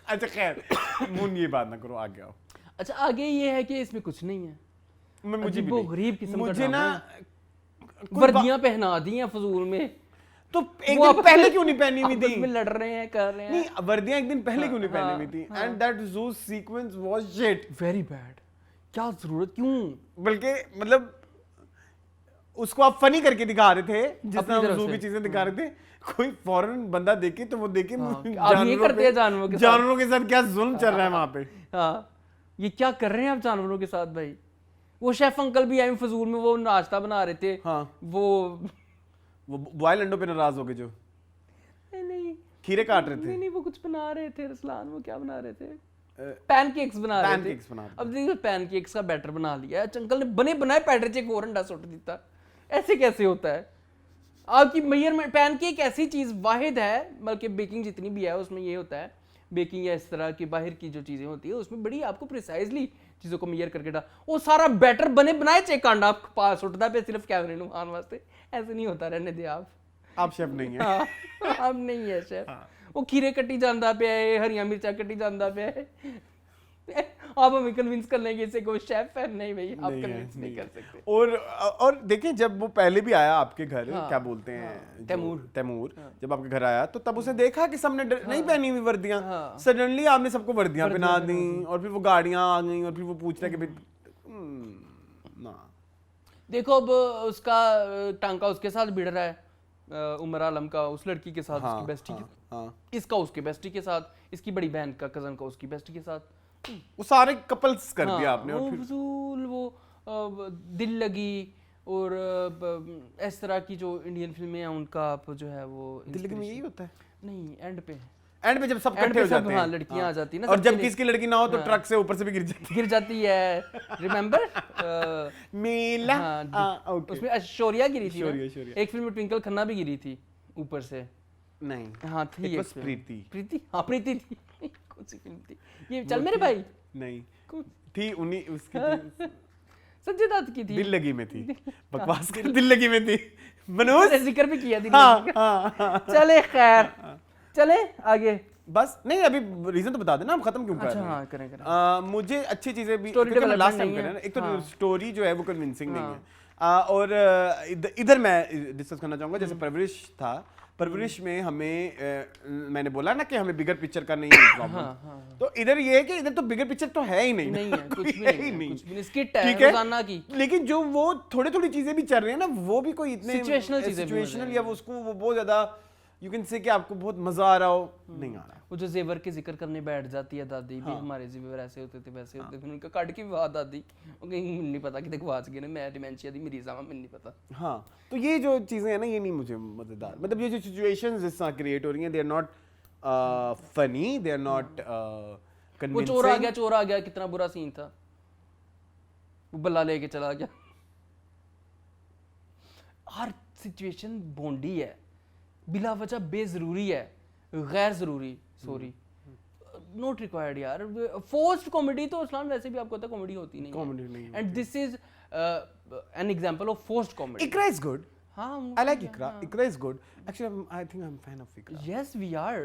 अच्छा खैर मुन ये बात ना करो, आगे आओ। अच्छा आगे ये है कि इसमें कुछ नहीं है। मुझे भी गरीब किस्म का मुझे ना वर्दियां पहना दी हैं फजूल में। तो एक दिन पहले क्यों नहीं पहनी हुई थी? में लड़ रहे हैं, कर रहे हैं। नहीं वर्दियां एक दिन पहले क्यों नहीं पहनी हुई थी? And that zoo sequence was shit, very bad. क्या जरूरत, क्यों? बल्कि मतलब उसको आप फनी करके दिखा रहे थे, जिस तरह ज़ू की चीजें दिखा रहे थे। कोई फॉरेन बंदा देखे तो वो देखे जानवरों के साथ क्या जुल्म चल रहा है वहां पे। हाँ ये क्या कर रहे हैं आप जानवरों के साथ भाई। वो शेफ अंकल भी आए फजूल में, वो नाश्ता बना रहे थे। हाँ। वो वो बॉयल अंडों पे नाराज हो गए जो नहीं खीरे काट रहे थे। नहीं वो कुछ बना रहे थे रसलान, वो क्या बना रहे थे, पैनकेक्स बना रहे थे। पैनकेक्स बना रहे थे। अब देखो पैनकेक्स का बैटर बना लिया है, अंकल ने बने बनाए बैटर च एक और अंडा सुट दिता, ऐसे कैसे होता है? आपकी मेजरमेंट, पैनकेक ऐसी चीज वाहिद है, बल्कि बेकिंग जितनी भी है उसमें ये होता है, बेकिंग या इस तरह की बाहर की जो चीजें होती है उसमें बड़ी आपको प्रिसाइजली चीजों को मेजर करके डाल, वो सारा बैटर बने बनाए चेक कांडा आपके पास उठता पे सिर्फ कैमरे नु आन वास्ते, ऐसे नहीं होता, रहने दे आप शेफ नहीं है। हाँ, आप नहीं है शेफ। वो खीरे कट्टी जांदा पे है, हरियां मिर्चा कट्टी जांदा पे है, आप हमें कन्विंस कर लेंगे इसे कोई शेफ है? नहीं भाई, आप कन्विंस नहीं कर सकते। और देखिए जब वो पहले भी आया आपके घर, हाँ, क्या बोलते हैं, तैमूर, जब आपके घर आया तो तब उसने देखा कि सबने नहीं पहनी हुई वर्दियां, हाँ। सडनली आपने सबको वर्दियां पहना दी, और फिर वो गाड़ियां आ गई, और फिर वो पूछ रहे कि ना देखो अब उसका टांका उसके साथ भिड़ रहा है, उमर आलम का उस लड़की के साथ, उसकी बेस्टी के, इसका उसके बेस्टी के साथ, इसकी बड़ी बहन का कजन का उसकी बेस्टी के साथ, वो सारे कपल्स कर दिया आपने। और वो फिर फजूल वो दिल लगी और इस तरह की जो इंडियन फिल्में हैं उनका आप जो है वो दिल्ली में यही होता है। नहीं, एंड पे जब सब इकट्ठे हो जाते हैं, हाँ, लड़कियां आ जाती है ना, और जब किसकी लड़की ना हो तो ट्रक से ऊपर से भी गिर जाती है, रिमेम्बर मेला। उसमें ऐश्वर्या गिरी थी ना? ऐश्वर्या। एक फिल्म में ट्विंकल खन्ना भी गिरी थी ऊपर से। नहीं, हाँ थी एक प्रीति हाँ प्रीति थी। कौन सी फिल्म थी ये? चल मेरे भाई नहीं थी, उन्हीं उसकी थी, संजय दत्त की थी, दिल लगी में थी, बकवास कर, दिल लगी में थी, मनोज जिक्र भी किया दिल हाँ, लगी का। हाँ। चले खैर, चले आगे, बस नहीं अभी रीजन तो बता देना, हम खत्म क्यों कर रहे हैं? हाँ, करें। मुझे अच्छी चीजें भी, स्टोरी क्योंकि लास्ट टाइम डेवलपमेंट करें ना, एक तो हाँ। स्टोरी जो है वो कन्विंसिंग नहीं है, और इधर मैं डिस्कस करना चाहूंगा, जैसे परवरिश था, परवरिश में हमें मैंने बोला ना कि हमें बिगर पिक्चर का नहीं है प्रॉब्लम, तो इधर ये है कि इधर तो बिगर पिक्चर तो है ही नहीं, नहीं है, कुछ भी नहीं, कुछ भी नहीं, स्किट है ठीक है, रोजाना की, लेकिन जो वो थोड़ी थोड़ी चीजें भी चल रही है ना, वो भी कोई इतने सिचुएशनल या वो उसको वो बहुत ज्यादा यू कैन से कि आपको बहुत मजा आ रहा हो, नहीं आ रहा। वो जो जेवर के जिक्र करने बैठ जाती है दादी भी, हमारे जेवर ऐसे होते थे वैसे होते थे, उनका काट के भी बात दादी, कहीं नहीं पता कि देखो आज गए मैं डिमेंशिया दी मरीज आवा, मैंने नहीं पता। हाँ, तो ये जो चीजें हैं ना, ये नहीं मुझे मजेदार, मतलब ये जो सिचुएशंस इस तरह क्रिएट हो रही हैं, they are not funny, they are not convincing. वो चोर आ गया, कितना बुरा सीन था, वो बल्ला लेके चला गया। हर सिचुएशन भोंडी है, बिला वजह बेजरूरी है, गैर जरूरी, सॉरी नॉट रिक्वायर्ड यार। फोर्स्ड कॉमेडी तो इस्लाम वैसे भी आपको पता है कॉमेडी होती नहीं, कॉमेडी नहीं, and this is an example of forced comedy. Iqra is good, हाँ I like Iqra, Iqra is good actually, I think I am fan of Iqra. Yes we are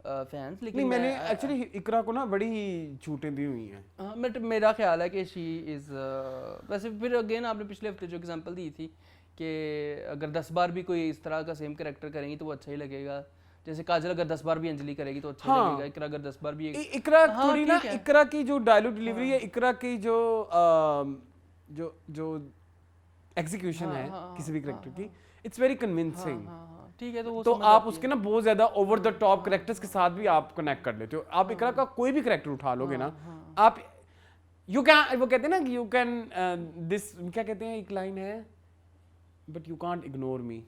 fans, लेकिन नहीं, मैंने एक्चुअली इकरा को ना बड़ी छूटें दी हुई हैं। हाँ, बट मेरा ख्याल है कि शी इज वैसे फिर अगेन आपने पिछले हफ्ते जो एग्जांपल दी थी कि अगर 10 बार भी कोई इस तरह का सेम कैरेक्टर करेंगी तो वो अच्छा ही लगेगा, जैसे काजल अगर 10 बार भी अंजलि करेगी तो अच्छा लगेगा, इकरा अगर 10 बार भी इकरा थोड़ी ना, इकरा की जो डायलॉग डिलीवरी है, इकरा की जो जो एग्जीक्यूशन है किसी भी कैरेक्टर की, इट्स वेरी कन्विंसिंग, ठीक है, तो वो तो आप उसके ना बहुत ज्यादा ओवर द टॉप कैरेक्टर्स के साथ भी आप कनेक्ट कर लेते हो। आप इकरा का कोई भी कैरेक्टर उठा लोगे ना, आप यू कैन, वो कहते हैं ना यू कैन दिस, क्या कहते हैं, एक लाइन है, but you can't ignore me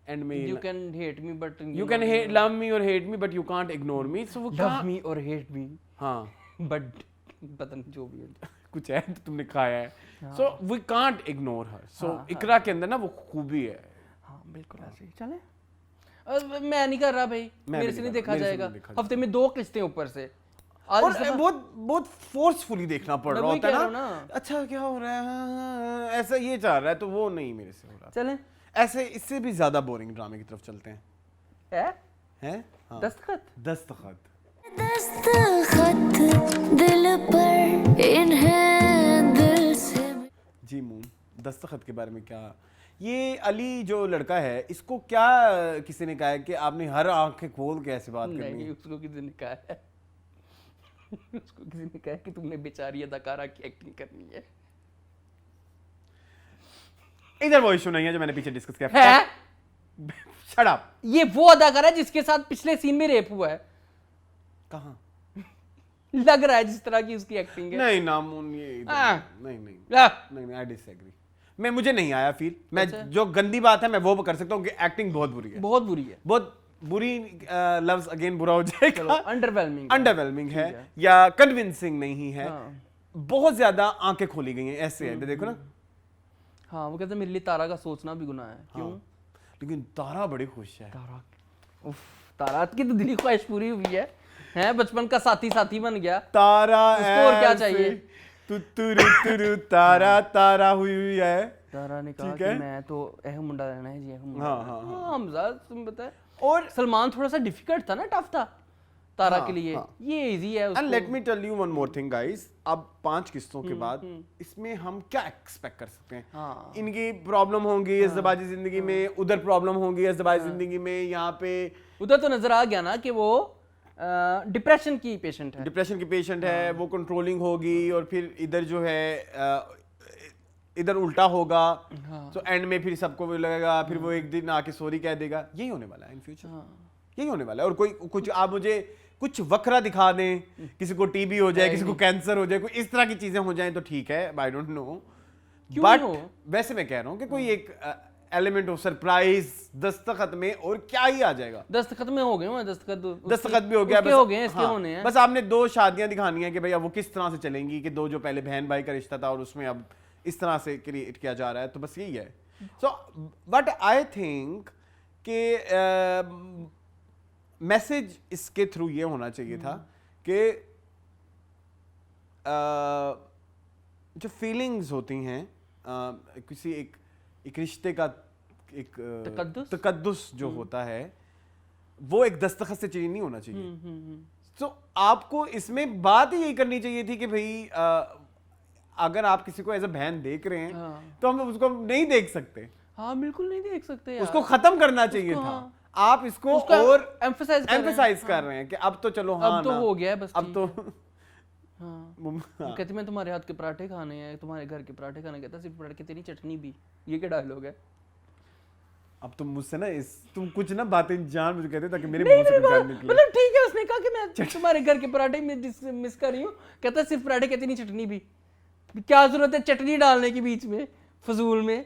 and may, you can hate me but you can hate, love me or hate me but you can't ignore me, so वो love me or hate me, हाँ but पता नहीं जो भी है कुछ है तो तुमने खाया है, so we can't ignore her, so इकरा के अंदर ना वो खूबी है। हाँ बिल्कुल ऐसे ही चले। मैं नहीं कर रहा भाई, मेरे से नहीं देखा जाएगा, हफ्ते में 2 किस्तें ऊपर से, और बहुत फोर्सफुली देखना पड़ रहा होता है ना, अच्छा क्या हो रहा है, ऐसा ये चाह रहा है, तो वो नहीं मेरे से हो रहा। चलें ऐसे इससे भी ज्यादा बोरिंग ड्रामे की तरफ चलते हैं। हैं? हाँ। दस्तखत दिल पर इन्हें दिल से। जी मून, दस्तखत के बारे में क्या, ये अली जो लड़का है, इसको क्या किसी ने कहा है कि आपने हर आंखें खोल के ऐसे बात करनी है? उसको किसी ने कहा है उसको किसी ने कहा कि तुमने बेचारी अदाकारा की एक्टिंग करनी है। इधर वो इशू नहीं है जो मैंने पीछे डिस्कस किया है। Shut up. ये वो अदाकारा है जिसके साथ पिछले सीन में रेप हुआ है। कहाँ? लग रहा है जिस तरह की उसकी एक्टिंग है। नहीं नामून, ये नहीं, आई डिसएग्री। मैं मुझे नहीं आया फील। मैं जो गंदी बात है मैं वो कर सकता हूँ कि एक्टिंग बहुत बुरी है, बहुत बुरी है, बहुत बुरी। लफ्ज अगेन बुरा हो जाएगा, अंडरवेलमिंग है या कन्विंसिंग नहीं है। बहुत ज्यादा आंखें खोली गई हैं ऐसे है, देखो ना। हाँ, वो कहते हैं मेरे लिए तारा का सोचना भी गुनाह है। क्यों? लेकिन तारा बड़ी खुश है। तारा की तो दिली ख्वाहिश पूरी हुई है, बचपन का साथी बन गया तारा। उसको और क्या चाहिए? तुरु तारा तारा हुई है। तारा ने कहा कि मैं तो मुंडा रहना है जी। हाँ। हमजा तुम बताए। और सलमान थोड़ा सा डिफिकल्ट था ना, टफ था तारा के लिए। ये इजी है। And let me tell you one more thing guys, अब 5 किस्तों के बाद इसमें हम क्या एक्सपेक्ट कर सकते हैं? इनकी प्रॉब्लम होंगी इज़्दिवाजी जिंदगी में, उधर प्रॉब्लम होंगी इज़्दिवाजी जिंदगी में, यहाँ पे उधर तो नजर आ गया ना कि वो डिप्रेशन की पेशेंट है, वो कंट्रोलिंग होगी, और फिर इधर जो है इधर उल्टा होगा। तो एंड में फिर सबको वो लगेगा, फिर वो एक दिन आके सॉरी कह देगा। यही होने वाला है इन फ्यूचर, यही होने वाला है। और कोई कुछ आप मुझे कुछ वक्रा दिखा दें, किसी को टीबी हो जाए, किसी को कैंसर हो जाए, कोई इस तरह की चीजें हो जाएं तो ठीक है, आई डोंट नो। बट वैसे मैं कह रहा हूँ कि कोई एक एलिमेंट ऑफ सरप्राइज दस्तखत में, और क्या ही आ जाएगा। दस्तखत में हो गए, दस्तखत भी हो गया, हो गए, इसके होने हैं। बस आपने 2 शादियां दिखानी है कि भाई अब वो किस तरह से चलेंगी, कि 2 जो पहले बहन भाई का रिश्ता था और उसमें अब इस तरह से क्रिएट किया जा रहा है। तो बस यही है। सो बट आई थिंक कि मैसेज इसके थ्रू ये होना चाहिए था कि जो फीलिंग्स होती हैं किसी एक रिश्ते का, एक तकद्दुस जो होता है, वो एक दस्तखत से चेंज नहीं होना चाहिए। तो आपको इसमें बात ही यही करनी चाहिए थी कि भाई अगर आप किसी को एज अ बहन देख रहे हैं तो हम उसको नहीं देख सकते। हाँ, बिल्कुल नहीं देख सकते यार। उसको खत्म करना चाहिए था। आप इसको और एम्फसाइज कर रहे हैं कि अब तो चलो, हाँ, अब तो हो गया है, बस अब तो कहती मैं तुम्हारे हाथ के पराठे खाने हैं, तुम्हारे घर के पराठे खाने, कहता सिर्फ पराठे तेरी चटनी भी। ये क्या डायलॉग है? अब तुम मुझसे ना तुम कुछ ना बातें जान मुझे कहते ताकि मेरे मुंह से कुछ गाली निकले। मतलब ठीक है, उसने कहा कि मैं तुम्हारे घर के पराठे मिस कर रही हूँ, कहता सिर्फ पराठे, कहती नहीं चटनी भी। क्या जरूरत है चटनी डालने के बीच में फजूल में?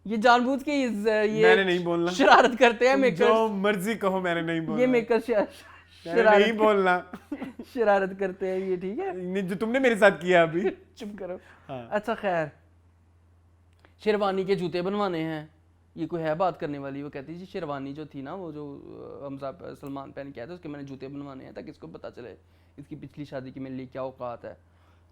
ये जानबूझ के ये मैंने नहीं बोलना, शरारत करते हैं मेकर्स। जो मर्जी कहो, मैंने नहीं बोलना। ये मेकर्स नहीं बोलना, शरारत करते हैं ये, ठीक है, जो तुमने मेरे साथ किया अभी। चुप करो। अच्छा खैर, शेरवानी के जूते बनवाने हैं, ये कोई है बात करने वाली? वो कहती जी शेरवानी जो थी ना, वो जो हमजा सलमान पहन के आया था, उसके मैंने जूते बनवाने हैं ताकि इसको पता चले इसकी पिछली शादी की मेरे लिए क्या औकात है।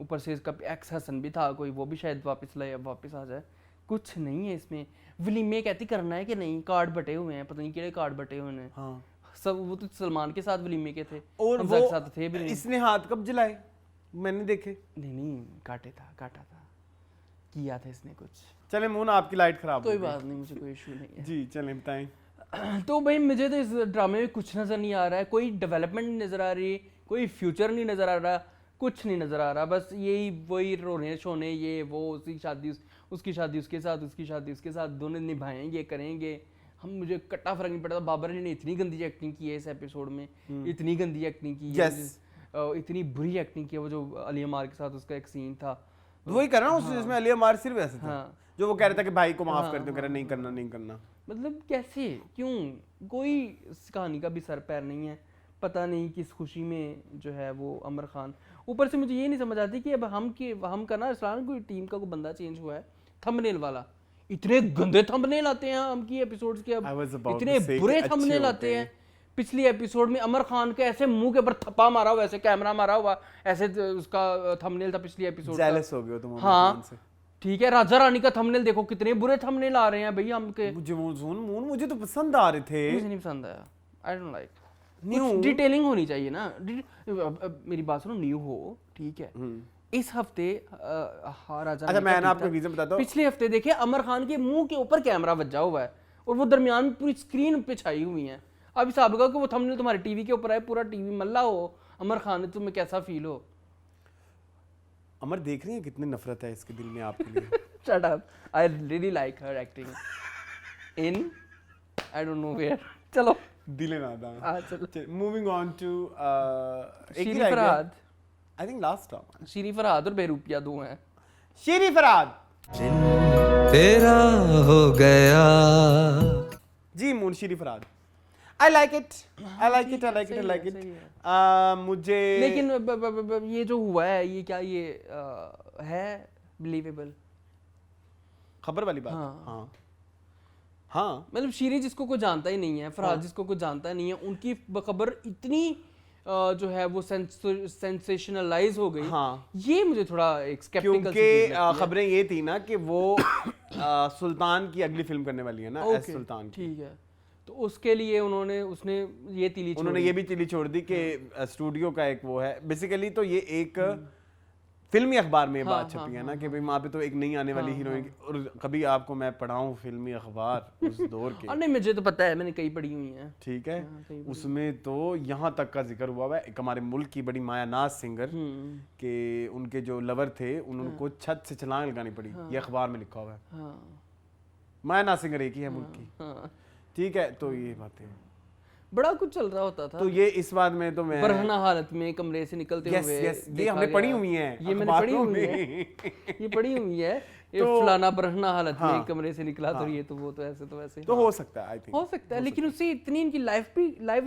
ऊपर से इसका एक्स हसन भी था कोई, वो भी शायद वापस लाए, अब वापस आ जाए। कुछ नहीं है इसमें। वलीमे कहती करना है कि नहीं, कार्ड बटे हुए हैं, पता नहीं कितने कार्ड बटे हुए हैं। हाँ। सब वो तो सलमान के साथ वलीमे के थे, और हमजा के साथ थे भी नहीं। इसने हाथ कब जलाए? मैंने देखे नहीं, काटा था, किया था इसने कुछ। चले मोना, आपकी लाइट खराब, कोई बात नहीं, मुझे कोई इशू नहीं है। जी चलें बताएं। तो भाई मुझे तो इस ड्रामे में कुछ नजर नहीं आ रहा है, कोई डेवलपमेंट नहीं नजर आ रही, कोई फ्यूचर नहीं नजर आ रहा, कुछ नहीं नजर आ रहा। बस यही वही रोने शोने, ये वो, उसकी शादी उसकी शादी उसके साथ, उसकी शादी उसके साथ, दोनों निभाएंगे करेंगे। हम मुझे कट्टा फर्क नहीं पड़ता। बाबर ने इतनी गंदी एक्टिंग की है इस एपिसोड में, इतनी गंदी एक्टिंग की है, इतनी बुरी एक्टिंग की है। वो जो अली अमार के साथ उसका एक सीन था, वही कर रहा हूँ जिसमें अली अमार सिर्फ ऐसे था, जो वो कह रहा था कि भाई को माफ कर दो, कह रहा नहीं करना नहीं करना। मतलब कैसे, क्यों? कोई इस कहानी का भी सर पैर नहीं है, पता नहीं किस खुशी में जो है वो अमर खान। ऊपर से मुझे ये नहीं समझ आती कि अब हम का ना इस्लाम कोई टीम का कोई बंदा चेंज हुआ है, थंबनेल वाला। इतने गंदे थंबनेल आते हैं हम की एपिसोड्स के, अब इतने बुरे थंबनेल आते हैं। पिछली एपिसोड में अमर खान के ऐसे मुंह के ऊपर थप्पा मारा हुआ, ऐसे कैमरा मारा हुआ, ऐसे उसका थंबनेल था पिछली एपिसोड का। जेलस हो गए तुम। हाँ ठीक है, राजा रानी का थंबनेल देखो, कितने बुरे थंबनेल आ रहे हैं भैया हमके। मुझे तो पसंद आ रहे थे। मुझे नहीं पसंद आया, I don't like. New detailing होनी चाहिए ना। मेरी बात सुनो, न्यू हो ठीक है। इस हफ्ते राजा, अच्छा मैं आपको रीजन बताता हूं। पिछले हफ्ते देखिए अमर खान के मुंह के ऊपर कैमरा बजा हुआ है और वो दरमियान में पूरी स्क्रीन पे छाई हुई है। अब हिसाब लगाओ कि वो थंबनेल तुम्हारे टीवी के ऊपर है, पूरा टीवी मल्ला हो अमर खान ने, तुम्हें कैसा फील हो? अमर देख रही है कितनी नफरत है इसके दिल में आपके लिए। Shut up, I really like her acting in I don't know where. चलो दिले नादा। चलो moving on to Shireen Farhad. I think last time Shireen Farhad और बेरूपिया दो हैं। शीरी फरहाद तेरा हो गया। जी मुंशी फराद, I like it. मुझे लेकिन ये जो हुआ है ये क्या ये है बिलीवेबल? खबर वाली बात। हाँ मतलब शीरी जिसको कोई जानता ही नहीं है, फराज जिसको कोई जानता नहीं है, उनकी खबर इतनी जो है वो सेंसेशनलाइज हो गई। ये मुझे थोड़ा एक स्केप्टिकल, क्योंकि खबरें ये थी ना कि वो सुल्तान की अगली फिल्म करने वाली है ना, एस सुल्तान की। ठीक है, तो उसके लिए उसने ये तीली उन्होंने ये भी तीली छोड़ दी कि स्टूडियो का एक वो है। बेसिकली तो ये एक फिल्मी अखबार में बात छपी है ना कि भाई वहाँ पे तो एक नई आने वाली हीरोइन, और कभी आपको मैं पढ़ाऊँ फिल्मी अखबार उस दौर के। नहीं मुझे तो पता है, मैंने कई पढ़ी हुई हैं। ठीक है, उसमें तो यहाँ तक का जिक्र हुआ है एक हमारे मुल्क की बड़ी मायानाज सिंगर के उनके जो लवर थे उनको छत से छलांग लगानी पड़ी, ये अखबार में लिखा हुआ है। मायानाज सिंगर एक ही है मुल्क की, ठीक है। तो ये बातें बड़ा कुछ चल रहा होता था। तो ये इस बात में तो मैं बरहना हालत में कमरे से निकलते हुए ये हमने पढ़ी हुई है, ये मैंने पढ़ी हुई है, ये पढ़ी हुई है। ये फलाना बरहना हालत में कमरे से निकला, तो ये तो वो तो ऐसे तो वैसे तो हो सकता है, आई थिंक हो सकता है। लेकिन उससे इतनी इनकी लाइफ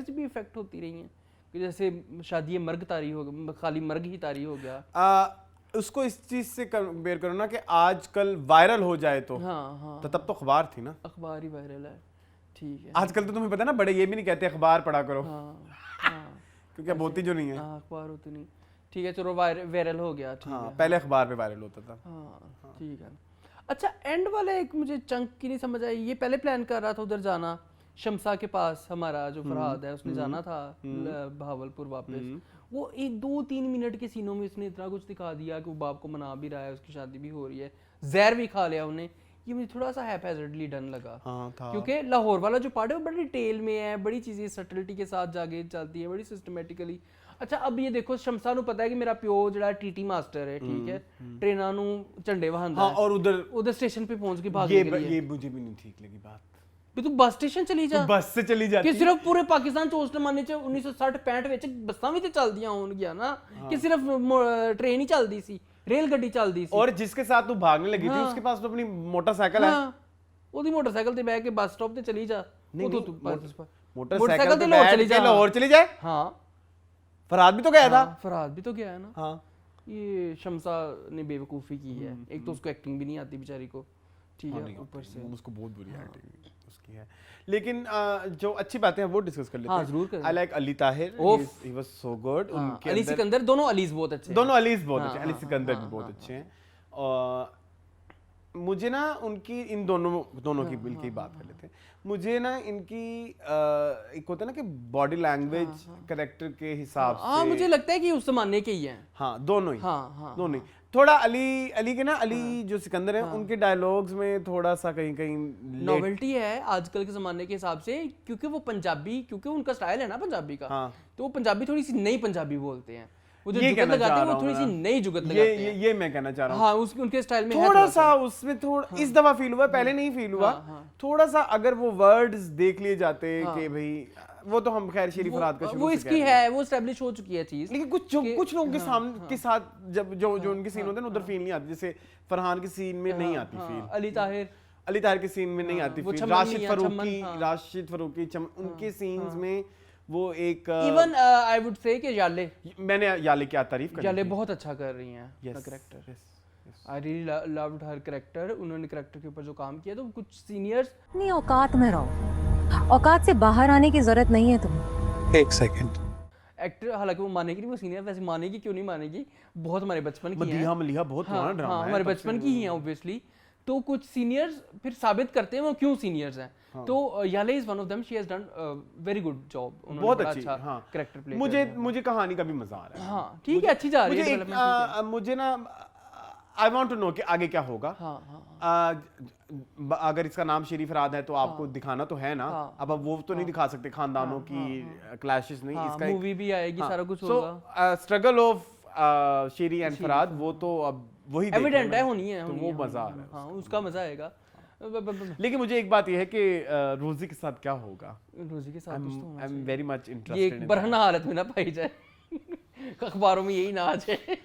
से भी इफेक्ट होती रही है कि जैसे शादी मर्ग तारी हो गया, खाली मर्ग ही तारी हो गया। उसको इस चीज से कंपेयर करो ना कि आजकल वायरल हो जाए तो तब तो अखबार थी ना, अखबार ही वायरल है। ठीक है, आजकल तो तुम्हें पता है ना, बड़े ये भी नहीं कहते अखबार पढ़ा करो, क्योंकि अब होती जो नहीं है। अखबार होती नहीं। ठीक है, चलो वायरल हो गया। ठीक है, पहले अखबार पे वायरल होता था। ठीक है। अच्छा, एंड वाला एक मुझे चंक की नहीं समझ आई। ये पहले प्लान कर रहा था उधर जाना, शमसा के पास, हमारा जो फरहाद है उसने जाना था भावलपुर वापस। वो 1-2-3 मिनट के सीनों में उसने इतना कुछ दिखा दिया कि वो बाप को मना भी रहा है, उसकी शादी भी हो रही है, जहर भी खा लिया उन्हें। ये मुझे थोड़ा सा हैपहैज़र्डली डन लगा। क्योंकि लाहौर वाला जो पार्ट है वो बड़ी डिटेल में है, बड़ी चीज़ें सटलिटी के साथ जाके चलती है, बड़ी सिस्टमेटिकली। अच्छा, अब ये देखो, शमसा नू पता है कि मेरा प्यो जो टीटी मास्टर है, ठीक है, ट्रेना नू झंडे वहांदा है, और उधर स्टेशन पे पहुंच के भागने के लिए। ये मुझे भी नहीं ठीक लगी बात। तू बस स्टेशन चली जा, बस से चली जाती कि सिर्फ पूरे पाकिस्तान च उस जमाने च 1960-65 ਵਿੱਚ ਬੱਸਾਂ ਵੀ ਤੇ ਚਲਦੀਆਂ ਹੋਣਗੀਆਂ ਨਾ, कि सिर्फ ट्रेन ही चलती सी, रेलगड्डी चलती सी। और जिसके साथ तू भागने लगी थी उसके पास तो अपनी मोटरसाइकिल है, ਉਹਦੀ मोटरसाइकिल ਤੇ ਬਹਿ ਕੇ ਬੱਸ स्टॉप ਤੇ चली जा। मोटरसाइकिल पे बैठ के लाहौर चली जाए। हाँ, फरहाद भी तो गया था। फरहाद भी तो गया है ना। हाँ, ये शमसा ने बेवकूफ़ी की है। एक तो उसको एक्टिंग भी नहीं आती बेचारी को, ठीक है, ऊपर से उसको बहुत बुरी एक्टिंग उसकी है। लेकिन जो अच्छी बातें हैं वो डिस्कस कर लेते हैं। जरूर करें। I like Ali Tahir, he was so good. उनके अली सिकंदर, दोनों अलीज बहुत अच्छे हैं। दोनों अलीज बहुत अच्छे हैं, अली सिकंदर भी बहुत अच्छे हैं। और मुझे ना उनकी इन दोनों की मिलकर बात कर लेते हैं। मुझे ना इनकी एक होता है ना कि बॉडी लैंग्वेज कैरेक्टर के हिसाब से मुझे लगता है कि उस जमाने के ही हैं। हाँ, दोनों ही थोड़ा अली के ना, अली जो सिकंदर है उनके डायलॉग्स में थोड़ा सा कहीं नॉवेल्टी है आजकल के जमाने के हिसाब से, क्योंकि वो पंजाबी, क्योंकि उनका स्टाइल है ना पंजाबी का, तो वो पंजाबी थोड़ी सी नई पंजाबी बोलते हैं, वो जो जुगत लगाते हैं वो थोड़ी सी नई जुगत लगाते हैं। ये मैं कहना चाह रहा हूँ। हाँ, उनके स्टाइल में थोड़ा सा उसमें थोड़ा इस दफा फील हुआ, पहले नहीं फील हुआ। थोड़ा सा अगर वो वर्ड्स देख लिए जाते कि भाई, वो तो हम खैर शेरी फरहाद का वो इसकी है, वो एस्टैब्लिश हो चुकी है चीज। लेकिन कुछ लोगों के सामने के साथ जब जो उनके सीन होते हैं उधर फील नहीं आती, जैसे फरहान के सीन में नहीं आती फील, अली ताहिर के सीन में नहीं आती फील, राशिद फरूकी उनके सीन्स में वो एक इवन आई वुड से कि मैंने याले की तारीफ करी, याले बहुत अच्छा कर रही हैं कैरेक्टर। आई रियली लव्ड हर कैरेक्टर। उन्होंने कैरेक्टर के ऊपर जो काम किया, तो कुछ सीनियर्स नहीं, औकात में रहो, औकात से बाहर आने की जरूरत नहीं है तुम्हें। एक सेकंड, एक्टर हालांकि वो मानेगी नहीं, वो सीनियर वैसे मानेगी, क्यों नहीं मानेगी, बहुत हमारे बचपन की है, मलिहा बहुत पुराना ड्रामा है, हमारे बचपन की ही है ऑब्वियसली। तो कुछ सीनियर्स फिर साबित करते हैं वो क्यों सीनियर्स हैं। तो Yale is one of them, she has done very good job, बहुत अच्छा कैरेक्टर प्ले। मुझे कहानी का भी मजा आ रहा है। हाँ, ठीक है, अच्छी जा रही है। मुझे ना आई वांट टू नो कि आगे क्या होगा। अगर इसका नाम शेरी फरहाद है तो आपको दिखाना तो है ना, अब वो तो नहीं दिखा सकते खानदानों की क्लैशेस नहीं, इसका मूवी भी आएगी, सारा कुछ होगा। Struggle of Sheri and Farhad, वो तो अब वही एविडेंट है, होनी है, तो वो मजा आ रहा है। हाँ, उसका मजा आएगा। लेकिन मुझे एक बात यह है कि रोजी के साथ क्या होगा, रोजी के साथ I am very much interested. ये बरहना हालत में ना पाई जाए, अखबारों में यही ना आ जाए।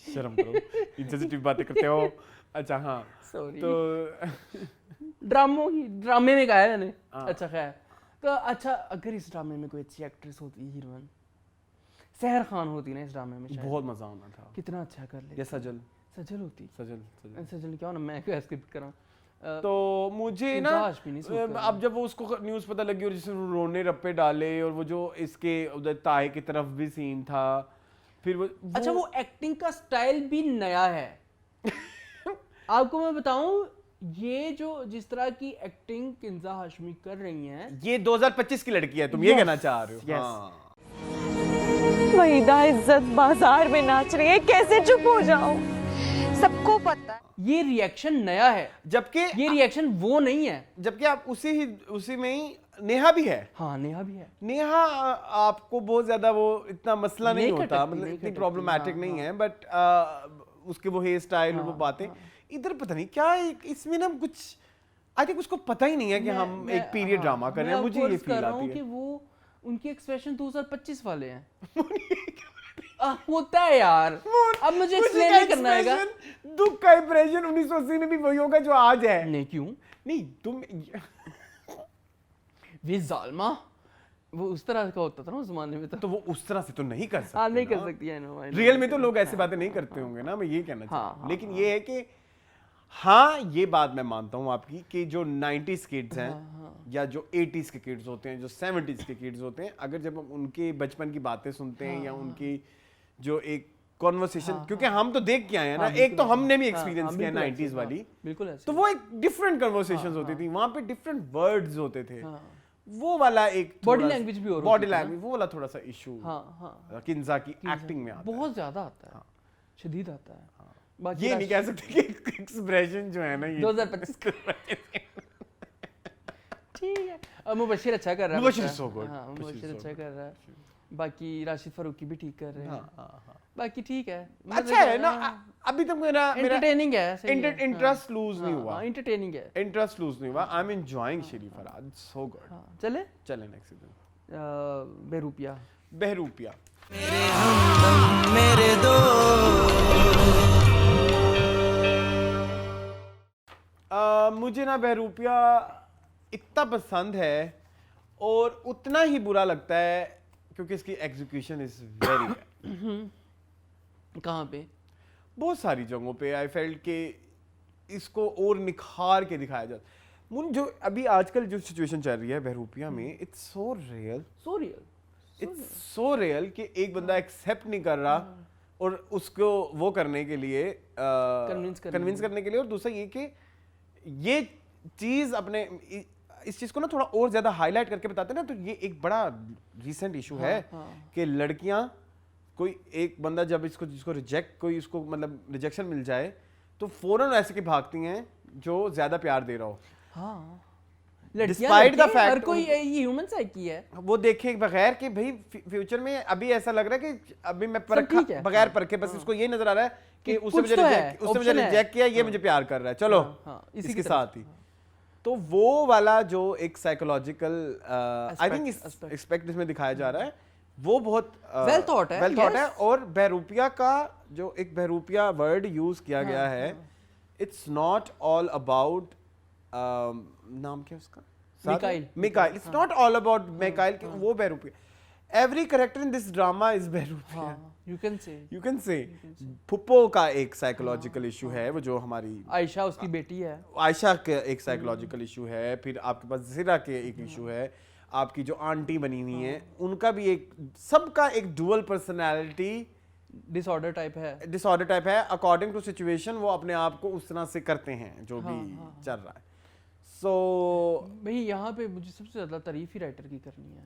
शर्म करो, इंसेंसिटिव बातें करते हो। अच्छा हाँ सॉरी तो ड्रामे में गाया मैंने। अच्छा खैर, तो अच्छा अगर इस ड्रामे में कोई अच्छी एक्ट्रेस होती, हीरोइन सहर खान होती ना इस ड्रामे में, शायद बहुत मजा आना था। कितना अच्छा कर ले। या सजल होती। सजल क्या ना, मैं क्यों स्किप करा। तो मुझे ना अब जब वो उसको न्यूज़ पता लगी और जिसने रोने रप्पे डाले और वो जो इसके उधर ताए की तरफ भी सीन था, फिर वो अच्छा वो एक्टिंग का स्टाइल भी नया है। आपको मैं बताऊं, ये जो जिस तरह की एक्टिंग किंजा हाशमी कर रही हैं, ये 2025 की लड़की है, तुम ये कहना चाह रहे हो? हाँ। वहीदा इज्जत बाजार में नाच रही है, कैसे चुप हो जाऊं? सबको पता है ये रिएक्शन नया है, जबकि ये रिएक्शन वो नहीं है। जबकि आप उसी में ही नेहा भी है। हाँ नेहा भी है। नेहा आपको बहुत ज्यादा वो इतना मसला नहीं होता, मतलब इतनी प्रॉब्लमेटिक नहीं है, बट उसके वो हेयर स्टाइल और वो बातें इधर पता नहीं क्या इसमें ना कुछ आई थिंक उसको पता ही नहीं है कि हम एक पीरियड ड्रामा कर रहे हैं। मुझे ये फील आती है कि वो उनके एक्सप्रेशन 2025 वाले हैं। होता है यार, अब मुझे एक्सप्लेन नहीं करना है। दुख का इंप्रेशन 1980 में भी वही होगा जो आज है। नहीं क्यों नहीं, तुम वे जालमा वो उस तरह का होता था ना उस जमाने में, तो वो उस तरह से तो नहीं कर सकती। हाँ नहीं कर सकती है ना, रियल में तो लोग ऐसी बातें नहीं करते होंगे ना, मैं ये कहना चाहता हूँ। लेकिन ये है कि हाँ, ये बात मैं मानता हूँ आपकी कि जो 90s किड्स हैं या जो 80s के किड्स होते हैं, जो 70s के किड्स होते हैं, अगर जब हम उनके बचपन की बातें सुनते हैं या उनकी जो एक कॉन्वर्सेशन, क्योंकि हम तो देख के आए हैं ना, एक तो हमने भी एक्सपीरियंस किया 90s वाली, बिल्कुल, तो वो एक डिफरेंट कन्वर्सेशंस होती थी, वहां पे डिफरेंट वर्ड्स होते थे, वो वाला एक बॉडी लैंग्वेज भी और बॉडी लैंग्वेज वो वाला थोड़ा सा इशू किंजा की एक्टिंग में आता है, बहुत ज्यादा आता है, शदीद आता है। ये नहीं कह सकते कि एक्सप्रेशन जो है ना ये 2025 ठीक है। अब मुबशिर अच्छा कर रहा है, मुबशिर सो गुड, हाँ मुबशिर अच्छा कर रहा है, बाकी राशिद फारूकी भी ठीक कर रहे हैं, बाकी ठीक है, अच्छा है ना। अभी तक मेरा एंटरटेनिंग है, इंटरेस्ट लूज नहीं हुआ, एंटरटेनिंग है, इंटरेस्ट लूज नहीं हुआ। I am enjoying Sharif Farhad, so good. चले नेक्स्ट सीजन बहरूपिया मेरे दो मुझे ना बहरूपिया इतना पसंद है और उतना ही बुरा लगता है क्योंकि इसकी एग्जीक्यूशन इज वेरी बैड। कहाँ पे? बहुत सारी जगहों पे आई फेल्ट के इसको और निखार के दिखाया जाता। मुझे जो अभी आजकल जो सिचुएशन चल रही है बहरूपिया में, इट्स सो रियल कि एक बंदा एक्सेप्ट नहीं कर रहा और उसको वो करने के लिए कन्विंस करने के लिए, और दूसरा ये कि ये चीज अपने इस चीज को ना थोड़ा और ज्यादा हाईलाइट करके बताते हैं ना, तो ये एक बड़ा रीसेंट इशू है कि लड़कियां, कोई एक बंदा जब जिसको इसको मतलब रिजेक्शन मिल जाए तो फौरन ऐसे की भागती हैं जो ज्यादा प्यार दे रहा हो। डिस्पाइट द फैक्ट, हर कोई ये ह्यूमन साइकी है, वो देखे बगैर कि भाई फ्यूचर में अभी ऐसा लग रहा है कि अभी मैं बगैर परखे बस इसको ये नजर आ रहा है कि उसने मुझे रिजेक्ट किया, ये मुझे प्यार कर रहा है, चलो इसके साथ ही। तो वो वाला जो एक साइकोलॉजिकल आई थिंक एस्पेक्ट इसमें दिखाया जा रहा है, वो बहुत वेल थॉट है। और बहरूपिया का जो एक बहरूपिया वर्ड यूज किया गया है, इट्स नॉट ऑल अबाउट नाम क्या उसका, Mikail. It's not all about Mikail, वो Bahroopiya. Every character in this drama is Bahroopiya, you can say फुप्पो का एक साइकोलॉजिकल इशू है, वो जो हमारी आयशा उसकी बेटी है, आयशा का एक साइकोलॉजिकल इशू है, फिर आपके पास ज़िरा के एक इशू है, आपकी जो आंटी बनी हुई है उनका भी एक, सबका एक डुअल पर्सनालिटी डिसऑर्डर टाइप है। अकॉर्डिंग टू सिचुएशन वो अपने आप को उस तरह से करते हैं जो भी चल रहा है। सो भाई यहाँ पे मुझे सबसे ज़्यादा तारीफ ही राइटर की करनी है,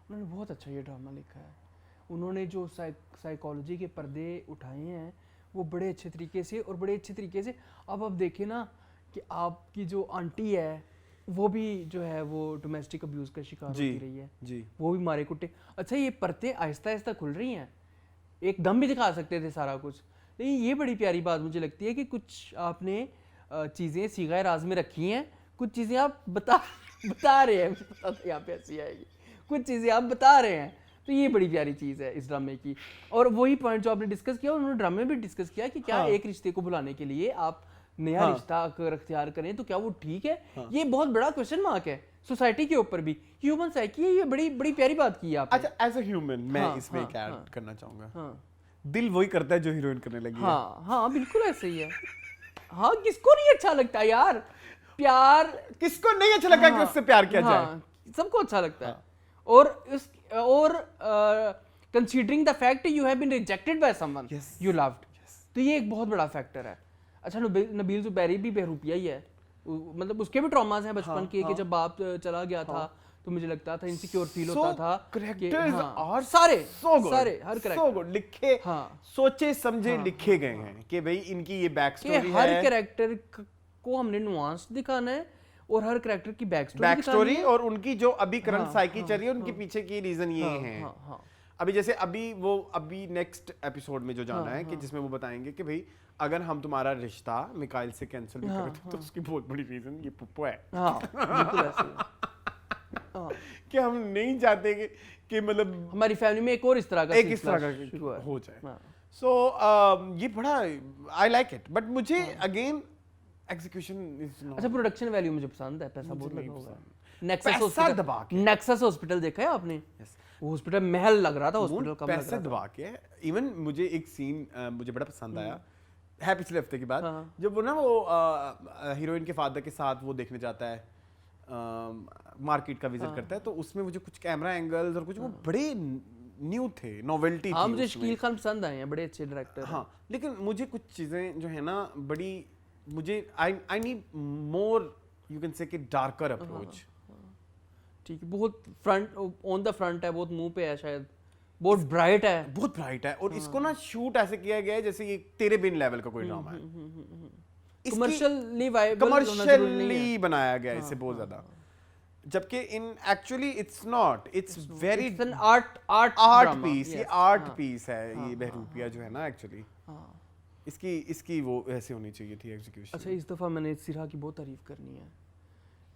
उन्होंने बहुत अच्छा ये ड्रामा लिखा है। उन्होंने जो साइकोलॉजी के पर्दे उठाए हैं वो बड़े अच्छे तरीके से, और बड़े अच्छे तरीके से अब देखें ना कि आपकी जो आंटी है वो भी जो है वो डोमेस्टिक अब्यूज़ का शिकार होती रही है जी, वो भी मारे कुटे। अच्छा ये परतें आहिस्ता आहिस्ता खुल रही हैं, एकदम भी दिखा सकते थे सारा कुछ, लेकिन ये बड़ी प्यारी बात मुझे लगती है कि कुछ आपने चीज़ें सीगा राज में रखी हैं, कुछ चीज़ें आप बता रहे हैं, पता था यहाँ पे ऐसी आएगी, कुछ चीज़ें आप बता रहे हैं, तो ये बड़ी प्यारी चीज़ है इस ड्रामे की। और वही पॉइंट जो आपने डिस्कस किया, उन्होंने ड्रामे में भी डिस्कस किया कि क्या एक रिश्ते को बुलाने के लिए आप नया रिश्ता अगर अख्तियार करें तो क्या वो ठीक है? ये बहुत बड़ा क्वेश्चन मार्क है सोसाइटी के ऊपर भी, ह्यूमन साइकी है। ये बड़ी बड़ी प्यारी बात की है आपने। अच्छा, एज अ ह्यूमन मैं इसमें एक ऐड करना चाहूंगा, दिल वही करता है जो हीरोइन करने लगी है। हाँ बिल्कुल ऐसे ही है। हाँ, किसको नहीं अच्छा लगता यार प्यार, किसको नहीं अच्छा लगता कि उससे प्यार किया जाए? सबको अच्छा लगता है। और considering the fact you have been rejected by someone you loved, तो ये एक बहुत बड़ा फैक्टर है। अच्छा, नबील ज़ुबैरी भी बहरूपिया ही है, मतलब उसके भी ट्रॉमास हैं बचपन के, कि जब बाप चला गया था तो मुझे लगता था इनसिक्योर फील होता था। कैरेक्टर्स और सारे हर कैरेक्टर लिखे, सोचे समझे लिखे गए हैं कि भाई इनकी ये बैक स्टोरी है। हर कैरेक्टर को हमने नुआंस दिखाना है और हर कैरेक्टर की बैक स्टोरी और उनकी जो अभी करंट साइकी चल रही है उनके पीछे की रीजन ये है। अभी जैसे अभी नेक्स्ट एपिसोड में जो जाना है कि जिसमें वो बताएंगे कि भाई अगर हम तुम्हारा रिश्ता मिकाइल से कैंसिल भी करते तो उसकी बहुत बड़ी रीजन ये पुप्पो है। बिल्कुल ऐसे कि हम नहीं चाहते कि मतलब हमारी फैमिली में एक इस तरह का हो जाए। सो ये बड़ा आई लाइक इट, बट मुझे अगेन एग्जीक्यूशन इज नॉट। अच्छा, प्रोडक्शन वैल्यू मुझे पसंद है, पैसा बहुत लगा होगा। नेक्सस हॉस्पिटल देखा है आपने? वो हॉस्पिटल महल लग रहा था, हॉस्पिटल कम लग रहा था। पैसे दबा के इवन मुझे एक सीन मुझे बड़ा पसंद आया है पिछले हफ्ते की बात, जब वो ना वो हीरोइन के फादर के साथ वो देखने जाता है, मार्केट का विजिट करता है, तो उसमें मुझे कुछ कैमरा एंगल्स और कुछ वो बड़े न्यू थे, नोवेल्टी थी। मुझे शकील खान पसंद आए हैं, बड़े अच्छे डायरेक्टर। हाँ, लेकिन मुझे कुछ चीजें जो है ना बड़ी, मुझे I need more you can से कि डार्कर अप्रोच। ठीक है, बहुत फ्रंट ऑन द फ्रंट है, बहुत मुंह पे है, शायद बहुत ब्राइट है और इसको ना शूट ऐसे किया गया है जैसे ये तेरे बिन लेवल का कोई ड्रामा है। कमर्शियली बनाया गया है इसे बहुत ज्यादा, जबकि in actually it's not, it's very an art piece. ये आर्ट पीस है ये बहरूपिया जो है ना एक्चुअली। इसकी वो ऐसे होनी चाहिए थी एग्जीक्यूशन। अच्छा, इस दफा मैंने सिरा की बहुत तारीफ करनी है।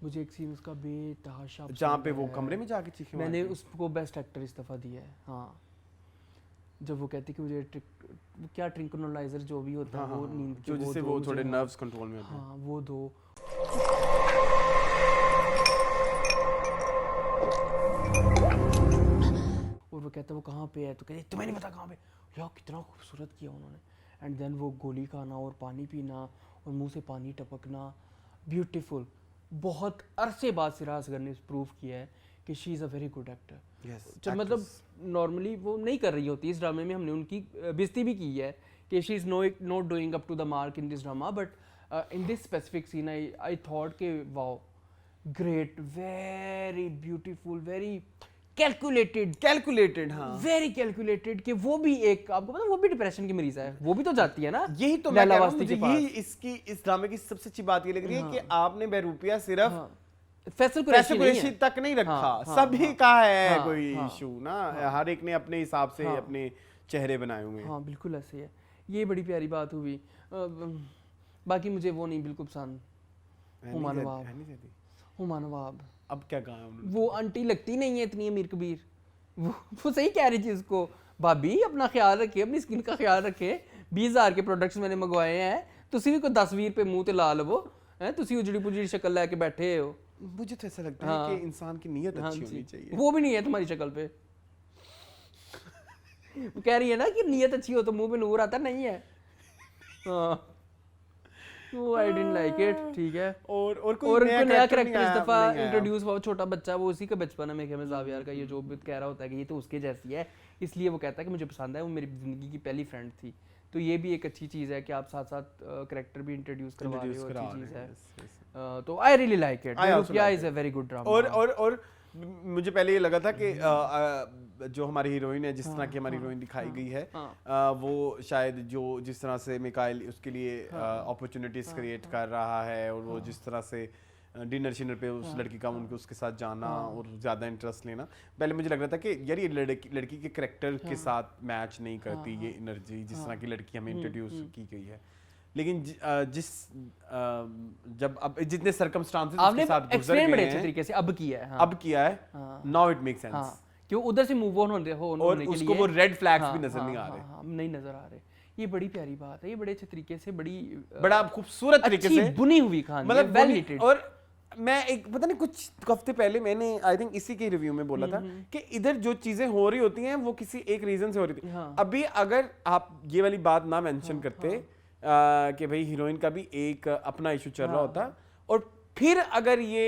मुझे एक सीन उसका बेतहाशा जहाँ पे वो कमरे में जाके चीखे, मैंने उसको बेस्ट एक्टर इस दफा दिया है। हाँ, जब वो कहती कि मुझे क्या ट्रिंकोनलाइजर जो भी होता है वो नींद जो जिससे वो थोड़े नर्व्स कंट्रोल में होते हैं। हाँ, वो दो। और वो कहता है वो कहाँ पे है, तो कहते तुम्हें नहीं पता कहाँ पे। यार कितना खूबसूरत किया उन्होंने। एंड देन वो गोली खाना और पानी पीना और मुंह से पानी टपकना, ब्यूटीफुल। बहुत अरसे बाद सिरा असगर ने प्रूव किया है कि she is a very good actor. मतलब नॉर्मली वो नहीं कर रही होती इस ड्रामे में, हमने उनकी बेइज्जती भी की है कि she is not doing up to the mark in this drama, but in this specific scene I thought कि wow great, very beautiful, very calculated, हाँ, वेरी कैलकुलेटेड। कि वो भी एक, आपको पता है वो भी डिप्रेशन की मरीज है, वो भी तो जाती है ना। यही तो मैं कह रहा हूं, मुझे यही इसकी इस ड्रामे की सबसे अच्छी बात ये लग रही है कि आपने बहरूपिया सिर्फ फैसल कुरैशी तक नहीं रखा, सभी का है कोई इशू ना, हर एक ने अपने हिसाब से अपने चेहरे बनाए हुए हैं। हाँ बिल्कुल ऐसे है, ये बड़ी प्यारी बात हुई। बाकी मुझे वो नहीं बिल्कुल पसंद, हुमा नवाब। अब क्या कहा उन्होंने? वो आंटी लगती नहीं है इतनी अमीर कबीर, वो सही कह रही थी उसको, भाभी अपना ख्याल रखे, अपनी स्किन का ख्याल रखे। 20,000 के प्रोडक्ट्स मैंने मंगवाए हैं, तुसी भी कोई 10-20 रुपए मुंह ते ला लवो, हैं तुसी उजड़ी पुजड़ी शक्ल लेके बैठे हो। मुझे तो ऐसा लगता है कि इंसान की नीयत अच्छी होनी चाहिए। वो भी नहीं है तुम्हारी शक्ल पे। वो कह रही है ना कि नीयत अच्छी हो तो मुंह पे नूर आता नहीं है। हाँ, तो आई डिडंट लाइक इट। ठीक है, और कोई नया कैरेक्टर इस दफा इंट्रोड्यूस हुआ, छोटा बच्चा, वो उसी का बचपन है मेरे ख्याल में, ज़ावियार का। ये जो भी कह रहा होता है कि ये तो उसके जैसी है, इसलिए वो कहता है कि मुझे पसंद है, वो मेरी ज़िंदगी की पहली फ्रेंड थी। तो ये भी एक अच्छी चीज़ है कि आप साथ साथ कैरेक्टर भी इंट्रोड्यूस करवा रहे हो, अच्छी चीज़ है। तो I really like it, Bahroopiya is a very good drama. और मुझे पहले ये लगा था कि जो हमारी हीरोइन है, जिस तरह की हमारी हीरोइन दिखाई गई है, वो शायद जो जिस तरह से मिकाइल उसके लिए अपॉर्चुनिटीज क्रिएट कर रहा है, और वो जिस तरह से डिनर शिनर पे उस लड़की का उसके साथ जाना और ज़्यादा इंटरेस्ट लेना, पहले मुझे लग रहा था कि यार ये लड़की के करैक्टर के साथ मैच नहीं करती ये एनर्जी जिस तरह की लड़की हमें इंट्रोड्यूस की गई है। लेकिन जब अब जितने सर्कमस्टांसेस उसके साथ गुजर गए हैं, बड़े अच्छे तरीके से अब किया है, नाउ इट मेक्स सेंस। क्यों उधर से मूव ऑन होने के लिए उसको वो रेड फ्लैग्स भी नजर नहीं आ रहे, नहीं नजर आ रहे। ये बड़ी प्यारी बात है, ये बड़े अच्छे तरीके से, बड़ा खूबसूरत तरीके अच्छी से बुनी हुई कहानी, मतलब वेल हिटेड। और मैं एक पता नहीं कुछ हफ्ते पहले मैंने आई थिंक इसी के रिव्यू में बोला था कि इधर जो चीजें हो रही होती हैं वो किसी एक रीजन से हो रही थी। अभी अगर आप ये वाली बात ना मेंशन करते कि भाई हीरोइन का भी एक अपना इशू चल रहा होता, और फिर अगर ये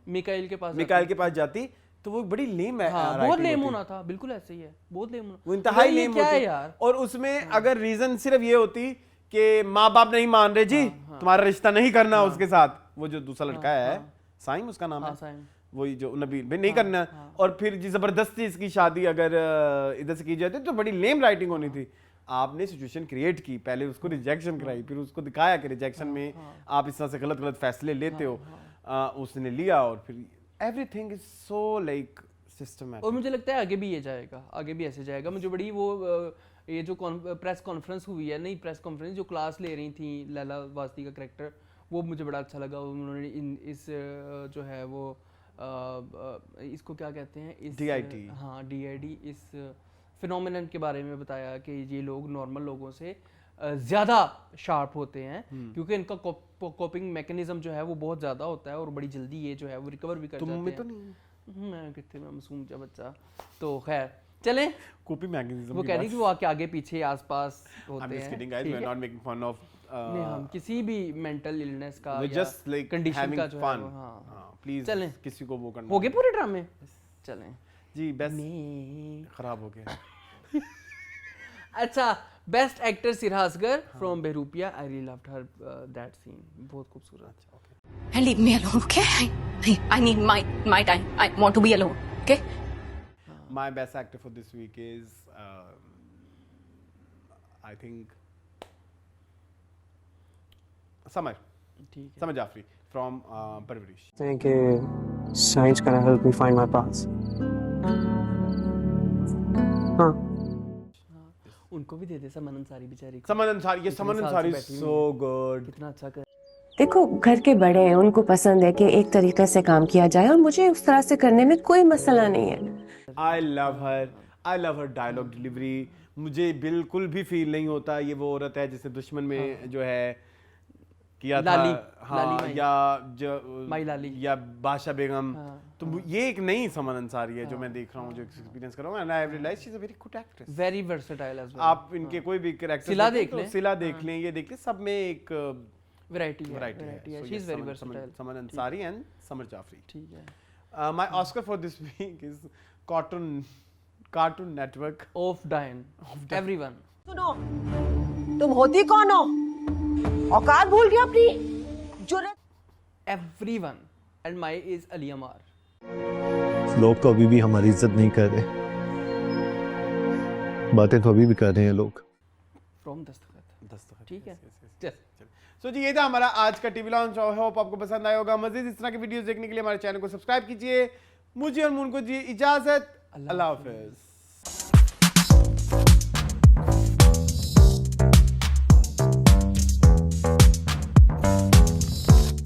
मिकाइल के पास जाती तो वो बड़ी लेम है। बहुत लेम होना था, बिल्कुल ऐसे ही है, बहुत लेम होना, वो इंतहाई लेम क्या है होती यार। और उसमें अगर रीजन सिर्फ ये होती कि माँ बाप नहीं मान रहे जी, तुम्हारा रिश्ता नहीं करना उसके साथ, वो जो दूसरा लड़का है साइम उसका नाम है, वही जो नबील भाई नहीं करना, और फिर जी जबरदस्ती इसकी शादी अगर इधर से की जाती तो बड़ी लेम राइटिंग होनी थी। आपने सिचुएशन क्रिएट की, पहले उसको रिजेक्शन कराई, फिर उसको दिखाया कि रिजेक्शन में आप इस तरह से गलत गलत फैसले लेते हो, उसने लिया, और फिर everything is so like systematic. और मुझे लगता है आगे भी ये जाएगा, आगे भी ऐसे जाएगा। मुझे बड़ी वो ये जो प्रेस कॉन्फ्रेंस हुई है, नहीं प्रेस कॉन्फ्रेंस जो क्लास ले रही थी लैला वास्ती का कैरेक्टर, वो मुझे बड़ा अच्छा लगा। उन्होंने इस जो है वो इसको क्या कहते हैं, इस DID, हाँ DID, इस फिनोमेनन के बारे में बताया कि ये लोग नॉर्मल लोगों से ज़्यादा शार्प होते हैं, क्योंकि इनका कोपिंग मैकेनिज्म जो है वो बहुत ज़्यादा होता है, और बड़ी जल्दी ये जो है वो रिकवर भी कर जाते हैं। तो नहीं, मैं कितने में मासूम सा बच्चा। तो खैर चलें, कॉपी मैकेनिज्म वो कह रही कि वो आके आगे पीछे आसपास होते हैं। I'm just kidding guys, we're not making fun of नहीं, हम किसी भी मेंटल इलनेस का we're या just like कंडीशन having का जो है fun. वो, हाँ प्लीज चलें, किसी को वो करना हो गए पूरे ड्रामे, चलें जी। बेस्ट खराब हो गया। अच्छा, best actor Sirha Asgar from Bahrupiya, I really loved her that scene, बहुत खूबसूरत। And leave me alone, okay? I need my time. I want to be alone, okay? My best actor for this week is I think Samar Jafri from Parvarish. Thank you. Science gonna help me find my path. हाँ, उनको भी दे दे समन अंसारी बेचारी को। समन Ansari so good, कितना अच्छा कर। देखो घर के बड़े हैं, उनको पसंद है कि एक तरीके से काम किया जाए, और मुझे उस तरह से करने में कोई मसला नहीं है। I love her dialogue delivery. मुझे बिल्कुल भी फील नहीं होता ये वो औरत है जिसने दुश्मन में जो है किया लाली, था, हाँ, लाली या माई लाली या बादशाह बेगम, तो ये एक नई समन अंसारी है जो मैं देख रहा हूँ, जो एक्सपीरियंस कर रहा हूँ, and I realise she is a very good actress, very versatile as well. आप इनके कोई भी कैरेक्टर सिला देख लें, सिला देख लें, ये देख लें, सब में एक वैरायटी है। She is very versatile, Saman Ansari and Samar Jafri. ठीक है। My Oscar for this week is Cartoon Network of Dayan, everyone. सुनो, तुम होती कौन हो? औकात भूल गया अपनी? एवरीवन, एंड माय इज अलियमार। लोग तो अभी भी हमारी इज्जत नहीं कर रहे, बातें तो अभी भी कर रहे हैं लोग। फ्रॉम दस्तखत, ठीक है। सो जी, ये था हमारा आज का टीवी लॉन्च। होप आपको पसंद आया होगा। मजीद इस तरह की वीडियोस देखने के लिए हमारे चैनल को सब्सक्राइब कीजिए। मुझे और मुन को जी इजाजत, अल्लाह हाफिज।